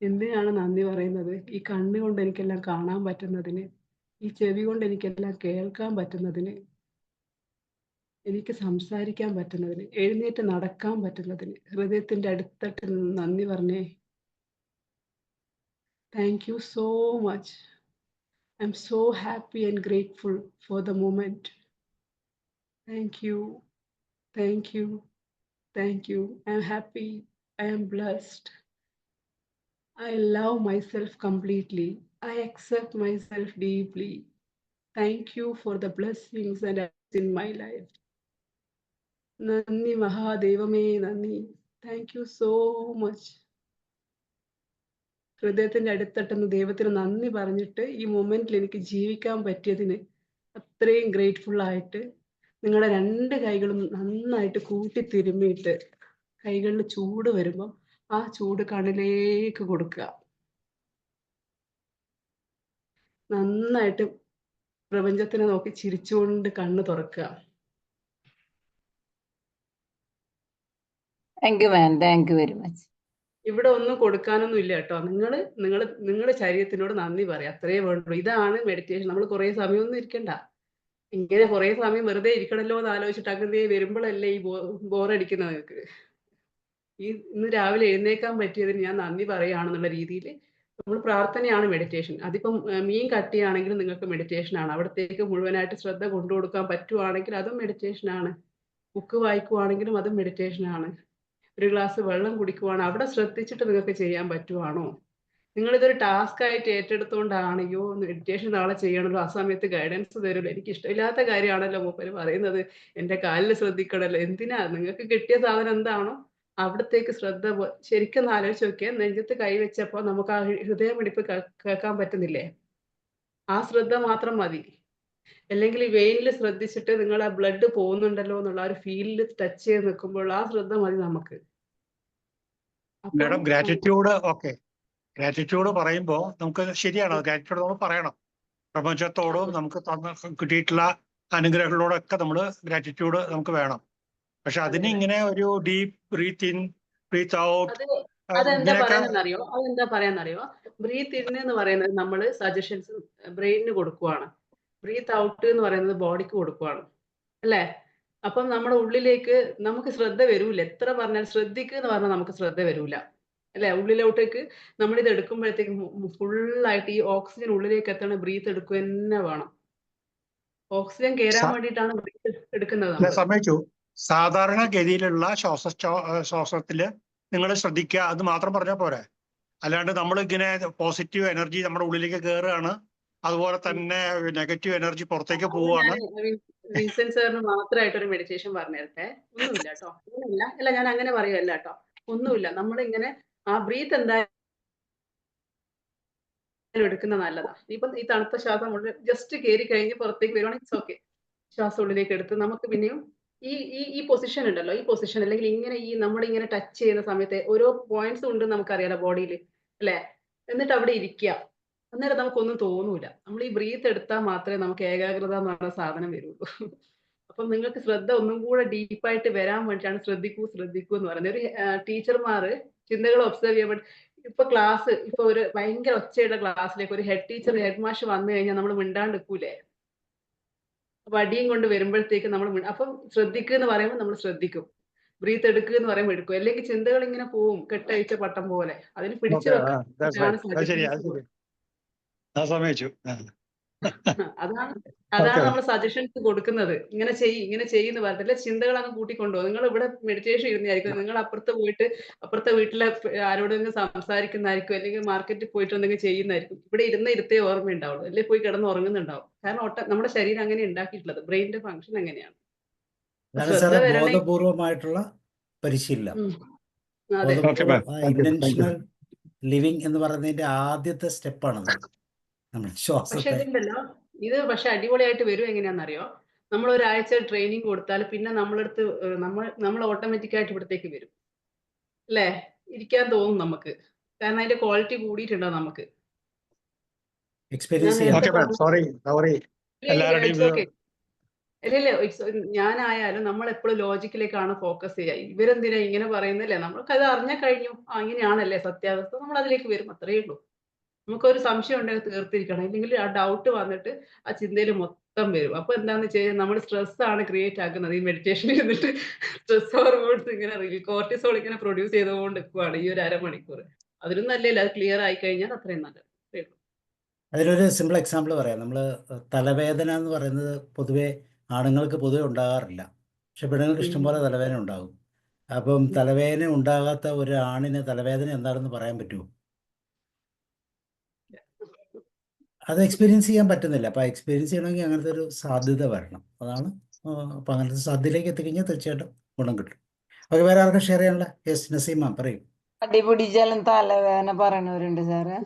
എന്തിനാണ് നന്ദി പറയുന്നത്? ഈ കണ്ണുകൊണ്ട് എനിക്കെല്ലാം കാണാൻ പറ്റുന്നതിന്, ഈ ചെവി കൊണ്ട് എനിക്കെല്ലാം കേൾക്കാൻ പറ്റുന്നതിന്, എനിക്ക് സംസാരിക്കാൻ പറ്റുന്നതിന്, എഴുന്നേറ്റ് നടക്കാൻ പറ്റുന്നതിന്, ഹൃദയത്തിന്റെ അടിത്തട്ടിൽ നിന്ന് നന്ദി പറഞ്ഞേ. Thank you so much. I'm so happy and grateful for the moment. Thank you, thank you, thank you. I'm happy, I am blessed. I love myself completely. I accept myself deeply. Thank you for the blessings and in my life. Nandi Mahadevame Nandi. Thank you so much. ഹൃദയത്തിന്റെ അടിത്തട്ടുന്ന ദൈവത്തിന് നന്ദി പറഞ്ഞിട്ട് ഈ മൊമെന്റിൽ എനിക്ക് ജീവിക്കാൻ പറ്റിയതിന് അത്രയും grateful ആയിട്ട് നിങ്ങളുടെ 2 കൈകളും നന്നായിട്ട് കൂട്ടി തിരുമ്മിയിട്ട് കൈകളിൽ ചൂട് വരുമ്പം ആ ചൂട് കണ്ണിലേക്ക് കൊടുക്കുക. നന്നായിട്ട് പ്രപഞ്ചത്തിനെ നോക്കി ചിരിച്ചുകൊണ്ട് കണ്ണ് തുറക്കുക. Thank you ma'am, thank you very much. ഇവിടെ ഒന്നും കൊടുക്കാനൊന്നും ഇല്ല കേട്ടോ. നിങ്ങളുടെ ശരീരത്തിനോട് നന്ദി പറയാം, അത്രേ വേണ്ടുള്ളൂ. ഇതാണ് മെഡിറ്റേഷൻ. നമ്മൾ കുറേ സമയമൊന്നും ഇരിക്കണ്ട. ഇങ്ങനെ കുറേ സമയം വെറുതെ ഇരിക്കണല്ലോ എന്ന് ആലോചിച്ചിട്ട് അങ്ങനെ വരുമ്പോഴല്ലേ ഈ ബോറടിക്കുന്നത് നിങ്ങൾക്ക്. ഇന്ന് രാവിലെ എഴുന്നേക്കാൻ പറ്റിയതിന് ഞാൻ നന്ദി പറയുകയാണെന്നുള്ള രീതിയിൽ നമ്മൾ പ്രാർത്ഥനയാണ് മെഡിറ്റേഷൻ. അതിപ്പം മീൻ കട്ട് ചെയ്യുകയാണെങ്കിലും നിങ്ങൾക്ക് മെഡിറ്റേഷൻ ആണ്. അവിടത്തേക്ക് മുഴുവനായിട്ട് ശ്രദ്ധ കൊണ്ടുകൊടുക്കാൻ പറ്റുവാണെങ്കിൽ അതും മെഡിറ്റേഷൻ ആണ്. ബുക്ക് വായിക്കുവാണെങ്കിലും അതും മെഡിറ്റേഷൻ ആണ്. ഒരു ഗ്ലാസ് വെള്ളം കുടിക്കുവാണ്, അവിടെ ശ്രദ്ധിച്ചിട്ട് നിങ്ങൾക്ക് ചെയ്യാൻ പറ്റുവാണോ? നിങ്ങളിതൊരു ടാസ്ക് ആയിട്ട് ഏറ്റെടുത്തുകൊണ്ടാണ് അയ്യോ മെഡിറ്റേഷൻ നാളെ ചെയ്യണമല്ലോ, ആ സമയത്ത് ഗൈഡൻസ് തരുമല്ലോ, എനിക്ക് ഇഷ്ടമില്ലാത്ത കാര്യമാണല്ലോ മൂപ്പര് പറയുന്നത്, എൻ്റെ കാലിൽ ശ്രദ്ധിക്കണമല്ലോ. എന്തിനാ? നിങ്ങൾക്ക് കിട്ടിയ സാധനം എന്താണോ അവിടത്തേക്ക് ശ്രദ്ധ ശരിക്കും ഒന്ന് ആലോചിച്ച് നോക്കിയാൽ നെഞ്ചത്ത് കൈവച്ചപ്പോൾ നമുക്ക് ആ ഹൃദയമിടിപ്പ് കേൾക്കാൻ പറ്റുന്നില്ലേ? ആ ശ്രദ്ധ മാത്രം മതി. അല്ലെങ്കിൽ ഈ വെയിനിൽ ശ്രദ്ധിച്ചിട്ട് നിങ്ങൾ ആ ബ്ലഡ് പോകുന്നുണ്ടല്ലോ എന്നുള്ള ആ ഒരു ഫീലിൽ ടച്ച് ചെയ്ത് നിൽക്കുമ്പോൾ ആ ശ്രദ്ധ മതി നമുക്ക്. മാഡം ഗ്രാറ്റിറ്റ്യൂഡ്, ഓക്കെ, ഗ്രാറ്റിറ്റ്യൂഡ് പറയുമ്പോൾ നമുക്ക് ശരിയാണ്, ഗ്രാറ്റിറ്റ്യൂഡ് നമ്മൾ പറയണം. പ്രപഞ്ചത്തോടും നമുക്ക് കിട്ടിയിട്ടുള്ള അനുഗ്രഹങ്ങളോടൊക്കെ നമ്മൾ ഗ്രാറ്റിറ്റ്യൂഡ് നമുക്ക് വേണം. പക്ഷെ അതിന് ഇങ്ങനെ ഒരു deep breath in breath out അതെന്താ പറയാന്നറിയോ? ബ്രീത്ത് ഇൻ എന്ന് പറയുന്നത് നമ്മൾ സജഷൻസ് ബ്രെയിനിന് കൊടുക്കുവാണ്, ബ്രീത്ത് ഔട്ട് എന്ന് പറയുന്നത് ബോഡിക്ക് കൊടുക്കുവാണ്, അല്ലേ? അപ്പം നമ്മുടെ ഉള്ളിലേക്ക് നമുക്ക് ശ്രദ്ധ വരൂല. എത്ര പറഞ്ഞാൽ ശ്രദ്ധിക്കുക എന്ന് പറഞ്ഞാൽ നമുക്ക് ശ്രദ്ധ വരൂല, അല്ലെ? ഉള്ളിലോട്ടേക്ക് നമ്മളിത് എടുക്കുമ്പോഴത്തേക്ക് ഫുള്ളായിട്ട് ഈ ഓക്സിജൻ ഉള്ളിലേക്ക് എത്തണ ബ്രീത്ത് എടുക്കുക തന്നെ വേണം. ഓക്സിജൻ കയറാൻ വേണ്ടിയിട്ടാണ് ബ്രീത്ത് എടുക്കുന്നത്. സമ്മതിച്ചു. സാധാരണഗതിയിലുള്ള ശ്വാസത്തില് നിങ്ങൾ ശ്രദ്ധിക്കുക, അത് മാത്രം പറഞ്ഞാൽ പോരെ. അല്ലാണ്ട് നമ്മൾ ഇങ്ങനെ പോസിറ്റീവ് എനർജി നമ്മുടെ ഉള്ളിലേക്ക് കയറുകയാണ്, അതുപോലെ തന്നെ നെഗറ്റീവ് എനർജി പുറത്തേക്ക് പോവുകയാണ്. വിൻസെന്റ് സാറിന് മാത്രമായിട്ട് ഒരു മെഡിറ്റേഷൻ പറഞ്ഞു തരട്ടെ. ഒന്നുമില്ല കേട്ടോ, ഒന്നുമില്ല. അല്ല, ഞാൻ അങ്ങനെ പറയുമല്ല കേട്ടോ, ഒന്നുമില്ല. നമ്മളിങ്ങനെ ആ ബ്രീത്ത് എന്തായാലും എടുക്കുന്ന നല്ലതാ. ഇപ്പം ഈ തണുത്ത ശ്വാസം ജസ്റ്റ് കയറി കഴിഞ്ഞ് പുറത്തേക്ക് വരുവാണെങ്കിൽ ഓക്കെ, ശ്വാസം ഉള്ളിലേക്ക് എടുത്ത് നമുക്ക് പിന്നെയും ഈ ഈ ഈ പൊസിഷൻ ഉണ്ടല്ലോ, ഈ പൊസിഷൻ അല്ലെങ്കിൽ ഇങ്ങനെ ഈ നമ്മളിങ്ങനെ ടച്ച് ചെയ്യുന്ന സമയത്ത് ഓരോ പോയിന്റ്സ് ഉണ്ട് നമുക്കറിയാലോ ബോഡിയിൽ, അല്ലെ? എന്നിട്ട് അവിടെ ഇരിക്കുക. അന്നേരം നമുക്കൊന്നും തോന്നൂല. നമ്മൾ ഈ ബ്രീത്ത് എടുത്താൽ മാത്രമേ നമുക്ക് ഏകാഗ്രത എന്ന് പറയുന്ന സാധനം വരുള്ളൂ. അപ്പം നിങ്ങൾക്ക് ശ്രദ്ധ ഒന്നും കൂടെ ഡീപ്പായിട്ട് വരാൻ വേണ്ടിയിട്ടാണ് ശ്രദ്ധിക്കൂ എന്ന് പറയുന്നത്. ഒരു ടീച്ചർമാർ ചിന്തകൾ ഒബ്സർവ് ചെയ്യാൻ ഇപ്പൊ ക്ലാസ്, ഇപ്പൊ ഒരു ഭയങ്കര ഒച്ചയുടെ ക്ലാസ്സിലേക്ക് ഒരു ഹെഡ് മാഷ് വന്നു കഴിഞ്ഞാൽ നമ്മൾ മിണ്ടാണ്ട് നിൽക്കൂലേ? വടിയും കൊണ്ട് വരുമ്പോഴത്തേക്ക് നമ്മൾ അപ്പം ശ്രദ്ധിക്കുക എന്ന് പറയുമ്പോൾ നമ്മൾ ശ്രദ്ധിക്കും, ബ്രീത്ത് എടുക്കുക എന്ന് പറയുമ്പോൾ എടുക്കും. അല്ലെങ്കിൽ ചിന്തകൾ ഇങ്ങനെ പോവും കെട്ടഴിച്ച പട്ടം പോലെ. അതിന് പിടിച്ചു അതാണ് നമ്മൾ സജഷൻസ് കൊടുക്കുന്നത്. ഇങ്ങനെ ചെയ്യുന്ന പറഞ്ഞില്ല, ചിന്തകൾ അങ്ങ് കൂട്ടിക്കൊണ്ടുപോകും. നിങ്ങൾ ഇവിടെ മെഡിറ്റേഷൻ ഇരുന്നായിരിക്കും, നിങ്ങൾ അപ്പുറത്തെ വീട്ടിലെ ആരോടെങ്കിലും സംസാരിക്കുന്നതായിരിക്കും, അല്ലെങ്കിൽ മാർക്കറ്റിൽ പോയിട്ട് എന്തെങ്കിലും ചെയ്യുന്നതായിരിക്കും. ഇവിടെ ഇരുത്തേ ഓർമ്മയുണ്ടാവുള്ളൂ, അല്ലെങ്കിൽ പോയി കിടന്ന് ഉറങ്ങുന്നുണ്ടാവും. കാരണം നമ്മുടെ ശരീരം അങ്ങനെ ഉണ്ടാക്കിയിട്ടുള്ളത്, ബ്രെയിനിന്റെ ഫംഗ്ഷൻ അങ്ങനെയാണ്. ബോധപൂർവമായിട്ടുള്ള പരിശീലനം, ഇന്റൻഷണൽ ലിവിങ് എന്ന് പറയുന്നതിന്റെ ആദ്യത്തെ സ്റ്റെപ്പാണത്. പക്ഷെ അടിപൊളിയായിട്ട് വരും. എങ്ങനെയാണെന്നറിയോ? നമ്മൾ ഒരാഴ്ച ട്രെയിനിങ് കൊടുത്താൽ പിന്നെ നമ്മളടുത്ത് നമ്മൾ ഓട്ടോമാറ്റിക് ആയിട്ട് ഇവിടത്തേക്ക് വരും, അല്ലേ? ഇരിക്കാൻ തോന്നും നമുക്ക്, കാരണം അതിന്റെ ക്വാളിറ്റി കൂടിയിട്ടുണ്ടാവും നമുക്ക്. ഞാനായാലും നമ്മൾ എപ്പോഴും ലോജിക്കിലേക്കാണ് ഫോക്കസ് ചെയ്യുക. ഇവരെന്തിനാ ഇങ്ങനെ പറയുന്നില്ലേ? നമ്മൾക്ക് അത് അറിഞ്ഞാൽ കഴിഞ്ഞു, അങ്ങനെയാണല്ലേ സത്യാവസ്ഥ, നമ്മൾ അതിലേക്ക് വരും, അത്രയേ ഉള്ളൂ. നമുക്കൊരു സംശയം ഉണ്ടെങ്കിൽ തീർത്തിരിക്കണം, ഇല്ലെങ്കിൽ ആ ഡൗട്ട് വന്നിട്ട് ആ ചിന്തയിൽ മൊത്തം വരും. അപ്പൊ എന്താന്ന് വെച്ച് കഴിഞ്ഞാൽ നമ്മൾ സ്ട്രെസ് ആണ് ക്രിയേറ്റ് ആക്കുന്നത്. ഈ മെഡിറ്റേഷൻ ഇരുന്നിട്ട് സ്ട്രെസ് ഹോർമോൺസ് ഇങ്ങനെ കോർട്ടിസോൾ ഇങ്ങനെ പ്രൊഡ്യൂസ് ചെയ്തുകൊണ്ട് നിൽക്കുവാണ് ഈ ഒരു അരമണിക്കൂർ. അതിലും നല്ലല്ലേ അത് ക്ലിയർ ആയി കഴിഞ്ഞാൽ അത്രയും നല്ലത്. അതിനൊരു സിമ്പിൾ എക്സാമ്പിൾ പറയാം. നമ്മൾ തലവേദന എന്ന് പറയുന്നത് പൊതുവെ ആണുങ്ങൾക്ക് പൊതുവെ ഉണ്ടാകാറില്ല, പക്ഷെ പെണ്ണുങ്ങൾക്ക് ഇഷ്ടംപോലെ തലവേദന ഉണ്ടാകും. അപ്പം തലവേദന ഉണ്ടാകാത്ത ഒരു ആണിന് തലവേദന എന്താണെന്ന് പറയാൻ പറ്റുമോ? അത് എക്സ്പീരിയൻസ് ചെയ്യാൻ പറ്റുന്നില്ല. അപ്പോൾ എക്സ്പീരിയൻസ് ചെയ്യണമെങ്കിൽ അങ്ങനത്തെ ഒരു സാധ്യത വരണം. അതാണ്. അപ്പോൾ അങ്ങനത്തെ സാധ്യതയിലേക്ക് എത്തിക്കഴിഞ്ഞാൽ തീർച്ചയായിട്ടും ഗുണം കിട്ടും. ഓക്കെ, വേറെ ആർക്കും ഷെയർ ചെയ്യാനുള്ള? യെസ്, നസീമ പറയൂ. അടിപിടിച്ചാലും തലവേദന പറയണവരുണ്ട് സാറ്.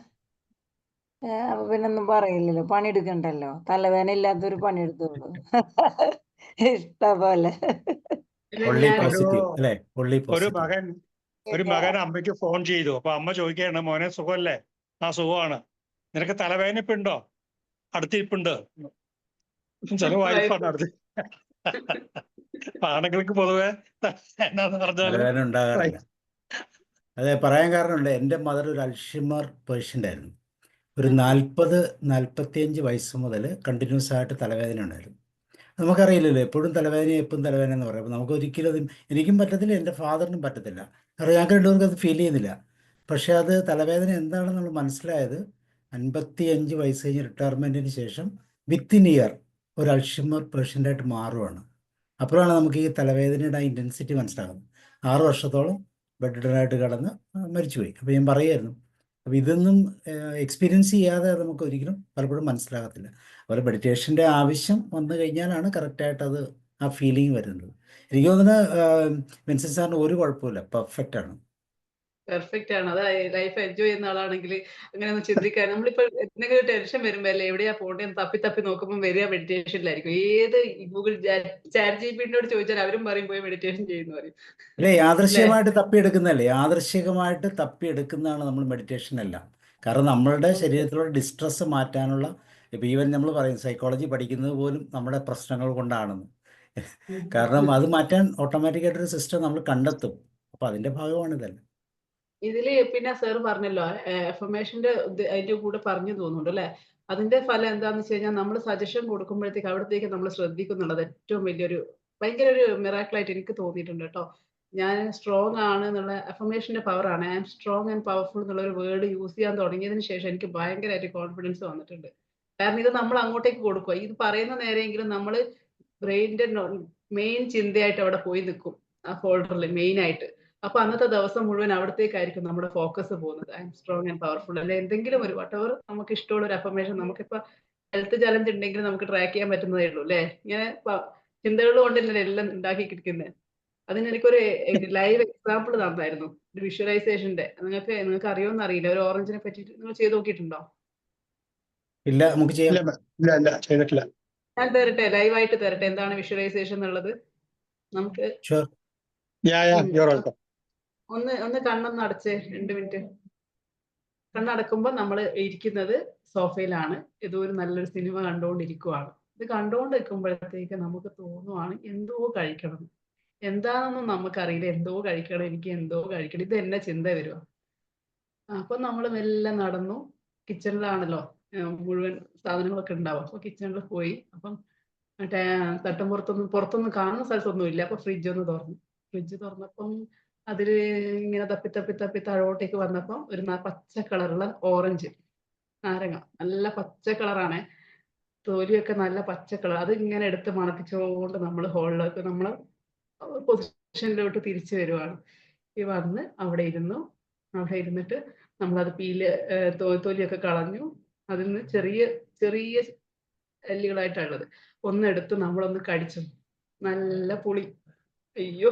അപ്പൊ പിന്നൊന്നും പറയില്ലല്ലോ, പണിയെടുക്കണ്ടല്ലോ. തലവേദന ഇല്ലാത്തൊരു പണിയെടുത്തോളൂ. ഇഷ്ട പോലെ. പിന്നെ ഒള്ളി ഞാൻ ഒരു പോസിറ്റീവ് അല്ലേ? ഒള്ളി ഒരു പോസിറ്റീവ്. മകൻ ഒരു മകൻ അമ്മയ്ക്ക് ഫോൺ ചെയ്തു. അപ്പൊ അമ്മ ചോദിക്കുകയാണ്, മോനെ സുഖമല്ലേ? ആ സുഖമാണ്. നിനക്ക് തലവേദന ഇപ്പൊ ഉണ്ടോ? അടുത്തിരിപ്പുണ്ട്. ചില വൈഫാണ് അടുത്ത്. ആണുങ്ങൾക്ക് പൊതുവെ എന്നാന്ന് പറഞ്ഞാല് തലവേദന ഉണ്ടാകാറില്ല. അതെ, പറയാൻ കാരണമുണ്ട്. എൻ്റെ മദർ ഒരു അൽഷിമർ പേഷ്യൻ്റ് ആയിരുന്നു. ഒരു 40-45 വയസ്സ് മുതൽ കണ്ടിന്യൂസ് ആയിട്ട് തലവേദന ഉണ്ടായിരുന്നു. നമുക്കറിയില്ലല്ലോ, എപ്പോഴും തലവേദന എപ്പോഴും തലവേദന എന്ന് പറയും. നമുക്ക് ഒരിക്കലും അത് എനിക്കും പറ്റത്തില്ല, എൻ്റെ ഫാദറിനും പറ്റത്തില്ല. കാരണം ഞങ്ങൾക്ക് രണ്ടുപേർക്കും അത് ഫീൽ ചെയ്യുന്നില്ല. പക്ഷേ അത് തലവേദന എന്താണെന്ന് നമ്മൾ മനസ്സിലായത് 55 വയസ്സ് കഴിഞ്ഞ് റിട്ടയർമെൻറ്റിന് ശേഷം വിത്തിൻ ഇയർ ഒരു അൾഷിമർ പേഷ്യൻ്റായിട്ട് മാറുവാണ്. അപ്പോഴാണ് നമുക്ക് ഈ തലവേദനയുടെ ആ ഇൻറ്റൻസിറ്റി മനസ്സിലാകുന്നത്. 6 വർഷത്തോളം ബെഡിഡനായിട്ട് കിടന്ന് മരിച്ചുപോയി. അപ്പോൾ ഞാൻ പറയുമായിരുന്നു, അപ്പോൾ ഇതൊന്നും എക്സ്പീരിയൻസ് ചെയ്യാതെ നമുക്ക് ഒരിക്കലും പലപ്പോഴും മനസ്സിലാകത്തില്ല. അതുപോലെ മെഡിറ്റേഷൻ്റെ ആവശ്യം വന്നു കഴിഞ്ഞാലാണ് കറക്റ്റായിട്ട് അത് ആ ഫീലിംഗ് വരുന്നത്. എനിക്ക് തോന്നുന്നത് വിൻസെൻ്റ് സാറിന് ഒരു കുഴപ്പമില്ല, പെർഫെക്റ്റ് ആണ്. പെർഫെക്റ്റ് ആണ്. അത് ലൈഫ് എൻജോയ് ചെയ്യുന്ന ആളാണെങ്കിൽ അങ്ങനെ ഒന്ന് ചിന്തിക്കാൻ, നമ്മളിപ്പോ എന്തെങ്കിലും ടെൻഷൻ വരുമ്പോ അല്ലേ എവിടെയാ പോകേണ്ടത് തപ്പി തപ്പി നോക്കുമ്പോൾ വരിക മെഡിറ്റേഷനിലായിരിക്കും. ഏത് ഗൂഗിൾ ചാറ്റ് ജിപിടിയോട് ചോദിച്ചാൽ അവരും പറയും പോയി മെഡിറ്റേഷൻ ചെയ്യുന്നു പറയും. അല്ലേ, അല്ലേ? യാദൃശ്ചികമായിട്ട് തപ്പിയെടുക്കുന്നതല്ലേ, യാദൃശ്ചികമായിട്ട് തപ്പിയെടുക്കുന്നതാണ് നമ്മൾ മെഡിറ്റേഷൻ എല്ലാം. കാരണം നമ്മളുടെ ശരീരത്തിലുള്ള ഡിസ്ട്രെസ് മാറ്റാനുള്ള, ഇപ്പോൾ ഈവൻ നമ്മൾ പറയും സൈക്കോളജി പഠിക്കുന്നത് പോലും നമ്മുടെ പ്രശ്നങ്ങൾ കൊണ്ടാണെന്ന്. കാരണം അത് മാറ്റാൻ ഓട്ടോമാറ്റിക്കായിട്ടൊരു സിസ്റ്റം നമ്മൾ കണ്ടെത്തും. അപ്പോൾ അതിൻ്റെ ഭാഗമാണിതല്ല. ഇതില് പിന്നെ സാർ പറഞ്ഞല്ലോ എഫർമേഷന്റെ അതിന്റെ കൂടെ പറഞ്ഞു തോന്നുന്നുണ്ട് അല്ലെ? അതിന്റെ ഫലം എന്താന്ന് വെച്ച് കഴിഞ്ഞാൽ നമ്മൾ സജഷൻ കൊടുക്കുമ്പോഴത്തേക്ക് അവിടത്തേക്ക് നമ്മൾ ശ്രദ്ധിക്കുന്നുള്ളത് ഏറ്റവും വലിയൊരു ഭയങ്കര ഒരു മിറാക്കിൾ ആയിട്ട് എനിക്ക് തോന്നിയിട്ടുണ്ട് കേട്ടോ. ഞാൻ സ്ട്രോങ് ആണ് എന്നുള്ള എഫർമേഷന്റെ പവർ ആണ്. I am strong and powerful എന്നുള്ള ഒരു വേർഡ് യൂസ് ചെയ്യാൻ തുടങ്ങിയതിന് ശേഷം എനിക്ക് ഭയങ്കരമായിട്ട് കോൺഫിഡൻസ് വന്നിട്ടുണ്ട്. കാരണം ഇത് നമ്മൾ അങ്ങോട്ടേക്ക് കൊടുക്കുക. ഇത് പറയുന്ന നേരെയെങ്കിലും നമ്മൾ ബ്രെയിനിന്റെ മെയിൻ ചിന്തയായിട്ട് അവിടെ പോയി നിൽക്കും, ആ ഫോൾഡറിൽ മെയിൻ ആയിട്ട്. അപ്പൊ അന്നത്തെ ദിവസം മുഴുവൻ അവിടത്തേക്കായിരിക്കും നമ്മുടെ ഫോക്കസ് പോകുന്നത്. I M strong and powerful അല്ലെ എന്തെങ്കിലും ഒരു വട്ടവർ നമുക്ക് ഇഷ്ടമുള്ള ഒരു അഫർമേഷൻ. നമുക്കിപ്പോ ഹെൽത്ത് ചലഞ്ച് ഉണ്ടെങ്കിൽ നമുക്ക് ട്രാക്ക് ചെയ്യാൻ പറ്റുന്നതേ ഉള്ളൂ അല്ലെ? ഇങ്ങനെ ചിന്തകൾ കൊണ്ടല്ലേ എല്ലാം ഉണ്ടാക്കിയിരിക്കുന്നത്. അതിന് എനിക്കൊരു ലൈവ് എക്സാമ്പിൾ തന്നായിരുന്നു, ഒരു വിഷ്വലൈസേഷന്റെ. നിങ്ങൾക്ക് അറിയുമെന്ന് അറിയില്ല, ഒരു ഓറഞ്ചിനെ പറ്റിയിട്ട് നിങ്ങൾ ചെയ്ത് നോക്കിയിട്ടുണ്ടോ? ഇല്ല, നമുക്ക് ചെയ്യാം. ഇല്ല ചെയ്തിട്ടില്ല. ഞാൻ തരട്ടെ, ലൈവായിട്ട് തരട്ടെ എന്താണ് വിഷ്വലൈസേഷൻ എന്നുള്ളത്. നമുക്ക് ഷുവർ. ഒന്ന് കണ്ണൊന്ന് അടച്ചേ 2 മിനിറ്റ്. കണ്ണടക്കുമ്പോൾ നമ്മൾ ഇരിക്കുന്നത് സോഫയിലാണ്. ഏതോ ഒരു നല്ലൊരു സിനിമ കണ്ടുകൊണ്ടിരിക്കുവാണ്. ഇത് കണ്ടുകൊണ്ട് നിൽക്കുമ്പോഴത്തേക്ക് നമുക്ക് തോന്നുവാണ് എന്തോ കഴിക്കണം. എന്താണെന്നും നമുക്കറിയില്ല, എന്തോ കഴിക്കണം, എനിക്ക് എന്തോ കഴിക്കണം, ഇത് എന്നെ ചിന്ത വരുക. അപ്പൊ നമ്മൾ മെല്ലെ നടന്നു. കിച്ചണിലാണല്ലോ മുഴുവൻ സാധനങ്ങളൊക്കെ ഉണ്ടാവും. അപ്പൊ കിച്ചണിൽ പോയി. അപ്പം മറ്റേ പുറത്തൊന്നും കാണുന്ന സ്ഥലത്തൊന്നും ഇല്ല. അപ്പൊ ഫ്രിഡ്ജ് ഒന്ന് തുറന്നു. ഫ്രിഡ്ജ് തുറന്നപ്പം അതില് ഇങ്ങനെ തപ്പി തപ്പി തപ്പി താഴോട്ടേക്ക് വന്നപ്പം ഒരു പച്ച കളറുള്ള ഓറഞ്ച് നാരങ്ങ, നല്ല പച്ച കളറാണ്, തൊലിയൊക്കെ നല്ല പച്ച കളർ. അത് ഇങ്ങനെ എടുത്ത് മണപ്പിച്ചുകൊണ്ട് നമ്മൾ ഹോളിലേക്ക് നമ്മൾ പൊസിഷനിലോട്ട് തിരിച്ചു വരുവാണ്. ഈ വന്ന് അവിടെ ഇരുന്നു. അവിടെ ഇരുന്നിട്ട് നമ്മളത് തൊലിയൊക്കെ കളഞ്ഞു. അതിൽ നിന്ന് ചെറിയ ചെറിയ എല്ലുകളായിട്ടുള്ളത് ഒന്നെടുത്ത് നമ്മളൊന്ന് കടിച്ചു. നല്ല പുളി. അയ്യോ,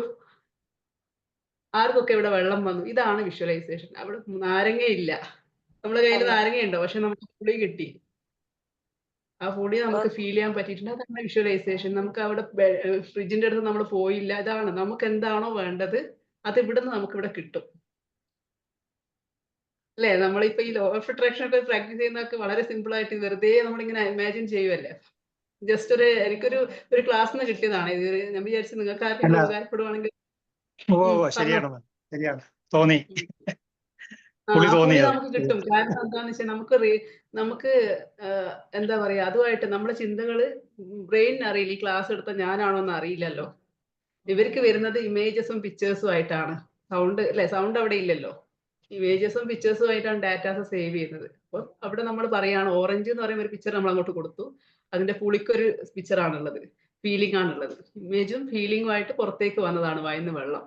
ആർക്കൊക്കെ ഇവിടെ വെള്ളം വന്നു. ഇതാണ് വിഷ്വലൈസേഷൻ. അവിടെ നാരങ്ങയില്ല, നമ്മുടെ കയ്യിൽ നാരങ്ങയുണ്ടോ, പക്ഷെ നമുക്ക് പുളി കിട്ടി. ആ പുളി നമുക്ക് ഫീൽ ചെയ്യാൻ പറ്റിയിട്ടുണ്ട്. അതാണ് വിഷ്വലൈസേഷൻ. നമുക്ക് അവിടെ ഫ്രിഡ്ജിന്റെ അടുത്ത് നമ്മൾ പോയില്ല. ഇതാണ് നമുക്ക് എന്താണോ വേണ്ടത് അത് ഇവിടുന്ന് നമുക്ക് ഇവിടെ കിട്ടും അല്ലേ? നമ്മളിപ്പോ ഈ ലോ ഓഫ് അട്രാക്ഷൻ ഒക്കെ പ്രാക്ടീസ് ചെയ്യുന്നതൊക്കെ വളരെ സിമ്പിൾ ആയിട്ട് വെറുതെ നമ്മളിങ്ങനെ ഇമാജിൻ ചെയ്യുമല്ലേ. ജസ്റ്റ് ഒരു ക്ലാസ്സിന് കിട്ടിയതാണ് ഇത്. ഞാൻ വിചാരിച്ചു നിങ്ങൾക്ക് ആർക്കെങ്കിലും ഉപകാരപ്പെടുവാണെങ്കിൽ. ശരിയാണ് തോന്നി. പുളി പുളി തോന്നിയത് നമുക്ക് കിട്ടും. കാരണം എന്താന്ന് വെച്ചാൽ നമുക്ക് എന്താ പറയാ, അതുമായിട്ട് നമ്മുടെ ചിന്തകള് ബ്രെയിനിന് അറിയില്ല. ഈ ക്ലാസ് എടുത്ത ഞാനാണോ എന്ന് അറിയില്ലല്ലോ. ഇവർക്ക് വരുന്നത് ഇമേജസും പിക്ചേഴ്സും ആയിട്ടാണ്. സൗണ്ട് അല്ലെ, സൗണ്ട് അവിടെ ഇല്ലല്ലോ. ഇമേജസും പിക്ചേഴ്സും ആയിട്ടാണ് ഡാറ്റാസ് സേവ് ചെയ്യുന്നത്. അപ്പം അവിടെ നമ്മൾ പറയാണ് ഓറഞ്ച് എന്ന് പറയുന്ന ഒരു പിക്ചർ നമ്മൾ അങ്ങോട്ട് കൊടുത്തു. അതിന്റെ പുളിക്കൊരു പിക്ചർ ആണുള്ളത്, ഫീലിംഗ് ആണുള്ളത്. ഇമേജും ഫീലിംഗും ആയിട്ട് പുറത്തേക്ക് വന്നതാണ് വായിന്ന് വെള്ളം.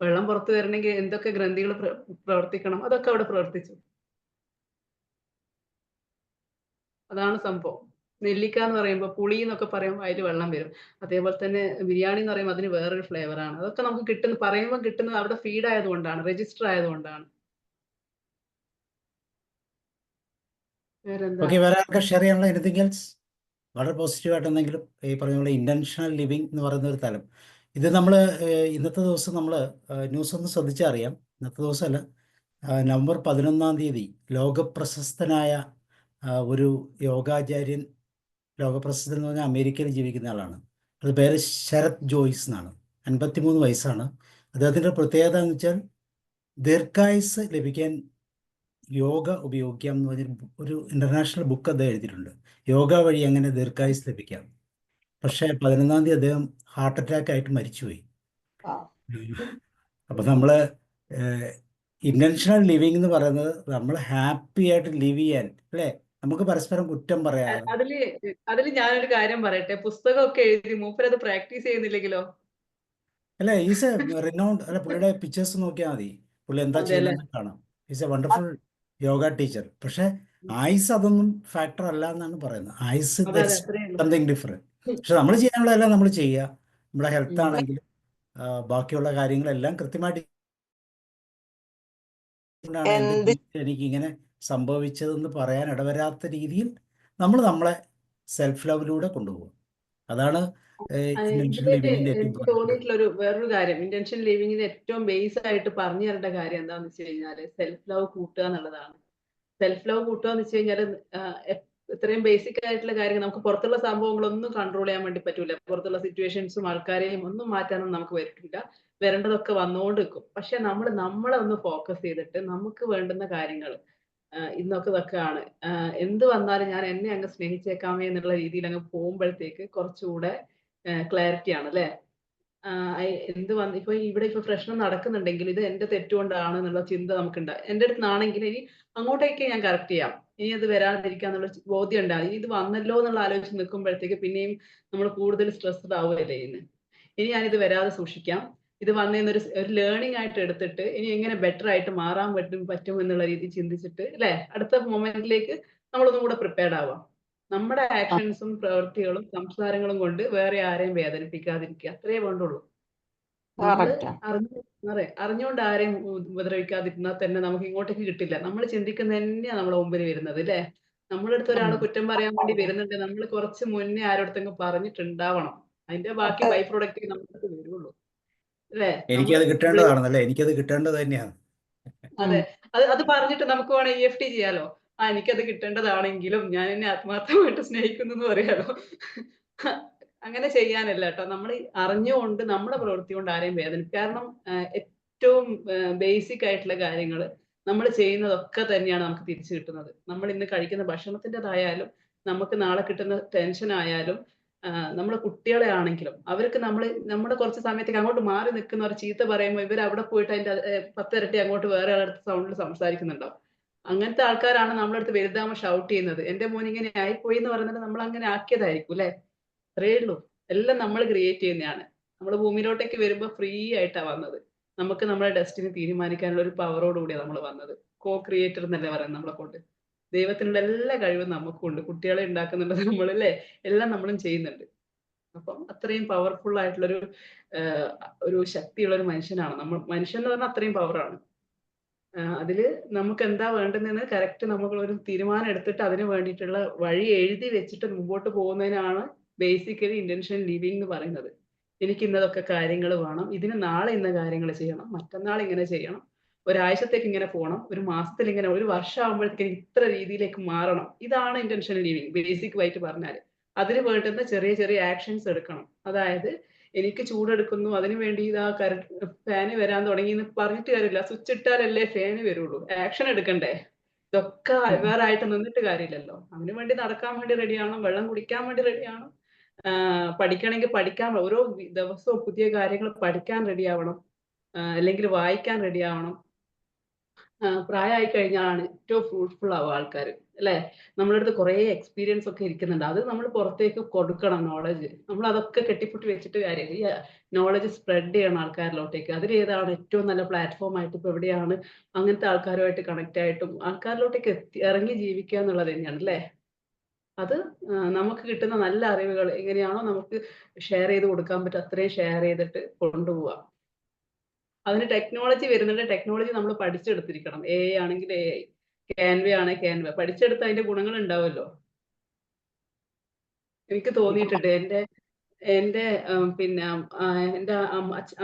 വെള്ളം പുറത്തു വരണമെങ്കിൽ എന്തൊക്കെ ഗ്രന്ഥികൾ പ്രവർത്തിക്കണം, അതൊക്കെ അവിടെ പ്രവർത്തിച്ചു. അതാണ് സംഭവം. നെല്ലിക്ക എന്ന് പറയുമ്പോൾ പുളി എന്നൊക്കെ പറയുമ്പോൾ അതിൽ വെള്ളം വരും. അതേപോലെ തന്നെ ബിരിയാണി എന്ന് പറയുമ്പോൾ അതിന് വേറൊരു ഫ്ലേവർ ആണ്. അതൊക്കെ നമുക്ക് പറയുമ്പോൾ കിട്ടുന്നത് അവിടെ ഫീഡ് ആയതുകൊണ്ടാണ്, രജിസ്റ്റർ ആയതുകൊണ്ടാണ്. വേറെന്താ? ഓക്കെ, വേറെ ആർക്കാ ഷെയർ ചെയ്യാനുള്ള എനിത്തിങ് എൽസ്? വളരെ പോസിറ്റീവായിട്ട് എന്തെങ്കിലും ഈ പറഞ്ഞ പോലെ ഇൻറ്റൻഷണൽ ലിവിങ് എന്ന് പറയുന്ന ഒരു തലം. ഇത് നമ്മൾ ഇന്നത്തെ ദിവസം നമ്മൾ ന്യൂസ് ഒന്ന് ശ്രദ്ധിച്ചാൽ അറിയാം. ഇന്നത്തെ ദിവസമല്ല, നവംബർ 11 ലോകപ്രശസ്തനായ ഒരു യോഗാചാര്യൻ, ലോകപ്രശസ്തൻ എന്ന് പറഞ്ഞാൽ അമേരിക്കയിൽ ജീവിക്കുന്ന ആളാണ്. അത് പേര് ശരത് ജോയ്സ് എന്നാണ്. 53 വയസ്സാണ്. അദ്ദേഹത്തിൻ്റെ പ്രത്യേകത എന്ന് വെച്ചാൽ ദീർഘായുസ് ലഭിക്കാൻ യോഗ ഉപയോഗിക്കാം എന്ന് പറഞ്ഞൊരു ഒരു ഇൻ്റർനാഷണൽ ബുക്ക് അദ്ദേഹം എഴുതിയിട്ടുണ്ട്. യോഗ വഴി എങ്ങനെ ദീർഘായുസ് ലഭിക്കാം. പക്ഷേ 11 അദ്ദേഹം ഹാർട്ട് അറ്റാക്ക് ആയിട്ട് മരിച്ചുപോയി. അപ്പം നമ്മൾ ഇൻറ്റൻഷണൽ ലിവിങ് എന്ന് പറയുന്നത് നമ്മൾ ഹാപ്പി ആയിട്ട് ലിവ് ചെയ്യാൻ, അല്ലേ? നമുക്ക് പരസ്പരം കുറ്റം പറയാതെ. അതില് ഞാനൊരു കാര്യം പറയട്ടെ. പുസ്തകമൊക്കെ എഴുതി മൂപ്പരത് പ്രാക്ടീസ് ചെയ്യുന്നില്ലെങ്കിലോ? അല്ല, ഈസ് എ റിനൗണ്ട്, അല്ല പുള്ളിയുടെ പിക്ചേഴ്സ് നോക്കിയാൽ മതി, പുള്ളി എന്താ അതെ അല്ലേ? ചെയ്യുന്നത് കാണാം. Is A wonderful yoga teacher. പക്ഷെ ആയുസ് അതൊന്നും ഫാക്ടർ അല്ല എന്നാണ് പറയുന്നത്. ആയുസ് അതെ അതെ, അത്രേ ഉള്ളൂ. Something different. പക്ഷെ നമ്മൾ ചെയ്യാനുള്ളതെല്ലാം നമ്മൾ ചെയ്യുക. നമ്മുടെ ഹെൽത്ത് ആണെങ്കിലും ബാക്കിയുള്ള കാര്യങ്ങളെല്ലാം കൃത്യമായിട്ട്. ാണ് എൻ്റെ ജീവിതത്തിൽ എനിക്ക് ഇങ്ങനെ സംഭവിച്ചതെന്ന് പറയാൻ ഇടവരാത്ത രീതിയിൽ നമ്മൾ നമ്മളെ സെൽഫ് ലവിലൂടെ കൊണ്ടുപോകും. അതാണ് ഇൻറ്റൻഷണൽ ലിവിങ്ങിന്റെ ഏറ്റവും എനിക്ക് തോന്നിയിട്ടുള്ള വേറൊരു കാര്യം, ഇന്റൻഷൻ ലിവിങ്ങിന് ഏറ്റവും ബേസ് ആയിട്ട് പറഞ്ഞു തരേണ്ട കാര്യം എന്താണെന്ന് വെച്ച് കഴിഞ്ഞാൽ സെൽഫ് ലവ് കൂട്ടുക എന്നുള്ളതാണ്. സെൽഫ് ലവ് കൂട്ടുക എന്ന് വെച്ച് കഴിഞ്ഞാൽ ഇത്രയും ബേസിക് ആയിട്ടുള്ള കാര്യങ്ങൾ നമുക്ക് പുറത്തുള്ള സംഭവങ്ങളൊന്നും കൺട്രോൾ ചെയ്യാൻ വേണ്ടി പറ്റൂല. പുറത്തുള്ള സിറ്റുവേഷൻസും ആൾക്കാരെയും ഒന്നും മാറ്റാനൊന്നും നമുക്ക് പറ്റില്ല. വരേണ്ടതൊക്കെ വന്നുകൊണ്ട് നിൽക്കും. പക്ഷെ നമ്മളെ ഒന്ന് ഫോക്കസ് ചെയ്തിട്ട് നമുക്ക് വേണ്ടുന്ന കാര്യങ്ങൾ ഇന്നൊക്കെ ഇതൊക്കെയാണ്, എന്ത് വന്നാലും ഞാൻ എന്നെ അങ്ങ് സ്നേഹിച്ചേക്കാമേ എന്നുള്ള രീതിയിൽ അങ്ങ് പോകുമ്പോഴത്തേക്ക് കുറച്ചുകൂടെ ക്ലാരിറ്റി ആണ് അല്ലേ? എന്ത് ഇപ്പൊ ഇവിടെ പ്രശ്നം നടക്കുന്നുണ്ടെങ്കിൽ ഇത് എന്റെ തെറ്റുകൊണ്ടാണ് എന്നുള്ള ചിന്ത നമുക്കുണ്ട്. എന്റെ അടുത്താണെങ്കിൽ ഇനി അങ്ങോട്ടേക്ക് ഞാൻ കറക്റ്റ് ചെയ്യാം, ഇനി അത് വരാതിരിക്കാന്നുള്ള ബോധ്യം ഉണ്ടാകും. ഇത് വന്നല്ലോ എന്നുള്ള ആലോചിച്ച് നിൽക്കുമ്പോഴത്തേക്ക് പിന്നെയും നമ്മൾ കൂടുതൽ സ്ട്രെസ്ഡ് ആവുകയല്ലേ ചെയ്യുന്നത്. ഇനി ഞാനിത് വരാതെ സൂക്ഷിക്കാം, ഇത് വന്നതിനൊരു ലേണിംഗ് ആയിട്ട് എടുത്തിട്ട് ഇനി എങ്ങനെ ബെറ്റർ ആയിട്ട് മാറാൻ പറ്റും എന്നുള്ള രീതി ചിന്തിച്ചിട്ട് അല്ലെ അടുത്ത മൊമെന്റിലേക്ക് നമ്മളൊന്നും കൂടെ പ്രിപ്പയർഡ് ആവാം. നമ്മുടെ ആക്ഷൻസും പ്രവൃത്തികളും സംസാരങ്ങളും കൊണ്ട് വേറെ ആരെയും വേദനിപ്പിക്കാതിരിക്കുക, അത്രേ വേണ്ടുള്ളൂ. അറിഞ്ഞുകൊണ്ട് ആരെയും ഉപദ്രവിക്കാതിരുന്നാൽ തന്നെ നമുക്ക് ഇങ്ങോട്ടേക്ക് കിട്ടില്ല. നമ്മൾ ചിന്തിക്കുന്ന തന്നെയാണ് നമ്മളെ മുമ്പിൽ വരുന്നത് അല്ലേ? നമ്മളടുത്ത് ഒരാൾ കുറ്റം പറയാൻ വേണ്ടി വരുന്നുണ്ട്, നമ്മൾ കുറച്ച് മുന്നേ ആരോടത്തെങ്കിലും പറഞ്ഞിട്ടുണ്ടാവണം. അതിന്റെ ബാക്കി ബൈ പ്രൊഡക്റ്റ് നമുക്ക് വരുള്ളൂ അല്ലേ? എനിക്കത് കിട്ടേണ്ടതാണെന്നല്ലേ? എനിക്കത് കിട്ടേണ്ടത് തന്നെയാണ്. അതെ, അത് പറഞ്ഞിട്ട് നമുക്ക് വേണം EFT ചെയ്യാലോ. എനിക്കത് കിട്ടേണ്ടതാണെങ്കിലും ഞാൻ എന്നെ ആത്മാർത്ഥമായിട്ട് സ്നേഹിക്കുന്നു എന്ന് പറയാലോ. അങ്ങനെ ചെയ്യാനല്ല കേട്ടോ, നമ്മൾ അറിഞ്ഞുകൊണ്ട് നമ്മുടെ പ്രവൃത്തി കൊണ്ട് ആരെയും വേദനിപ്പിക്കും. കാരണം ഏറ്റവും ബേസിക് ആയിട്ടുള്ള കാര്യങ്ങൾ നമ്മൾ ചെയ്യുന്നതൊക്കെ തന്നെയാണ് നമുക്ക് തിരിച്ചു കിട്ടുന്നത്. നമ്മൾ ഇന്ന് കഴിക്കുന്ന ഭക്ഷണത്തിൻ്റെതായാലും നമുക്ക് നാളെ കിട്ടുന്ന ടെൻഷൻ ആയാലും നമ്മുടെ കുട്ടികളെ ആണെങ്കിലും അവർക്ക് നമ്മുടെ കുറച്ച് സമയത്തേക്ക് അങ്ങോട്ട് മാറി നിൽക്കുന്നവർ ചീത്ത പറയുമ്പോൾ ഇവർ അവിടെ പോയിട്ട് അതിന്റെ 10 ഇരട്ടി അങ്ങോട്ട് വേറെ ആളടുത്ത് സൗണ്ടിൽ സംസാരിക്കുന്നുണ്ടാവും. അങ്ങനത്തെ ആൾക്കാരാണ് നമ്മളടുത്ത് വലുതാകുമ്പോൾ ഷൗട്ട് ചെയ്യുന്നത്, എന്റെ മോൻ ഇങ്ങനെ ആയിപ്പോയി എന്ന് പറയുന്നത് നമ്മൾ അങ്ങനെ ആക്കിയതായിരിക്കും അല്ലെ? അത്രേ ഉള്ളൂ. എല്ലാം നമ്മൾ ക്രിയേറ്റ് ചെയ്യുന്നതാണ്. നമ്മൾ ഭൂമിയിലോട്ടേക്ക് വരുമ്പോൾ ഫ്രീ ആയിട്ടാണ് വന്നത്. നമുക്ക് നമ്മുടെ ഡെസ്റ്റിനി തീരുമാനിക്കാനുള്ള ഒരു പവറോട് കൂടിയാണ് നമ്മൾ വന്നത്. കോ ക്രിയേറ്റർ എന്നല്ലേ പറയുന്നത് നമ്മളെ കൊണ്ട്. ദൈവത്തിനുള്ള എല്ലാ കഴിവും നമുക്കുണ്ട്. കുട്ടികളെ ഉണ്ടാക്കുന്നുണ്ട് നമ്മളല്ലേ, എല്ലാം നമ്മളും ചെയ്യുന്നുണ്ട്. അപ്പം അത്രയും പവർഫുൾ ആയിട്ടുള്ളൊരു ഒരു ശക്തിയുള്ള ഒരു മനുഷ്യനാണ് നമ്മൾ. മനുഷ്യൻ എന്ന് പറഞ്ഞാൽ അത്രയും പവറാണ്. അതില് നമുക്ക് എന്താ വേണ്ടുന്നതെന്ന് കറക്റ്റ് നമ്മൾ ഒരു തീരുമാനം എടുത്തിട്ട് അതിന് വേണ്ടിയിട്ടുള്ള വഴി എഴുതി വെച്ചിട്ട് മുമ്പോട്ട് പോകുന്നതിനാണ് ബേസിക്കലി ഇന്റൻഷൻ ലിവിങ് എന്ന് പറയുന്നത്. എനിക്ക് ഇന്നതൊക്കെ കാര്യങ്ങൾ വേണം, ഇതിന് നാളെ ഇന്ന കാര്യങ്ങൾ ചെയ്യണം, മറ്റന്നാൾ ഇങ്ങനെ ചെയ്യണം, ഒരാഴ്ചത്തേക്ക് ഇങ്ങനെ പോകണം, ഒരു മാസത്തിൽ ഇങ്ങനെ, ഒരു വർഷം ആകുമ്പോഴത്തേക്ക് ഇത്ര രീതിയിലേക്ക് മാറണം. ഇതാണ് ഇന്റൻഷൻ ലിവിങ് ബേസിക് ആയിട്ട് പറഞ്ഞാൽ. അതിന് വേണ്ടുന്ന ചെറിയ ചെറിയ ആക്ഷൻസ് എടുക്കണം. അതായത് എനിക്ക് ചൂടെടുക്കുന്നു അതിന് വേണ്ടി ഇതാ ഫാന് വരാൻ തുടങ്ങി എന്ന് പറഞ്ഞിട്ട് കാര്യമില്ല. സ്വിച്ച് ഇട്ടാലല്ലേ ഫാന് വരുള്ളൂ. ആക്ഷൻ എടുക്കണ്ടേ? ഇതൊക്കെ വേറെ ആയിട്ട് നിന്നിട്ട് കാര്യമില്ലല്ലോ. അതിനു വേണ്ടി നടക്കാൻ വേണ്ടി റെഡിയാവണം, വെള്ളം കുടിക്കാൻ വേണ്ടി റെഡിയാവണം, പഠിക്കണമെങ്കിൽ പഠിക്കാൻ, ഓരോ ദിവസവും പുതിയ കാര്യങ്ങൾ പഠിക്കാൻ റെഡിയാവണം, അല്ലെങ്കിൽ വായിക്കാൻ റെഡിയാവണം. പ്രായമായി കഴിഞ്ഞാലാണ് ഏറ്റവും ഫ്രൂട്ട്ഫുൾ ആവുക ആൾക്കാർ അല്ലേ? നമ്മുടെ അടുത്ത് കുറേ എക്സ്പീരിയൻസ് ഒക്കെ ഇരിക്കുന്നുണ്ട്, അത് നമ്മൾ പുറത്തേക്ക് കൊടുക്കണം. നോളജ് നമ്മൾ അതൊക്കെ കെട്ടിപ്പൂട്ടി വെച്ചിട്ട് കാര്യമില്ല. ഈ നോളജ് സ്പ്രെഡ് ചെയ്യണം ആൾക്കാരിലോട്ടേക്ക്. അതിൽ ഏതാണ് ഏറ്റവും നല്ല പ്ലാറ്റ്ഫോം ആയിട്ട് ഇപ്പൊ എവിടെയാണ് അങ്ങനത്തെ ആൾക്കാരുമായിട്ട് കണക്ട് ആയിട്ടും ആൾക്കാരിലോട്ടേക്ക് ഇറങ്ങി ജീവിക്കുക എന്നുള്ളത് തന്നെയാണ് അല്ലേ? അത് നമുക്ക് കിട്ടുന്ന നല്ല അറിവുകൾ എങ്ങനെയാണോ നമുക്ക് ഷെയർ ചെയ്ത് കൊടുക്കാൻ പറ്റും അത്രയും ഷെയർ ചെയ്തിട്ട് കൊണ്ടുപോവാം. അതിന് ടെക്നോളജി വരുന്നുണ്ട്. ടെക്നോളജി നമ്മൾ പഠിച്ചെടുത്തിരിക്കണം. AI ആണെങ്കിൽ AI, ക്യാൻവ ആണെങ്കിൽ ക്യാൻവ പഠിച്ചെടുത്ത് അതിന്റെ ഗുണങ്ങൾ ഉണ്ടാവുമല്ലോ. എനിക്ക് തോന്നിയിട്ടുണ്ട് എന്റെ പിന്നെ എന്റെ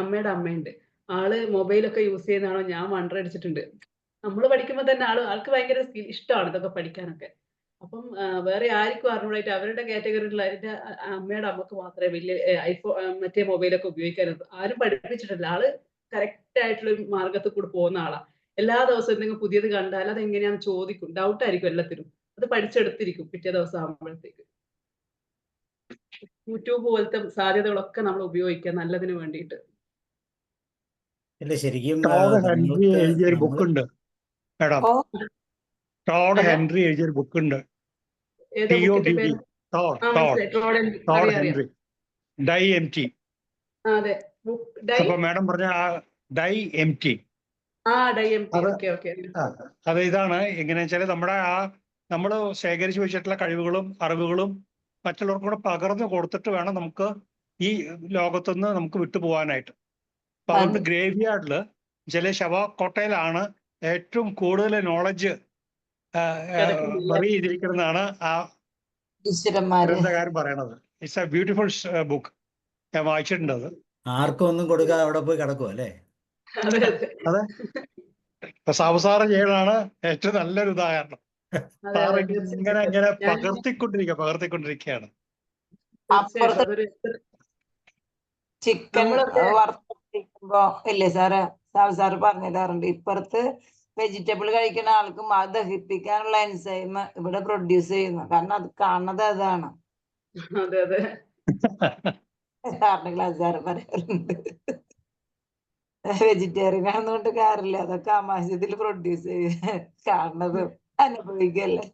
അമ്മയുടെ അമ്മയുണ്ട്. ആള് മൊബൈലൊക്കെ യൂസ് ചെയ്യുന്നതാണോ ഞാൻ വണ്ടർ അടിച്ചിട്ടുണ്ട്. നമ്മൾ പഠിക്കുമ്പോൾ തന്നെ ആൾക്ക് ഭയങ്കര ഇഷ്ടമാണ് ഇതൊക്കെ പഠിക്കാനൊക്കെ. അപ്പം വേറെ ആർക്കും അറിഞ്ഞൂടായിട്ട് അവരുടെ കാറ്റഗറിയിലുള്ള എന്റെ അമ്മയുടെ അമ്മക്ക് മാത്രമേ വലിയ മറ്റേ മൊബൈലൊക്കെ ഉപയോഗിക്കാനുള്ളൂ. ആരും പഠിപ്പിച്ചിട്ടില്ല. ആള് കറക്റ്റ് ആയിട്ടുള്ള ഒരു മാർഗത്തിൽ കൂടെ പോകുന്ന ആളാ. എല്ലാ ദിവസവും എന്തെങ്കിലും പുതിയത് കണ്ടാൽ അത് എങ്ങനെയാണെന്ന് ചോദിക്കും. ഡൗട്ട് ആയിരിക്കും എല്ലാത്തിനും. അത് പഠിച്ചെടുത്തിരിക്കും പിറ്റേ ദിവസം ആകുമ്പോഴത്തേക്ക്. യൂട്യൂബ് പോലത്തെ സാധ്യതകളൊക്കെ നമ്മൾ ഉപയോഗിക്കുക നല്ലതിന് വേണ്ടിയിട്ട്. അല്ല ശരിക്കും ടോഡ് ഹെൻറി നമ്മൾക്ക് എഴുതിയൊരു നമ്മൾ ബുക്കുണ്ട് മാഡം. ഓ ടോഡ് അല്ല ഹെൻറി എഴുതിയൊരു ബുക്കുണ്ട്. ഏതാ ബുക്കിന്റെ TODD. പേര്? ടോഡ് മനസ്സിലായി. ടോഡ് അറിയാം. ഹെൻറി. Die MT. അതെ. ഡൈ അപ്പൊ മാഡം പറഞ്ഞ ആ ഡൈ MT ഡൈ MT. അത് ഓക്കെ. അത് ഇതാണ്. എങ്ങനെയാ വെച്ചാൽ നമ്മുടെ നമ്മൾ ശേഖരിച്ചു വെച്ചിട്ടുള്ള കഴിവുകളും അറിവുകളും മറ്റുള്ളവർക്കും കൂടെ പകർന്നു കൊടുത്തിട്ട് വേണം നമുക്ക് ഈ ലോകത്തുനിന്ന് നമുക്ക് വിട്ടുപോകാനായിട്ട്. അപ്പൊ അതുകൊണ്ട് അതെ. ഗ്രേവ് യാർഡില് ചില ശവക്കോട്ടയിലാണ് ഏറ്റവും കൂടുതൽ നോളജ് ബറി ചെയ്തിരിക്കുന്നതാണ് ആ ഈശ്വരന്മാര്. ഗ്രന്ഥകാരൻ പറയണത്. It's A beautiful book. ഞാൻ വായിച്ചിട്ടുണ്ട് അത്. ആർക്കും ഒന്നും കൊടുക്കാതെ അവിടെ പോയി കിടക്കും അല്ലേ? അതെ. അതെ. ഇപ്പൊ സാബു സാറ് ചെയ്യണതാണ് ഏറ്റവും നല്ലൊരു ഉദാഹരണം. സാറ് ഇങ്ങനെ ഇങ്ങനെ പകർത്തിക്കൊണ്ടിരിക്കുകയാണ്. അപ്പുറത്ത് അതൊരു ചിക്കൻ നമ്മളൊക്കെ വറുത്തിരിക്കുമ്പോ ഇല്ലേ സാറ് സാറ് പറഞ്ഞു തരാറുണ്ട്. ഇപ്പുറത്ത് വെജിറ്റബിൾ കഴിക്കുന്ന ആൾക്കും അത് ദഹിപ്പിക്കാനുള്ള എൻസൈം ഇവിടെ പ്രൊഡ്യൂസ് ചെയ്യുന്നു. കാരണം അത് കാണുന്നത് അതാണ്. അതെ. സാറിന്റെ ക്ലാസ് സാറ് പറയാറുണ്ട്. വെജിറ്റേറിയൻ ആണെന്നുകൊണ്ട് കാര്യമില്ല, അതൊക്കെ ആമാശയത്തിൽ പ്രൊഡ്യൂസ് ചെയ്യ കാണുന്നതും അനുഭവിക്കല്ലേ.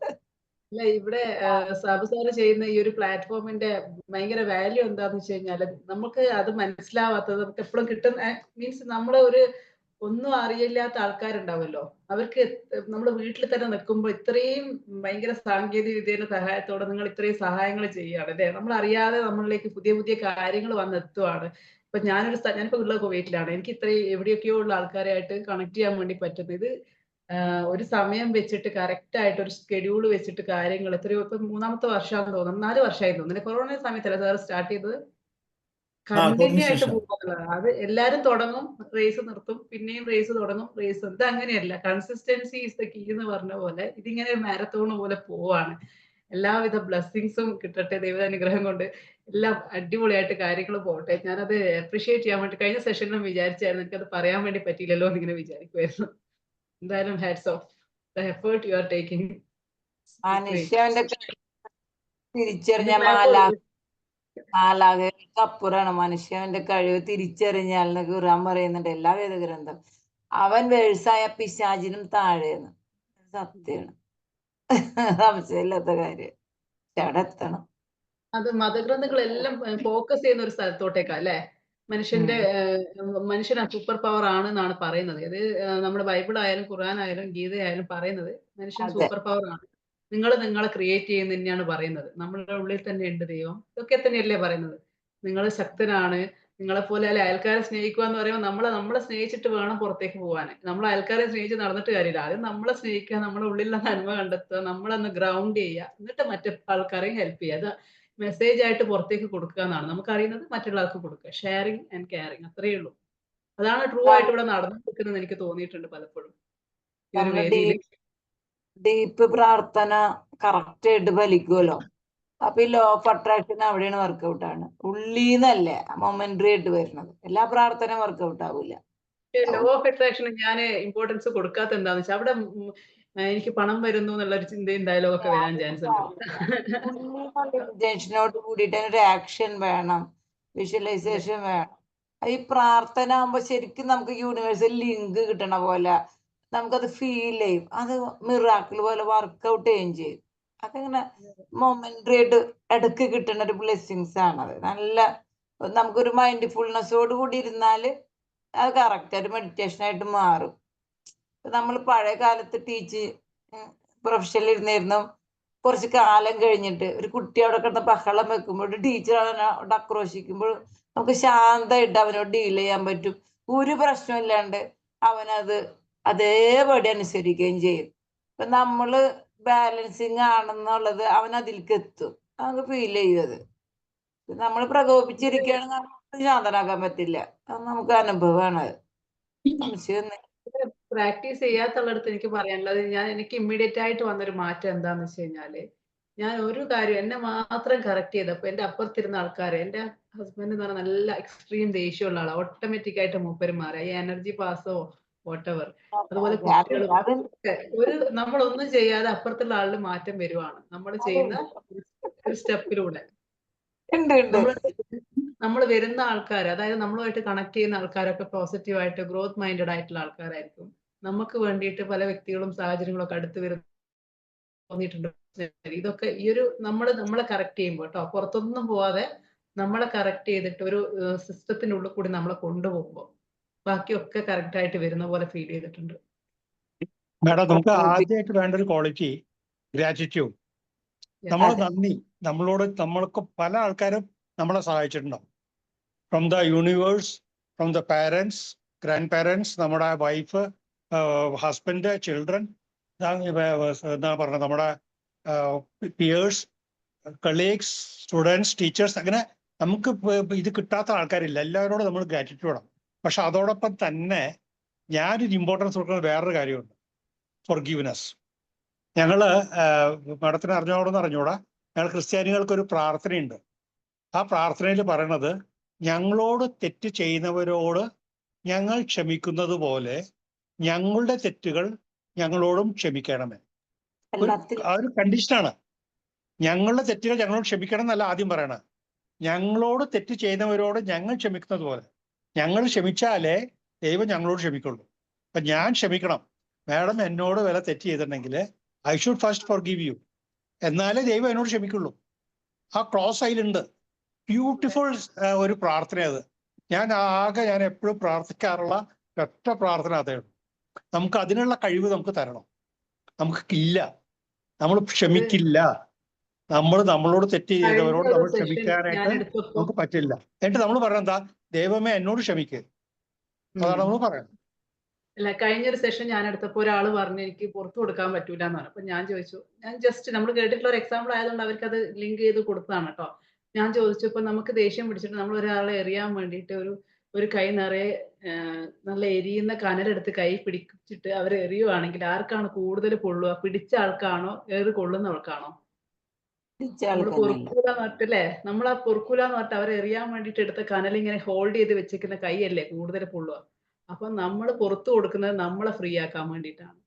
ഇല്ല ഇവിടെ സാബു സാറ് ചെയ്യുന്ന ഈ ഒരു പ്ലാറ്റ്ഫോമിന്റെ ഭയങ്കര വാല്യൂ എന്താന്ന് വെച്ച് കഴിഞ്ഞാല് നമുക്ക് അത് മനസ്സിലാവാത്തത് നമുക്ക് എപ്പോഴും കിട്ടുന്ന മീൻസ് നമ്മളെ ഒന്നും അറിയില്ലാത്ത ആൾക്കാരുണ്ടാവുമല്ലോ. അവർക്ക് നമ്മുടെ വീട്ടിൽ തന്നെ നിൽക്കുമ്പോൾ ഇത്രയും ഭയങ്കര സാങ്കേതിക വിദ്യയുടെ സഹായത്തോടെ നിങ്ങൾ ഇത്രയും സഹായങ്ങൾ ചെയ്യുകയാണ് അല്ലേ. നമ്മൾ അറിയാതെ നമ്മളിലേക്ക് പുതിയ പുതിയ കാര്യങ്ങൾ വന്നെത്തുവാണ്. ഇപ്പൊ ഞാനിപ്പോ ഉള്ളത് കുവൈറ്റിലാണ്. എനിക്ക് ഇത്രയും എവിടെയൊക്കെയോ ഉള്ള ആൾക്കാരായിട്ട് കണക്ട് ചെയ്യാൻ വേണ്ടി പറ്റുന്നത് ഇത് ഒരു സമയം വെച്ചിട്ട് കറക്റ്റ് ആയിട്ട് ഒരു ഷെഡ്യൂൾ വെച്ചിട്ട് കാര്യങ്ങൾ എത്രയോ ഇപ്പൊ 3ാമത്തെ വർഷമാണെന്ന് തോന്നുന്നു, 4 വർഷമായി തോന്നുന്നു. കൊറോണ സമയത്തല്ല സാർ സ്റ്റാർട്ട് ചെയ്തത്. കണ്ടിന്യൂ ആയിട്ട് ശേഷം പോകുന്നതാണ്. അത് എല്ലാരും തുടങ്ങും, റേസ് നിർത്തും, പിന്നെയും റേസ് തുടങ്ങും, റേസ്. ഇത് അങ്ങനെയല്ല. കൺസിസ്റ്റൻസി ഈസ് ദ കീ എന്ന് പറഞ്ഞ പോലെ ഇതിങ്ങനെ മാരത്തോൺ പോലെ പോവാണ്. എല്ലാവിധ ബ്ലെസ്സിങ്സും കിട്ടട്ടെ ദൈവാനുഗ്രഹം കൊണ്ട്. എല്ലാം അടിപൊളിയായിട്ട് കാര്യങ്ങൾ പോകട്ടെ. ഞാനത് അപ്രീഷിയേറ്റ് ചെയ്യാൻ വേണ്ടി കഴിഞ്ഞ സെഷനിലും വിചാരിച്ചായിരുന്നു. എനിക്കത് പറയാൻ വേണ്ടി പറ്റിയില്ലല്ലോ എന്നിങ്ങനെ വിചാരിക്കുമായിരുന്നു. എന്തായാലും hats off the effort you are taking. മനുഷ്യന്റെ തിരിച്ചറിഞ്ഞ പ്ലാറ്റ്ഫോം മാലാഖകൾക്ക് അപ്പുറാണ് മനുഷ്യന്റെ കഴിവ് തിരിച്ചറിഞ്ഞാൽ എന്നൊക്കെ ഖുർആൻ പറയുന്നുണ്ട് എല്ലാ വേദഗ്രന്ഥം. അവൻ വേഴ്സായ പിശാചിനും താഴെന്ന്. സത്യമാണ്. സംശയമില്ലാത്ത കാര്യം. അവിടെ എത്തണം. അത് മതഗ്രന്ഥങ്ങളെല്ലാം ഫോക്കസ് ചെയ്യുന്ന ഒരു സ്ഥലത്തോട്ടേക്കാ അല്ലെ. മനുഷ്യൻ സൂപ്പർ പവർ ആണെന്നാണ് പറയുന്നത്. അത് നമ്മുടെ ബൈബിൾ ആയാലും ഖുർആൻ ആയാലും ഗീത ആയാലും പറയുന്നത് മനുഷ്യൻ അതെ. സൂപ്പർ പവർ ആണ്. നിങ്ങളെ ക്രിയേറ്റ് ചെയ്യുന്ന തന്നെയാണ് പറയുന്നത്. നമ്മളുടെ ഉള്ളിൽ തന്നെ ഉണ്ട് ദൈവം. ഇതൊക്കെ തന്നെയല്ലേ പറയുന്നത്. നിങ്ങൾ ശക്തനാണ്. നിങ്ങളെപ്പോലെ അല്ലെ അയൽക്കാരെ സ്നേഹിക്കുക എന്ന് പറയുമ്പോൾ നമ്മളെ സ്നേഹിച്ചിട്ട് വേണം പുറത്തേക്ക് പോകാൻ. നമ്മൾ അയൽക്കാരെ സ്നേഹിച്ച് നടന്നിട്ട് കാര്യമില്ല. ആദ്യം നമ്മളെ സ്നേഹിക്കുക, നമ്മുടെ ഉള്ളിലുള്ള നന്മ കണ്ടെത്തുക, നമ്മളൊന്ന് ഗ്രൗണ്ട് ചെയ്യുക, എന്നിട്ട് മറ്റു ആൾക്കാരെയും ഹെൽപ്പ് ചെയ്യുക. അത് മെസ്സേജ് ആയിട്ട് പുറത്തേക്ക് കൊടുക്കുക എന്നാണ് നമുക്കറിയുന്നത്. മറ്റുള്ള ആൾക്ക് കൊടുക്കുക. ഷെയറിങ് ആൻഡ് കെയറിങ് അത്രയേ ഉള്ളൂ. അതാണ് ട്രൂ ആയിട്ട് ഇവിടെ നടന്നിരിക്കുന്നത് എനിക്ക് തോന്നിയിട്ടുണ്ട് പലപ്പോഴും ഈ ഒരു വേദിയിൽ. ഡീപ്പ് പ്രാർത്ഥന കറക്റ്റ് ആയിട്ട് ഫലിക്കുമല്ലോ. അപ്പൊ ഈ ലോ ഓഫ് അട്രാക്ഷൻ അവിടെയാണ് വർക്ക്ഔട്ട് ആണ്. ഉള്ളീന്നല്ലേ മൊമെന്ററി ആയിട്ട് വരുന്നത്. എല്ലാ പ്രാർത്ഥനയും വർക്ക്ഔട്ട് ആവില്ല. ലോ ഓഫ് അട്രാക്ഷന് ഞാൻ ഇമ്പോർട്ടൻസ് കൊടുക്കാത്ത എന്താന്ന് വെച്ചാൽ അവിടെ എനിക്ക് പണം വരുന്നു എന്നുള്ള ഒരു ചിന്തയും ഡയലോഗ് ഒക്കെ വരാൻ ചാൻസ് ഉണ്ട്. ഇന്റൻഷനോട് കൂടിയിട്ട് ഒരു ആക്ഷൻ വേണം, വിഷ്വലൈസേഷൻ വേണം. ഈ പ്രാർത്ഥന ആകുമ്പോ ശരിക്കും നമുക്ക് യൂണിവേഴ്സൽ ലിങ്ക് കിട്ടണ പോലെ നമുക്കത് ഫീൽ ചെയ്യും. അത് മിറാക്കിൾ പോലെ വർക്ക്ഔട്ട് ചെയ്യുകയും ചെയ്യും. അതിങ്ങനെ മൊമെന്ററി ആയിട്ട് ഇടയ്ക്ക് കിട്ടുന്ന ഒരു ബ്ലെസ്സിങ്സ് ആണത്. നല്ല നമുക്കൊരു മൈൻഡ്ഫുൾനെസ്സോട് കൂടി ഇരുന്നാല് അത് കറക്റ്റ് ഒരു മെഡിറ്റേഷൻ ആയിട്ട് മാറും. നമ്മൾ പഴയ കാലത്ത് പ്രൊഫഷനിൽ ഇരുന്നിരുന്നു കുറച്ച് കാലം കഴിഞ്ഞിട്ട് ഒരു കുട്ടി അവിടെ കിടന്ന് ബഹളം വെക്കുമ്പോൾ ഒരു ടീച്ചർ അവനോട് ആക്രോശിക്കുമ്പോൾ നമുക്ക് ശാന്തമായിട്ട് അവനോട് ഡീൽ ചെയ്യാൻ പറ്റും. ഒരു പ്രശ്നമില്ലാണ്ട് അവനത് അതേപടി അനുസരിക്കുകയും ചെയ്യും. ഇപ്പൊ നമ്മള് ബാലൻസിങ് ആണെന്നുള്ളത് അവൻ അതിലേക്ക് എത്തും. നമുക്ക് ഫീൽ ചെയ്യും. അത് നമ്മൾ പ്രകോപിച്ചിരിക്കുകയാണെങ്കിൽ നമുക്ക് ശാന്തനാക്കാൻ പറ്റില്ല. അത് നമുക്ക് അനുഭവമാണ്. അത് സംശയം പ്രാക്ടീസ് ചെയ്യാത്തുള്ളടത്ത് എനിക്ക് പറയാനുള്ളത്, എനിക്ക് ഇമ്മീഡിയറ്റ് ആയിട്ട് വന്നൊരു മാറ്റം എന്താന്ന് വെച്ച് കഴിഞ്ഞാല്, ഞാൻ ഒരു കാര്യം എന്നെ മാത്രം കറക്റ്റ് ചെയ്തപ്പോ എന്റെ അപ്പുറത്തിരുന്ന ആൾക്കാരെ, എന്റെ ഹസ്ബൻഡ് എന്ന് പറഞ്ഞാൽ നല്ല എക്സ്ട്രീം ദേഷ്യമുള്ള ആളാണ്. ഓട്ടോമാറ്റിക് ആയിട്ട് മൂപ്പര് മാറി. ഈ എനർജി പാസോ വോട്ടെവർ. അതുപോലെ കുട്ടികളും ഒരു നമ്മളൊന്നും ചെയ്യാതെ അപ്പുറത്തുള്ള ആളിൽ മാറ്റം വരുവാണ് നമ്മൾ ചെയ്യുന്ന ഒരു സ്റ്റെപ്പിലൂടെ. ഉണ്ട്. നമ്മൾ വരുന്ന ആൾക്കാർ, അതായത് നമ്മളുമായിട്ട് കണക്ട് ചെയ്യുന്ന ആൾക്കാരൊക്കെ പോസിറ്റീവായിട്ട് ഗ്രോത്ത് മൈൻഡഡ് ആയിട്ടുള്ള ആൾക്കാരായിരിക്കും. നമുക്ക് വേണ്ടിയിട്ട് പല വ്യക്തികളും സാഹചര്യങ്ങളും ഒക്കെ അടുത്ത് വരുന്ന തോന്നിയിട്ടുണ്ട്. ഇതൊക്കെ ഈ ഒരു നമ്മളെ കറക്റ്റ് ചെയ്യുമ്പോൾ കേട്ടോ, പുറത്തൊന്നും പോവാതെ നമ്മളെ കറക്റ്റ് ചെയ്തിട്ട് ഒരു സിസ്റ്റത്തിനുള്ളിൽ കൂടി നമ്മളെ കൊണ്ടുപോകുമ്പോൾ ബാക്കിയൊക്കെ കറക്റ്റ് ആയിട്ട് വരുന്ന പോലെ ഫീൽ ചെയ്തിട്ടുണ്ട്. മാഡം, നമുക്ക് ആദ്യമായിട്ട് വേണ്ട ഒരു ക്വാളിറ്റി ഗ്രാറ്റിറ്റ്യൂഡ്. നമ്മൾ നന്ദി. നമ്മൾക്ക് പല ആൾക്കാരും നമ്മളെ സഹായിച്ചിട്ടുണ്ടാവും. From the universe, from the parents, grandparents, നമ്മുടെ വൈഫ്, ഹസ്ബൻഡ്, ചിൽഡ്രൻ, എന്താ പറഞ്ഞത്, നമ്മുടെ പിയേഴ്സ്, കളീഗ്സ്, സ്റ്റുഡൻസ്, ടീച്ചേഴ്സ്, അങ്ങനെ നമുക്ക് ഇത് കിട്ടാത്ത ആൾക്കാരില്ല. എല്ലാവരോടും നമ്മൾ ഗ്രാറ്റിറ്റ്യൂഡാണ്. പക്ഷെ അതോടൊപ്പം തന്നെ ഞാനൊരു ഇമ്പോർട്ടൻസ് കൊടുക്കുന്ന വേറൊരു കാര്യമുണ്ട്, ഫോർഗീവ്നെസ്. ഞങ്ങള് മാഡത്തിന് അറിഞ്ഞൂടാ, ഞങ്ങൾ ക്രിസ്ത്യാനികൾക്കൊരു പ്രാർത്ഥനയുണ്ട്. ആ പ്രാർത്ഥനയിൽ പറയണത്, ഞങ്ങളോട് തെറ്റ് ചെയ്യുന്നവരോട് ഞങ്ങൾ ക്ഷമിക്കുന്നത് പോലെ ഞങ്ങളുടെ തെറ്റുകൾ ഞങ്ങളോടും ക്ഷമിക്കണമേ. ആ ഒരു കണ്ടീഷനാണ്. ഞങ്ങളുടെ തെറ്റുകൾ ഞങ്ങളോട് ക്ഷമിക്കണം എന്നല്ല ആദ്യം പറയണത്. ഞങ്ങളോട് തെറ്റ് ചെയ്യുന്നവരോട് ഞങ്ങൾ ക്ഷമിക്കുന്നത് പോലെ. ഞങ്ങൾ ക്ഷമിച്ചാലേ ദൈവം ഞങ്ങളോട് ക്ഷമിക്കുള്ളൂ. അപ്പൊ ഞാൻ ക്ഷമിക്കണം. മാഡം എന്നോട് വില തെറ്റ് ചെയ്തിട്ടുണ്ടെങ്കിൽ I should first forgive you, എന്നാലേ ദൈവം എന്നോട് ക്ഷമിക്കുള്ളൂ. ആ ക്ലോസ് അതിലുണ്ട്. ബ്യൂട്ടിഫുൾ ഒരു പ്രാർത്ഥന അത്. ഞാൻ എപ്പോഴും പ്രാർത്ഥിക്കാറുള്ള ഒറ്റ പ്രാർത്ഥന അതേ ഉള്ളൂ. നമുക്ക് അതിനുള്ള കഴിവ് നമുക്ക് തരണം. നമുക്കില്ല. നമ്മൾ ക്ഷമിക്കില്ല. നമ്മളോട് തെറ്റ് ചെയ്തവരോട് നമ്മൾ ക്ഷമിക്കാനായിട്ട് നമുക്ക് പറ്റില്ല. എന്നിട്ട് നമ്മൾ പറയുന്നത് എന്താ? ദൈവമേ എന്നോട് ക്ഷമിക്കുക. അതാണ് നമ്മൾ പറയുന്നത്. അല്ല, കഴിഞ്ഞൊരു സെഷൻ ഞാൻ എടുത്തപ്പോൾ ഒരാൾ പറഞ്ഞു എനിക്ക് പുറത്തു കൊടുക്കാൻ പറ്റൂല എന്ന് പറഞ്ഞു. അപ്പൊ ഞാൻ ചോദിച്ചു, ഞാൻ ജസ്റ്റ് നമ്മൾ കേട്ടിട്ടുള്ള ഒരു എക്സാമ്പിൾ ആയതുകൊണ്ട് അവർക്ക് അത് ലിങ്ക് ചെയ്ത് കൊടുത്തതാണ് കേട്ടോ. ഞാൻ ചോദിച്ചപ്പോൾ നമുക്ക് ദേഷ്യം പിടിച്ചിട്ട് നമ്മൾ ഒരാളെ എറിയാൻ വേണ്ടിയിട്ട് ഒരു കൈ നിറയെ നല്ല എരിയുന്ന കനലെടുത്ത് കൈ പിടിച്ചിട്ട് അവർ എറിയുവാണെങ്കിൽ ആർക്കാണ് കൂടുതൽ കൊള്ളുക? പിടിച്ച ആൾക്കാണോ ഏറ് കൊള്ളുന്നവർക്കാണോ? നമ്മൾ പൊറുക്കൂലെന്ന് പറഞ്ഞിട്ടല്ലേ, നമ്മൾ ആ പൊറുക്കൂലെന്ന് പറഞ്ഞിട്ട് അവരെ എറിയാൻ വേണ്ടിയിട്ട് എടുത്ത കനൽ ഇങ്ങനെ ഹോൾഡ് ചെയ്ത് വെച്ചിരിക്കുന്ന കൈയല്ലേ കൂടുതൽ കൊള്ളുക. അപ്പൊ നമ്മൾ പുറത്തു കൊടുക്കുന്നത് നമ്മളെ ഫ്രീ ആക്കാൻ വേണ്ടിയിട്ടാണ്.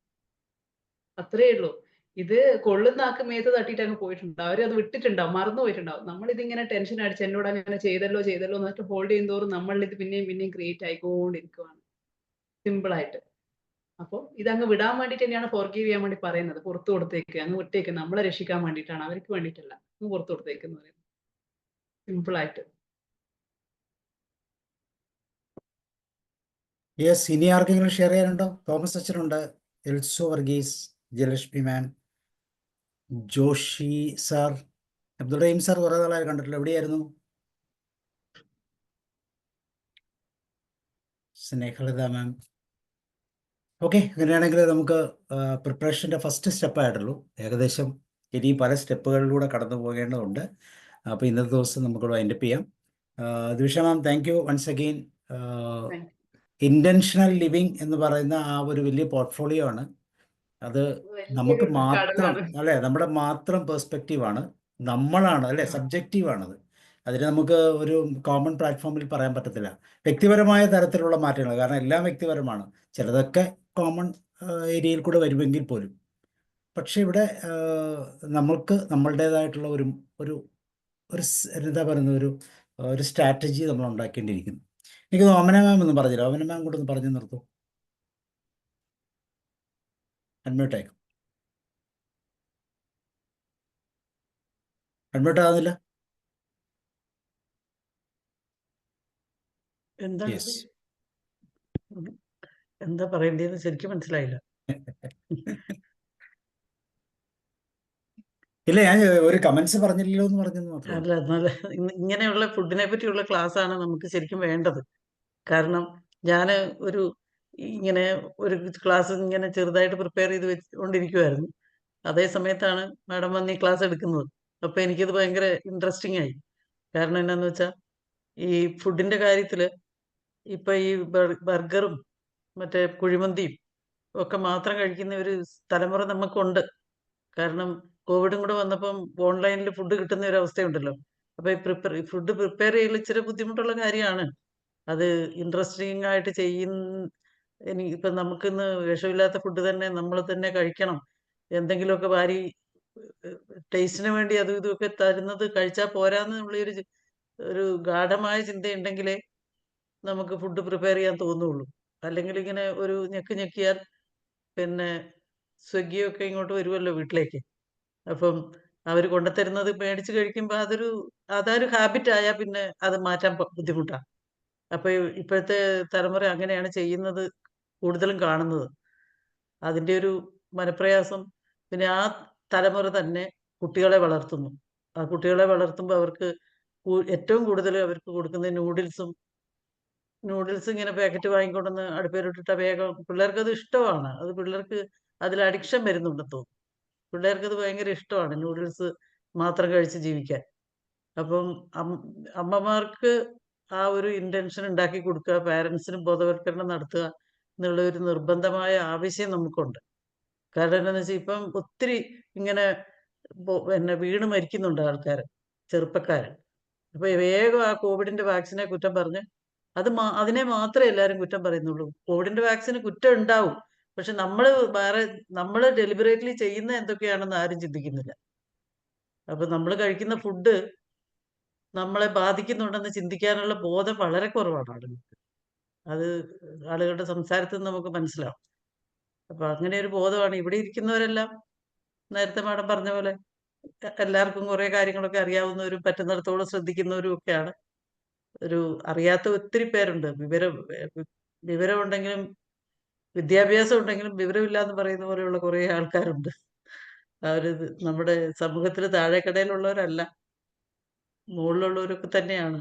അത്രേ ഉള്ളൂ. ഇത് കൊള്ളുന്ന ആൾക്ക് മേത്ത് തട്ടിയിട്ട് അങ്ങ് പോയിട്ടുണ്ടാവും. അവരത് വിട്ടിട്ടുണ്ടാവും, മറന്നു പോയിട്ടുണ്ടാവും. നമ്മളിതിങ്ങനെ ടെൻഷൻ അടിച്ച് എന്നോട് അങ്ങനെ ചെയ്തല്ലോ എന്നിട്ട് ഹോൾഡ് ചെയ്യുന്നതോറും നമ്മളിത് പിന്നെയും ക്രിയേറ്റ് ആയിക്കൊണ്ടിരിക്കുവാണ് സിമ്പിൾ ആയിട്ട്. അപ്പോൾ ഇതങ്ങ് വിടാൻ വേണ്ടിയിട്ട് തന്നെയാണ് ഫോർഗീവ് ചെയ്യാൻ വേണ്ടി പറയുന്നത്. പുറത്തു കൊടുത്തേക്ക്, അങ്ങ് വിട്ടേക്ക്. നമ്മളെ രക്ഷിക്കാൻ വേണ്ടിയിട്ടാണ്, അവർക്ക് വേണ്ടിയിട്ടല്ല. അങ്ങ് പുറത്തു കൊടുത്തേക്ക് എന്ന് പറയുന്നത് സിമ്പിൾ ആയിട്ട്. യെസ്, ഇനി ആർക്കെങ്കിലും ഷെയർ ചെയ്യാനുണ്ടോ? തോമസ് അച്ഛനുണ്ട്, എൽസോ വർഗീസ്, ജയലക്ഷ്മി മാം, ജോഷി സാർ, അബ്ദുൾ റഹീം സാർ കുറെ നാളായി കണ്ടിട്ടില്ല. എവിടെയായിരുന്നു? സ്നേഹലത മാം. ഓക്കെ, അങ്ങനെയാണെങ്കിൽ നമുക്ക് പ്രിപ്പറേഷൻ്റെ ഫസ്റ്റ് സ്റ്റെപ്പായിട്ടുള്ളൂ. ഏകദേശം ഇനി പല സ്റ്റെപ്പുകളിലൂടെ കടന്നു പോകേണ്ടതുണ്ട്. അപ്പോൾ ഇന്നത്തെ ദിവസം നമുക്ക് വൈൻഡപ്പ് ചെയ്യാം. Divisha ma'am, thank you once again. Intentional living എന്ന് പറയുന്ന ആ ഒരു വലിയ പോർട്ട്ഫോളിയോ ആണ്. അത് നമുക്ക് മാത്രം അല്ലേ, നമ്മുടെ മാത്രം പെർസ്പെക്റ്റീവാണ്, നമ്മളാണ് അല്ലേ, സബ്ജക്റ്റീവാണത്. അതിന് നമുക്ക് ഒരു കോമൺ പ്ലാറ്റ്ഫോമിൽ പറയാൻ പറ്റത്തില്ല. വ്യക്തിപരമായ തരത്തിലുള്ള മാറ്റങ്ങൾ, കാരണം എല്ലാം വ്യക്തിപരമാണ്. ചിലതൊക്കെ കോമൺ ഏരിയയിൽ കൂടെ വരുമെങ്കിൽ പോലും. പക്ഷെ ഇവിടെ നമ്മൾക്ക് നമ്മളുടേതായിട്ടുള്ള ഒരു എന്താ പറയുന്ന ഒരു സ്ട്രാറ്റജി നമ്മൾ ഉണ്ടാക്കേണ്ടിയിരിക്കുന്നു. എനിക്ക് ഓമന മാം ഒന്നും പറഞ്ഞില്ല. ഓമന മാം കൂടെ ഒന്ന് പറഞ്ഞു നിർത്തൂ. അഡ്മിറ്റ് ആയിക്കും. അഡ്മിറ്റ് ആകുന്നില്ല. എന്താ പറയേണ്ടതെന്ന് ശരിക്കും മനസ്സിലായില്ല. ഇല്ല, ഞാൻ ഒരു കമന്റ്സ് പറഞ്ഞില്ലല്ലോ എന്ന് പറഞ്ഞെന്ന് മാത്രമേ ഉള്ളൂ. അല്ല, നല്ല ഇങ്ങനെയുള്ള ഫുഡിനെ പറ്റിയുള്ള ക്ലാസ് ആണ് നമുക്ക് ശരിക്കും വേണ്ടത്. കാരണം ഞാൻ ഒരു ഇങ്ങനെ ഒരു ക്ലാസ് ഇങ്ങനെ ചെറുതായിട്ട് പ്രിപ്പയർ ചെയ്ത് വെച്ചുകൊണ്ടിരിക്കുമായിരുന്നു. അതേ സമയത്താണ് മാഡം വന്ന് ഈ ക്ലാസ് എടുക്കുന്നത്. അപ്പൊ എനിക്കത് ഭയങ്കര ഇൻട്രസ്റ്റിംഗ് ആയി. കാരണം എന്നാന്ന് വെച്ചാൽ ഈ ഫുഡിന്റെ കാര്യത്തില് ഇപ്പൊ ഈ ബർഗറും മറ്റേ കുഴിമന്തിയും ഒക്കെ മാത്രം കഴിക്കുന്ന ഒരു തലമുറ നമുക്കുണ്ട്. കാരണം കോവിഡും കൂടെ വന്നപ്പം ഓൺലൈനിൽ ഫുഡ് കിട്ടുന്ന ഒരു അവസ്ഥയുണ്ടല്ലോ. അപ്പൊ ഈ ഫുഡ് പ്രിപ്പയർ ചെയ്യൽ ഇച്ചിരി ബുദ്ധിമുട്ടുള്ള കാര്യമാണ്. അത് ഇൻട്രസ്റ്റിംഗ് ആയിട്ട് ഇപ്പൊ നമുക്കിന്ന് വിഷമില്ലാത്ത ഫുഡ് തന്നെ നമ്മൾ തന്നെ കഴിക്കണം, എന്തെങ്കിലുമൊക്കെ വാരി ടേസ്റ്റിന് വേണ്ടി അതും ഇതുമൊക്കെ തരുന്നത് കഴിച്ചാൽ പോരാന്നുള്ള ഒരു ഗാഢമായ ചിന്തയുണ്ടെങ്കിലേ നമുക്ക് ഫുഡ് പ്രിപ്പയർ ചെയ്യാൻ തോന്നുള്ളൂ. അല്ലെങ്കിൽ ഇങ്ങനെ ഒരു ഞെക്കിയാൽ പിന്നെ സ്വിഗ്ഗിയൊക്കെ ഇങ്ങോട്ട് വരുമല്ലോ വീട്ടിലേക്ക്. അപ്പം അവർ കൊണ്ടുത്തരുന്നത് മേടിച്ച് കഴിക്കുമ്പോൾ അതൊരു ഹാബിറ്റ് ആയാൽ പിന്നെ അത് മാറ്റാൻ ബുദ്ധിമുട്ടാണ്. അപ്പൊ ഇപ്പോഴത്തെ തലമുറ അങ്ങനെയാണ് ചെയ്യുന്നത് കൂടുതലും കാണുന്നത്. അതിൻ്റെ ഒരു മനപ്രയാസം. പിന്നെ ആ തലമുറ തന്നെ കുട്ടികളെ വളർത്തുന്നു. ആ കുട്ടികളെ വളർത്തുമ്പോൾ അവർക്ക് ഏറ്റവും കൂടുതൽ അവർക്ക് കൊടുക്കുന്നത് നൂഡിൽസ് ഇങ്ങനെ പാക്കറ്റ് വാങ്ങിക്കൊണ്ടുവന്ന് അടുപ്പിലിട്ടിട്ട വേഗം പിള്ളേർക്ക് അത് ഇഷ്ടമാണ്. പിള്ളേർക്ക് അതിൽ അഡിക്ഷൻ വരുന്നുണ്ടെന്ന് തോന്നുന്നു. പിള്ളേർക്ക് അത് ഭയങ്കര ഇഷ്ടമാണ് നൂഡിൽസ് മാത്രം കഴിച്ച് ജീവിക്കാൻ. അപ്പം അമ്മമാർക്ക് ആ ഒരു ഇന്റൻഷൻ ഉണ്ടാക്കി കൊടുക്കുക, പാരൻസിന് ബോധവൽക്കരണം നടത്തുക എന്നുള്ള ഒരു നിർബന്ധമായ ആവശ്യം നമുക്കുണ്ട്. കാരണം എന്താണെന്ന് വെച്ചാൽ ഇപ്പം ഒത്തിരി ഇങ്ങനെ പിന്നെ വീണ് മരിക്കുന്നുണ്ട് ആൾക്കാർ, ചെറുപ്പക്കാരൻ. അപ്പൊ വേഗം ആ കോവിഡിന്റെ വാക്സിനെ കുറ്റം പറഞ്ഞ് അതിനെ മാത്രമേ എല്ലാവരും കുറ്റം പറയുന്നുള്ളൂ. കോവിഡിന്റെ വാക്സിന് കുറ്റം ഉണ്ടാവും, പക്ഷെ നമ്മൾ ഡെലിബറേറ്റ്ലി ചെയ്യുന്ന എന്തൊക്കെയാണെന്ന് ആരും ചിന്തിക്കുന്നില്ല. അപ്പൊ നമ്മൾ കഴിക്കുന്ന ഫുഡ് നമ്മളെ ബാധിക്കുന്നുണ്ടെന്ന് ചിന്തിക്കാനുള്ള ബോധം വളരെ കുറവാണ് ആളുകൾക്ക്. അത് ആളുകളുടെ സംസാരത്തിൽ നിന്ന് നമുക്ക് മനസ്സിലാവും. അപ്പൊ അങ്ങനെ ഒരു ബോധമാണ് ഇവിടെ ഇരിക്കുന്നവരെല്ലാം. നേരത്തെ മാഡം പറഞ്ഞ പോലെ എല്ലാവർക്കും കുറെ കാര്യങ്ങളൊക്കെ അറിയാവുന്നവരും പറ്റുന്നിടത്തോളം ശ്രദ്ധിക്കുന്നവരും ഒക്കെയാണ്. അറിയാത്ത ഒത്തിരി പേരുണ്ട്. വിവരം ഉണ്ടെങ്കിലും വിദ്യാഭ്യാസം ഉണ്ടെങ്കിലും വിവരമില്ല എന്ന് പറയുന്ന പോലെയുള്ള കുറെ ആൾക്കാരുണ്ട്. നമ്മുടെ സമൂഹത്തിൽ താഴെക്കടയിലുള്ളവരല്ല, മുകളിലുള്ളവരൊക്കെ തന്നെയാണ്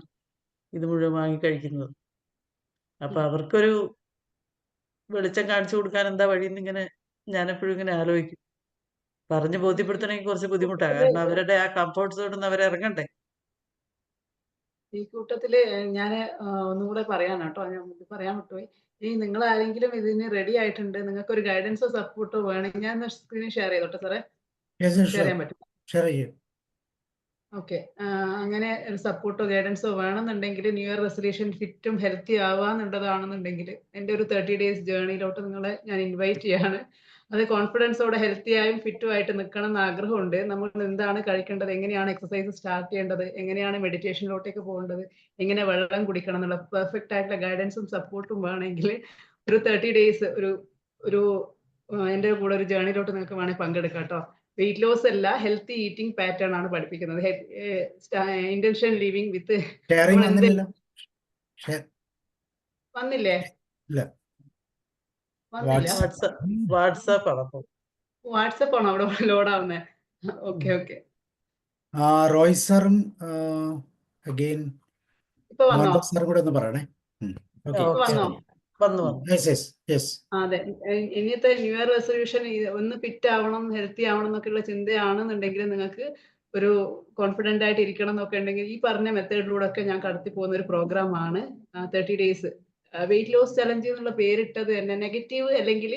ഇത് മുഴുവൻ വാങ്ങിക്കഴിക്കുന്നത്. അപ്പൊ അവർക്കൊരു വെളിച്ചം കാണിച്ചു കൊടുക്കാൻ എന്താ വഴിയെന്ന് ഇങ്ങനെ ഞാനെപ്പോഴും ഇങ്ങനെ ആലോചിക്കും. പറഞ്ഞ് ബോധ്യപ്പെടുത്തണമെങ്കിൽ കുറച്ച് ബുദ്ധിമുട്ടാണ്. കാരണം അവരുടെ ആ കംഫർട്ട് സോണിൽ നിന്ന് അവരിറങ്ങണ്ടേ. ഈ കൂട്ടത്തില് ഞാൻ ഒന്നുകൂടെ പറയാനാട്ടോ, ഞാൻ പറയാൻ വിട്ടുപോയി. ഇനി നിങ്ങൾ ആരെങ്കിലും ഇതിന് റെഡി ആയിട്ടുണ്ട്, നിങ്ങൾക്ക് ഒരു ഗൈഡൻസോ സപ്പോർട്ടോ വേണമെങ്കിൽ ഞാൻ സ്ക്രീൻ ഷെയർ ചെയ്തോട്ടെ സാറേ? ഷെയർ ചെയ്യാൻ പറ്റും? ഷെയർ ചെയ്യും. ഓക്കെ. അങ്ങനെ ഒരു സപ്പോർട്ടോ ഗൈഡൻസോ വേണമെന്നുണ്ടെങ്കിൽ, ന്യൂ ഇയർ റെസൊല്യൂഷൻ ഫിറ്റും ഹെൽത്തി ആവാന്നുള്ളതാണെന്നുണ്ടെങ്കിൽ എൻ്റെ ഒരു 30 ഡേയ്സ് ജേർണിയിലോട്ട് നിങ്ങളെ ഞാൻ ഇൻവൈറ്റ് ചെയ്യാണ്. അത് കോൺഫിഡൻസോടെ ഹെൽത്തി ആയും ഫിറ്റും ആയിട്ട് നിൽക്കണം എന്ന് ആഗ്രഹമുണ്ട്. നമ്മൾ എന്താണ് കഴിക്കേണ്ടത്, എങ്ങനെയാണ് എക്സസൈസ് സ്റ്റാർട്ട് ചെയ്യേണ്ടത്, എങ്ങനെയാണ് മെഡിറ്റേഷനിലോട്ടേക്ക് പോകേണ്ടത്, എങ്ങനെ വെള്ളം കുടിക്കണം എന്നുള്ള പെർഫെക്റ്റ് ആയിട്ടുള്ള ഗൈഡൻസും സപ്പോർട്ടും വേണമെങ്കിൽ ഒരു 30 ഡേയ്സ് ഒരു എൻ്റെ കൂടെ ഒരു ജേർണിയിലോട്ട് നിങ്ങൾക്ക് വേണമെങ്കിൽ പങ്കെടുക്കാം കേട്ടോ. വെയിറ്റ് ലോസ് അല്ല, ഹെൽത്തി ഈറ്റിംഗ് പാറ്റേൺ ആണ് പഠിപ്പിക്കുന്നത്. ഇന്റൻഷൻ ലിവിങ് വിത്ത് വന്നില്ലേ? വന്നില്ല. വാട്സാപ്പ് ആണ്. വാട്സപ്പ് ആണോ അവിടെ ലോഡ് ആവുന്നത്? Okay okay. റോയ് സാറും അഗെയിൻ ഇപ്പൊ വന്നോ? സാറും കൂടെ ഒന്ന് പറയണേ. വന്നോ? അതെ. ഇനിയത്തെ ന്യൂ ഇയർ റെസൊല്യൂഷൻ ഒന്ന് ഫിറ്റ് ആവണം, ഹെൽത്തി ആവണം എന്നൊക്കെയുള്ള ചിന്തയാണെന്നുണ്ടെങ്കിൽ, നിങ്ങൾക്ക് ഒരു കോൺഫിഡന്റ് ആയിട്ട് ഇരിക്കണം എന്നൊക്കെ ഉണ്ടെങ്കിൽ ഈ പറഞ്ഞ മെത്തേഡിലൂടെ ഒക്കെ ഞാൻ കടത്തി പോകുന്ന ഒരു പ്രോഗ്രാമാണ് 30 ഡേയ്സ് വെയിറ്റ് ലോസ് ചലഞ്ച് എന്നുള്ള പേരിട്ടത് തന്നെ നെഗറ്റീവ്, അല്ലെങ്കിൽ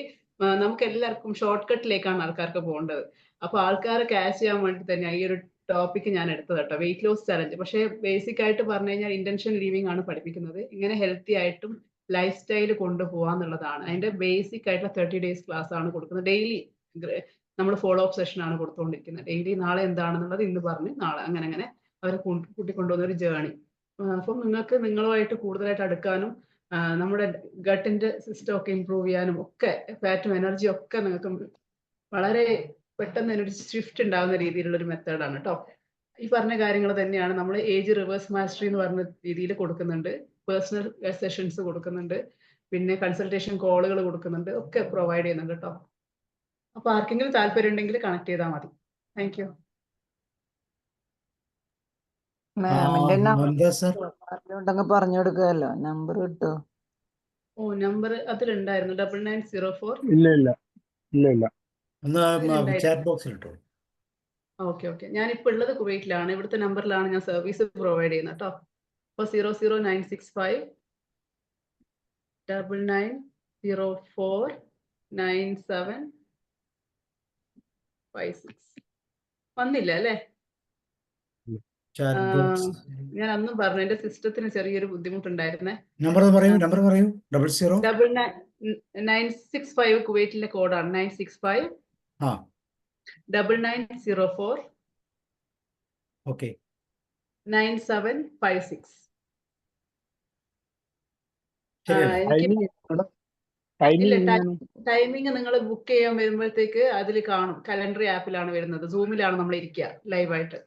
നമുക്ക് എല്ലാവർക്കും ഷോർട്ട് കട്ടിലേക്കാണ് ആൾക്കാർക്ക് പോകേണ്ടത്. അപ്പൊ ആൾക്കാരെ ക്യാച്ച് ചെയ്യാൻ വേണ്ടി തന്നെ ഈ ഒരു ടോപ്പിക്ക് ഞാൻ എടുത്തത് കേട്ടോ, വെയിറ്റ് ലോസ് ചലഞ്ച്. പക്ഷേ ബേസിക് ആയിട്ട് പറഞ്ഞു കഴിഞ്ഞാൽ ഇന്റൻഷൻ ലിവിങ് ആണ് പഠിപ്പിക്കുന്നത്. ഇങ്ങനെ ഹെൽത്തി ആയിട്ടും ലൈഫ് സ്റ്റൈൽ കൊണ്ടുപോകാന്നുള്ളതാണ്. അതിന്റെ ബേസിക് ആയിട്ടുള്ള 30 ഡേയ്സ് ക്ലാസ് ആണ് കൊടുക്കുന്നത്. ഡെയിലി നമ്മൾ ഫോളോ അപ്പ് സെഷൻ ആണ് കൊടുത്തുകൊണ്ടിരിക്കുന്നത്. ഡെയിലി നാളെ എന്താണെന്നുള്ളത് ഇന്ന് പറഞ്ഞ് നാളെ അങ്ങനെ അവരെ കൂട്ടിക്കൊണ്ടുവന്ന ഒരു ജേർണി. അപ്പം നിങ്ങൾക്ക് നിങ്ങളുമായിട്ട് കൂടുതലായിട്ട് അടുക്കാനും നമ്മുടെ ഗട്ടിന്റെ സിസ്റ്റം ഒക്കെ ഇമ്പ്രൂവ് ചെയ്യാനും ഒക്കെ, ഫാറ്റും എനർജിയും ഒക്കെ നിങ്ങൾക്ക് വളരെ പെട്ടെന്ന് എനർജി ഷിഫ്റ്റ് ഉണ്ടാകുന്ന രീതിയിലുള്ള ഒരു മെത്തേഡാണ് കേട്ടോ. ഈ പറഞ്ഞ കാര്യങ്ങൾ തന്നെയാണ് നമ്മൾ ഏജ് റിവേഴ്സ് മാസ്റ്ററി എന്ന് പറഞ്ഞ രീതിയിൽ കൊടുക്കുന്നുണ്ട്. പേഴ്സണൽ സെഷൻസ് കൊടുക്കുന്നുണ്ട്, പിന്നെ കൺസൾട്ടേഷൻ കോളുകൾ കൊടുക്കുന്നുണ്ട്, ഒക്കെ പ്രൊവൈഡ് ചെയ്യുന്നുണ്ട് കേട്ടോ. അപ്പൊ ആർക്കെങ്കിലും താല്പര്യം ഉണ്ടെങ്കിൽ കണക്ട് ചെയ്താൽ മതി. Thank you. മാമിന്റെ മോഹൻദാസ് സർ. ഉണ്ടെങ്കിൽ പറഞ്ഞു കൊടുക്കാമല്ലോ. നമ്പർ കിട്ടോ? ഓ, നമ്പർ അതിലുണ്ടായിരുന്നു 9904. ഇല്ല ഇല്ല ഇല്ല ഇല്ല. ഒന്ന് അതിലുണ്ടായിരുന്നു. ചാറ്റ് ബോക്സിൽ ഇട്ടു. Okay okay. ഞാനിപ്പോൾ ഉള്ളത് കുവൈറ്റിലാണ്. ഇവിടുത്തെ നമ്പറിലാണ് ഞാൻ സർവീസ് പ്രൊവൈഡ് ചെയ്യുന്നത് കേട്ടോ. അപ്പോൾ 00965 99049756. വന്നില്ല അല്ലേ? ചാറ്റ് ബോക്സ് ഞാൻ അന്നും പറഞ്ഞു എന്റെ സിസ്റ്റത്തിന് ചെറിയൊരു ബുദ്ധിമുട്ടുണ്ടായിരുന്നേ. നമ്പർ പറയൂ, നമ്പർ പറയൂ. 00 965 കുവൈറ്റിലെ കോഡാണ്. 965 ആ 9904 ഓക്കെ. 9756. ശരിയല്ലേ? എനിക്ക് ടൈമിംഗ് ഇല്ല, ടൈമിംഗ് നിങ്ങൾ ബുക്ക് ചെയ്യാൻ വരുമ്പോഴത്തേക്ക് അതിൽ കാണും. കലണ്ടർ ആപ്പിലാണ് വരുന്നത്. സൂമിലാണ് നമ്മൾ ഇരിക്കുക ലൈവായിട്ട്.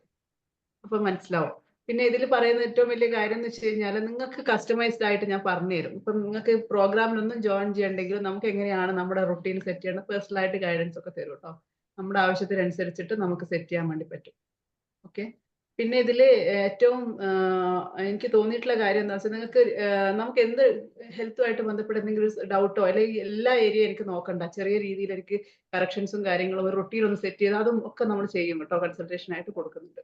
അപ്പൊ മനസ്സിലാവും. പിന്നെ ഇതിൽ പറയുന്ന ഏറ്റവും വലിയ കാര്യം എന്ന് വെച്ച് കഴിഞ്ഞാൽ നിങ്ങൾക്ക് കസ്റ്റമൈസ്ഡ് ആയിട്ട് ഞാൻ പറഞ്ഞുതരും. ഇപ്പം നിങ്ങൾക്ക് പ്രോഗ്രാമിലൊന്നും ജോയിൻ ചെയ്യണ്ടെങ്കിലും നമുക്ക് എങ്ങനെയാണ് നമ്മുടെ റുട്ടീൻ സെറ്റ് ചെയ്യണം, പേഴ്സണൽ ആയിട്ട് ഗൈഡൻസ് ഒക്കെ തരും കേട്ടോ. നമ്മുടെ ആവശ്യത്തിനനുസരിച്ചിട്ട് നമുക്ക് സെറ്റ് ചെയ്യാൻ വേണ്ടി പറ്റും. ഓക്കെ. പിന്നെ ഇതിൽ ഏറ്റവും എനിക്ക് തോന്നിയിട്ടുള്ള കാര്യം എന്താ വെച്ചാൽ നിങ്ങൾക്ക് നമുക്ക് എന്ത് ഹെൽത്തുമായിട്ട് ബന്ധപ്പെട്ട് എന്തെങ്കിലും ഡൗട്ടോ അല്ലെങ്കിൽ എല്ലാ ഏരിയ എനിക്ക് നോക്കണ്ട. ചെറിയ രീതിയിൽ എനിക്ക് കറക്ഷൻസും കാര്യങ്ങളും ഒരു റുട്ടീൻ ഒന്ന് സെറ്റ് ചെയ്ത് അതും ഒക്കെ നമ്മൾ ചെയ്യും കേട്ടോ. കൺസൾട്ടേഷൻ ആയിട്ട് കൊടുക്കുന്നുണ്ട്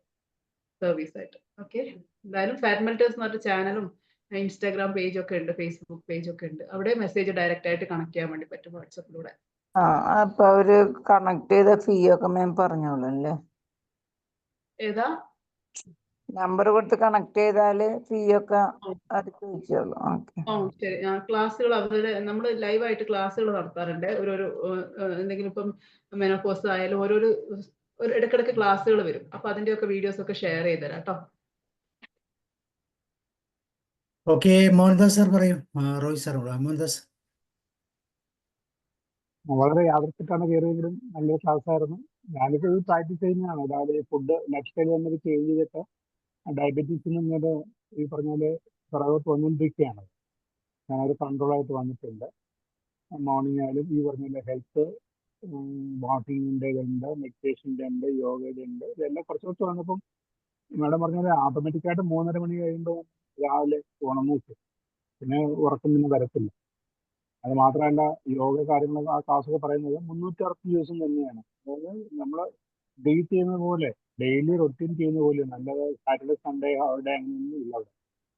സർവീസ് ആയിട്ട്. ഓക്കെ. എന്തായാലും ഫാറ്റ് മെൽറ്റേഴ്സ് എന്ന് പറഞ്ഞ ചാനലും ഇൻസ്റ്റാഗ്രാം പേജ് ഒക്കെ ഉണ്ട്, ഫേസ്ബുക്ക് പേജ് ഒക്കെ ഉണ്ട്. അവിടെ മെസ്സേജ് ഡയറക്റ്റ് ആയിട്ട് കണക്ട് ചെയ്യാൻ വേണ്ടി പറ്റും വാട്സപ്പിലൂടെ. അപ്പൊ അവര് കണക്ട് ചെയ്ത ഫീ ഒക്കെ മാം പറഞ്ഞോളൂ അല്ലേ? ഏതാ നമ്പർ കൊടുത്ത് കണക്ട് ചെയ്താല് ഫീ ഒക്കെ അത് ചോദിച്ചോളൂ. ഓക്കെ. ശരി. ക്ലാസ്സുകൾ അവരുടെ നമ്മൾ ലൈവായിട്ട് ക്ലാസ്സുകൾ നടത്താറുണ്ട്. ഓരോരോ എന്തെങ്കിലും ഇപ്പം മെനോപോസ് ആയാലും ഓരോരോ ഇടയ്ക്കിടയ്ക്ക് ക്ലാസ്സുകൾ വരും. അപ്പൊ അതിന്റെയൊക്കെ വീഡിയോസ് ഒക്കെ ഷെയർ ചെയ്ത് തരാം കേട്ടോ. ഓക്കെ. മോഹൻദാസ് സാർ പറയൂ. റോയ് സാർ. മോഹൻദാസ്. വളരെ യാദൃശ്ചികമാണ് കയറിയെങ്കിലും നല്ലൊരു ക്ലാസ് ആയിരുന്നു. ഞാനിപ്പോൾ ഇത് പ്രാക്ടീസ് ചെയ്യുന്നതാണ്. അതായത് ഫുഡ് ലൈഫ് സ്റ്റൈൽ വന്നത് ചേഞ്ച് ചെയ്തിട്ട് ഡയബറ്റീസിന് ഇങ്ങനെ ഈ പറഞ്ഞ പോലെ പുറകോട്ട് വന്നുകൊണ്ടിരിക്കുകയാണ്. ഞാനൊരു കൺട്രോളായിട്ട് വന്നിട്ടുണ്ട്. മോർണിംഗ് ആയാലും ഈ പറഞ്ഞ പോലെ ഹെൽത്ത് വാക്കിങ്ങിൻ്റെ ഉണ്ട്, മെഡിറ്റേഷൻ്റെ ഉണ്ട്, യോഗയുടെ ഉണ്ട്. ഇതെല്ലാം കുറച്ച് കുറച്ച് വന്നപ്പം മാഡം പറഞ്ഞ പോലെ ഓട്ടോമാറ്റിക്കായിട്ട് 3:30 മണി കഴിയുമ്പോൾ രാവിലെ ഉണർന്നു. പിന്നെ ഉറക്കം പിന്നെ വരത്തില്ല. അത് മാത്രമല്ല യോഗ കാര്യങ്ങൾ ആ ക്ലാസ്സൊക്കെ പറയുന്നത് 360 ദിവസം തന്നെയാണ്. അതായത് നമ്മൾ ഡേറ്റ് ചെയ്യുന്ന പോലെ ഡെയിലി റൊട്ടീൻ ചെയ്യുന്ന പോലെ നല്ലത് സാറ്റർഡേ സൺഡേ ഹോളിഡേ അങ്ങനെയൊന്നും ഇല്ല അവിടെ.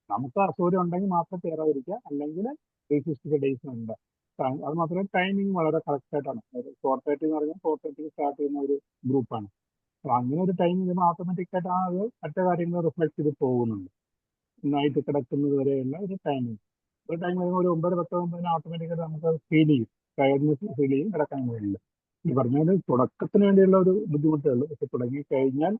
നമുക്ക് അസൗകര്യം ഉണ്ടെങ്കിൽ മാത്രം കയറാതിരിക്കുക, അല്ലെങ്കിൽ 365 ഡേയ്സ് ഉണ്ട്. അത് മാത്രമല്ല ടൈമിങ് വളരെ കറക്റ്റായിട്ടാണ്. 4:30 എന്ന് പറഞ്ഞാൽ 4:30 സ്റ്റാർട്ട് ചെയ്യുന്ന ഒരു ഗ്രൂപ്പാണ്. അപ്പോൾ അങ്ങനെ ഒരു ടൈം ചെയ്യുമ്പോൾ ഓട്ടോമാറ്റിക്കായിട്ട് ആ അത് മറ്റു കാര്യങ്ങൾ റിഫ്ലക്ട് ചെയ്ത് പോകുന്നുണ്ട്. നൈറ്റ് കിടക്കുന്നത് വരെയുള്ള ഒരു ടൈമിങ്. ഒരു ടൈം കഴിയുമ്പോൾ ഒരു 9:10 ഓട്ടോമാറ്റിക്കായിട്ട് നമുക്ക് ഫീൽ ചെയ്യും, ടയർഡ്നെസ് ഫീൽ ചെയ്യും, കിടക്കാൻ കഴിയില്ല. ഈ പറഞ്ഞാൽ തുടക്കത്തിന് വേണ്ടിയുള്ള ഒരു ബുദ്ധിമുട്ടേ ഉള്ളൂ. പക്ഷെ തുടങ്ങി കഴിഞ്ഞാൽ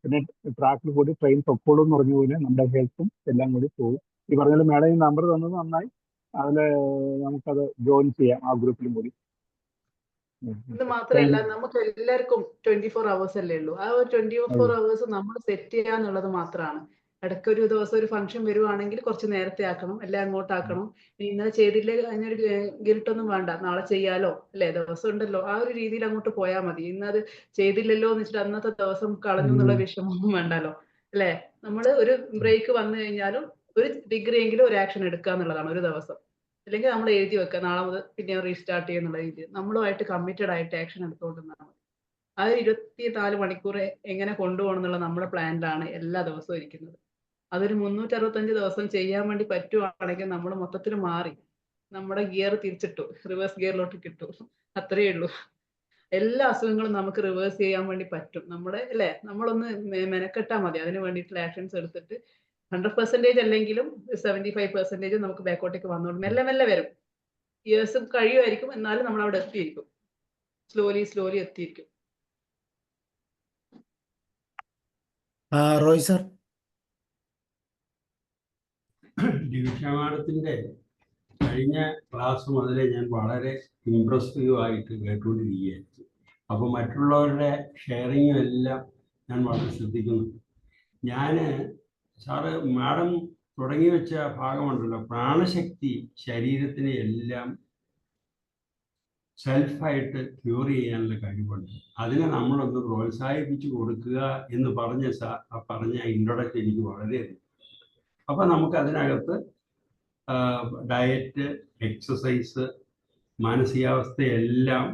പിന്നെ ട്രാക്കിൽ കൂടി ട്രെയിൻ പൊക്കോളും എന്ന് പറഞ്ഞ പോലെ നമ്മുടെ ഹെൽത്തും എല്ലാം കൂടി പോകും. ഈ പറഞ്ഞാൽ മേഡം ഈ നമ്പർ തന്നത് നന്നായി. അതിൽ നമുക്കത് ജോയിൻ ചെയ്യാം ആ ഗ്രൂപ്പിലും കൂടി. ഇത് മാത്രമല്ല നമുക്ക് എല്ലാവർക്കും 24 hours അല്ലേ ഉള്ളൂ. ആ ഒരു 24 hours നമ്മൾ സെറ്റ് ചെയ്യുക എന്നുള്ളത് മാത്രമാണ്. ഇടയ്ക്ക് ഒരു ദിവസം ഒരു ഫംഗ്ഷൻ വരുവാണെങ്കിൽ കുറച്ച് നേരത്തെ ആക്കണം, എല്ലാം അങ്ങോട്ടാക്കണം. ഇന്നലെ ചെയ്തില്ലേ അതിനൊരു ഗിൽട്ടൊന്നും വേണ്ട, നാളെ ചെയ്യാലോ അല്ലേ, ദിവസം ഉണ്ടല്ലോ, ആ ഒരു രീതിയിൽ അങ്ങോട്ട് പോയാൽ മതി. ഇന്നത് ചെയ്തില്ലല്ലോ എന്ന് വെച്ചിട്ട് അന്നത്തെ ദിവസം കളഞ്ഞു എന്നുള്ള വിഷമമൊന്നും വേണ്ടല്ലോ അല്ലേ. നമ്മൾ ഒരു ബ്രേക്ക് വന്നു കഴിഞ്ഞാലും ഒരു ഡിഗ്രി എങ്കിലും ഒരു ആക്ഷൻ എടുക്കുക എന്നുള്ളതാണ് ഒരു ദിവസം. അല്ലെങ്കിൽ നമ്മൾ എഴുതി വെക്കുക, നാളെ മുതൽ പിന്നെ റീസ്റ്റാർട്ട് ചെയ്യുന്നുള്ള രീതിയിൽ നമ്മളുമായിട്ട് കമ്മിറ്റഡ് ആയിട്ട് ആക്ഷൻ എടുത്തുകൊണ്ടിരുന്നാൽ മതി. അത് 24 മണിക്കൂർ എങ്ങനെ കൊണ്ടുപോകണം എന്നുള്ള നമ്മുടെ പ്ലാനിലാണ് എല്ലാ ദിവസവും ഇരിക്കുന്നത്. അതൊരു 365 ദിവസം ചെയ്യാൻ വേണ്ടി പറ്റുവാണെങ്കിൽ നമ്മൾ മൊത്തത്തിൽ മാറി, നമ്മുടെ ഗിയർ തിരിച്ചിട്ടു, റിവേഴ്സ് ഗിയറിലോട്ട് കിട്ടും. അത്രയേ ഉള്ളൂ. എല്ലാ അസുഖങ്ങളും നമുക്ക് റിവേഴ്സ് ചെയ്യാൻ വേണ്ടി പറ്റും. നമ്മുടെ അല്ലേ, നമ്മളൊന്ന് മെനക്കെട്ടാൽ മതി. അതിന് വേണ്ടിയിട്ടുള്ള ആക്ഷൻസ് എടുത്തിട്ട് 100% അല്ലെങ്കിലും 75% നമുക്ക് ബാക്കോട്ടേക്ക് വന്നോളും. മെല്ലെ മെല്ലെ വരും. ഇയേഴ്സ് കഴിയുമായിരിക്കും, എന്നാലും നമ്മൾ അവിടെ എത്തിയിരിക്കും. സ്ലോലി എത്തിയിരിക്കും. റോയ് സാർ. ഡിവിഷ മാഡത്തിൻ്റെ കഴിഞ്ഞ ക്ലാസ് മുതലേ ഞാൻ വളരെ ഇമ്പ്രസീവ് ആയിട്ട് കേട്ടുകൊണ്ടിരിക്കുകയായിരുന്നു. അപ്പോൾ മറ്റുള്ളവരുടെ ഷെയറിങ്ങും എല്ലാം ഞാൻ വളരെ ശ്രദ്ധിക്കുന്നു. ഞാൻ സാറ് മാഡം തുടങ്ങി വെച്ച ഭാഗമുണ്ടല്ലോ, പ്രാണശക്തി ശരീരത്തിനെ എല്ലാം സെൽഫായിട്ട് ക്യൂർ ചെയ്യാനുള്ള കഴിവുണ്ട്. അതിനെ നമ്മളൊന്ന് പ്രോത്സാഹിപ്പിച്ചു കൊടുക്കുക എന്ന് പറഞ്ഞ ഇൻട്രൊഡക്റ്റ് എനിക്ക് വളരെയധികം. അപ്പം നമുക്ക് അതിനകത്ത് ഡയറ്റ്, എക്സസൈസ്, മാനസികാവസ്ഥയെല്ലാം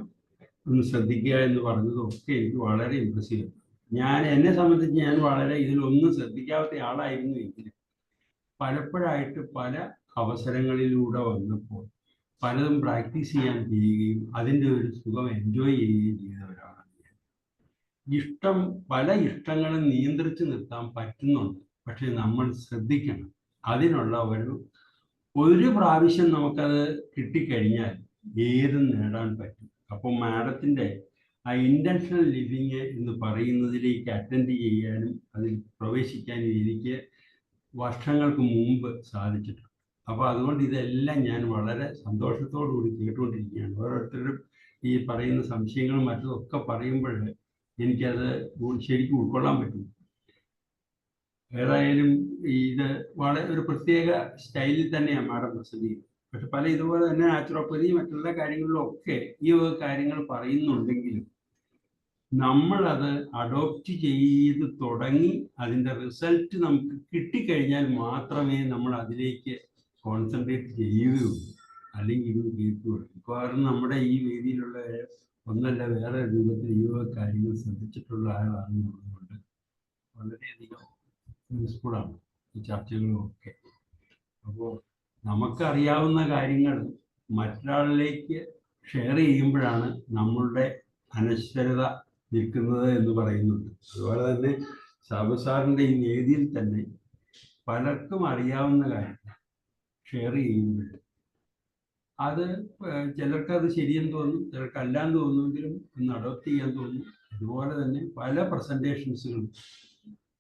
ഒന്ന് ശ്രദ്ധിക്കുക എന്ന് പറഞ്ഞതൊക്കെ എനിക്ക് വളരെ ഇമ്പ്രസീവ്. എന്നെ സംബന്ധിച്ച് ഞാൻ വളരെ ഇതിലൊന്നും ശ്രദ്ധിക്കാത്ത ആളായിരുന്നു എങ്കിലും പലപ്പോഴായിട്ട് പല അവസരങ്ങളിലൂടെ വന്നപ്പോൾ പലതും പ്രാക്ടീസ് ചെയ്യാൻ ചെയ്യുകയും അതിൻ്റെ ഒരു സുഖം എൻജോയ് ചെയ്യുകയും ചെയ്യുന്ന ഒരാളാണ് ഞാൻ. പല ഇഷ്ടങ്ങളും നിയന്ത്രിച്ച് നിർത്താൻ പറ്റുന്നുണ്ട്, പക്ഷെ നമ്മൾ ശ്രദ്ധിക്കണം. അതിനുള്ള ഒരു പ്രാവശ്യം നമുക്കത് കിട്ടിക്കഴിഞ്ഞാൽ ഏതും നേടാൻ പറ്റും. അപ്പോൾ മാഡത്തിൻ്റെ ആ ഇൻറ്റൻഷണൽ ലിവിങ് എന്ന് പറയുന്നതിലേക്ക് അറ്റൻഡ് ചെയ്യാനും അതിൽ പ്രവേശിക്കാനും എനിക്ക് വർഷങ്ങൾക്ക് മുമ്പ് സാധിച്ചിട്ടുണ്ട്. അപ്പോൾ അതുകൊണ്ട് ഇതെല്ലാം ഞാൻ വളരെ സന്തോഷത്തോടു കൂടി കേട്ടുകൊണ്ടിരിക്കുകയാണ്. ഓരോരുത്തരും ഈ പറയുന്ന സംശയങ്ങളും മറ്റതൊക്കെ പറയുമ്പോൾ എനിക്കത് ശരിക്കും ഉൾക്കൊള്ളാൻ പറ്റും. ഏതായാലും ഇത് വളരെ ഒരു പ്രത്യേക സ്റ്റൈലിൽ തന്നെയാണ് മാഡം പ്രസന്റ് ചെയ്യുന്നത്. പക്ഷെ പല ഇതുപോലെ തന്നെ നാച്ചുറോപ്പതി മറ്റുള്ള കാര്യങ്ങളിലും ഒക്കെ ഈ കാര്യങ്ങൾ പറയുന്നുണ്ടെങ്കിലും നമ്മളത് അഡോപ്റ്റ് ചെയ്ത് തുടങ്ങി അതിൻ്റെ റിസൾട്ട് നമുക്ക് കിട്ടിക്കഴിഞ്ഞാൽ മാത്രമേ നമ്മൾ അതിലേക്ക് കോൺസെൻട്രേറ്റ് ചെയ്യുകയുള്ളൂ. അല്ലെങ്കിൽ ഇത് കേൾക്കുകയുള്ളൂ. മിക്കവാറും നമ്മുടെ ഈ വേദിയിലുള്ള ഒന്നല്ല വേറെ രൂപത്തിൽ ഈ കാര്യങ്ങൾ ശ്രദ്ധിച്ചിട്ടുള്ള ആളാണെന്നുള്ളതുകൊണ്ട് വളരെയധികം യൂസ്ഫുള്ളാണ് ഈ ചർച്ചകളും ഒക്കെ. അപ്പോൾ നമുക്കറിയാവുന്ന കാര്യങ്ങൾ മറ്റൊരാളിലേക്ക് ഷെയർ ചെയ്യുമ്പോഴാണ് നമ്മളുടെ അനശ്വരത നിൽക്കുന്നത് എന്ന് പറയുന്നുണ്ട്. അതുപോലെ തന്നെ സാബു സാറിൻ്റെ ഈ വേദിയിൽ തന്നെ പലർക്കും അറിയാവുന്ന കാര്യങ്ങൾ ഷെയർ ചെയ്യുമ്പോൾ അത് ചിലർക്ക് അത് ശരിയെന്ന് തോന്നും, ചിലർക്ക് അല്ലാന്ന് തോന്നുമെങ്കിലും ഒന്ന് അഡോപ്റ്റ് ചെയ്യാൻ തോന്നും. അതുപോലെ തന്നെ പല പ്രസൻറ്റേഷൻസുകളും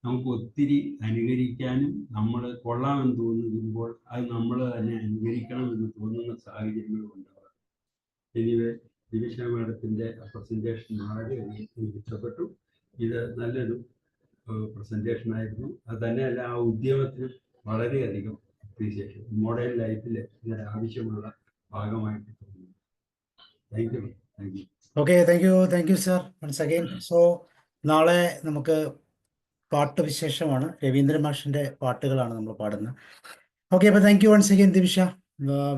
നമുക്ക് ഒത്തിരി അനുകരിക്കാനും നമ്മൾ കൊള്ളാമെന്ന് തോന്നുമ്പോൾ അത് നമ്മൾ തന്നെ അനുകരിക്കണമെന്ന് തോന്നുന്ന സാഹചര്യങ്ങളും ഉണ്ടാവാം. എനിവേ ദിവിഷ മാഡത്തിൻ്റെ പ്രസൻറ്റേഷൻ വളരെയധികം ഇഷ്ടപ്പെട്ടു. ഇത് നല്ലൊരു പ്രസൻറ്റേഷൻ ആയിരുന്നു. അത് തന്നെയല്ല ആ ഉദ്യമത്തിന് വളരെയധികം അപ്രീസിയേഷൻ മോഡേൺ ലൈഫിൽ ഇതിന് ആവശ്യമുള്ള ഭാഗമായിട്ട് തോന്നുന്നു. Thank you. Thank you. Okay, thank you sir once again. So നാളെ നമുക്ക് പാട്ട് വിശേഷമാണ്. രവീന്ദ്രൻ മാഷിന്റെ പാട്ടുകളാണ് നമ്മൾ പാടുന്നത്. ഓക്കെ, അപ്പോൾ thank you once again Divisha.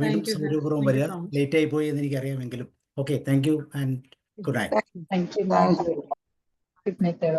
വീണ്ടും സൗകര്യപൂർവ്വം വരിക. ലേറ്റ് ആയി പോയി എന്ന് എനിക്കറിയാമെങ്കിലും. Okay, thank you and good night. Thank you. Good night.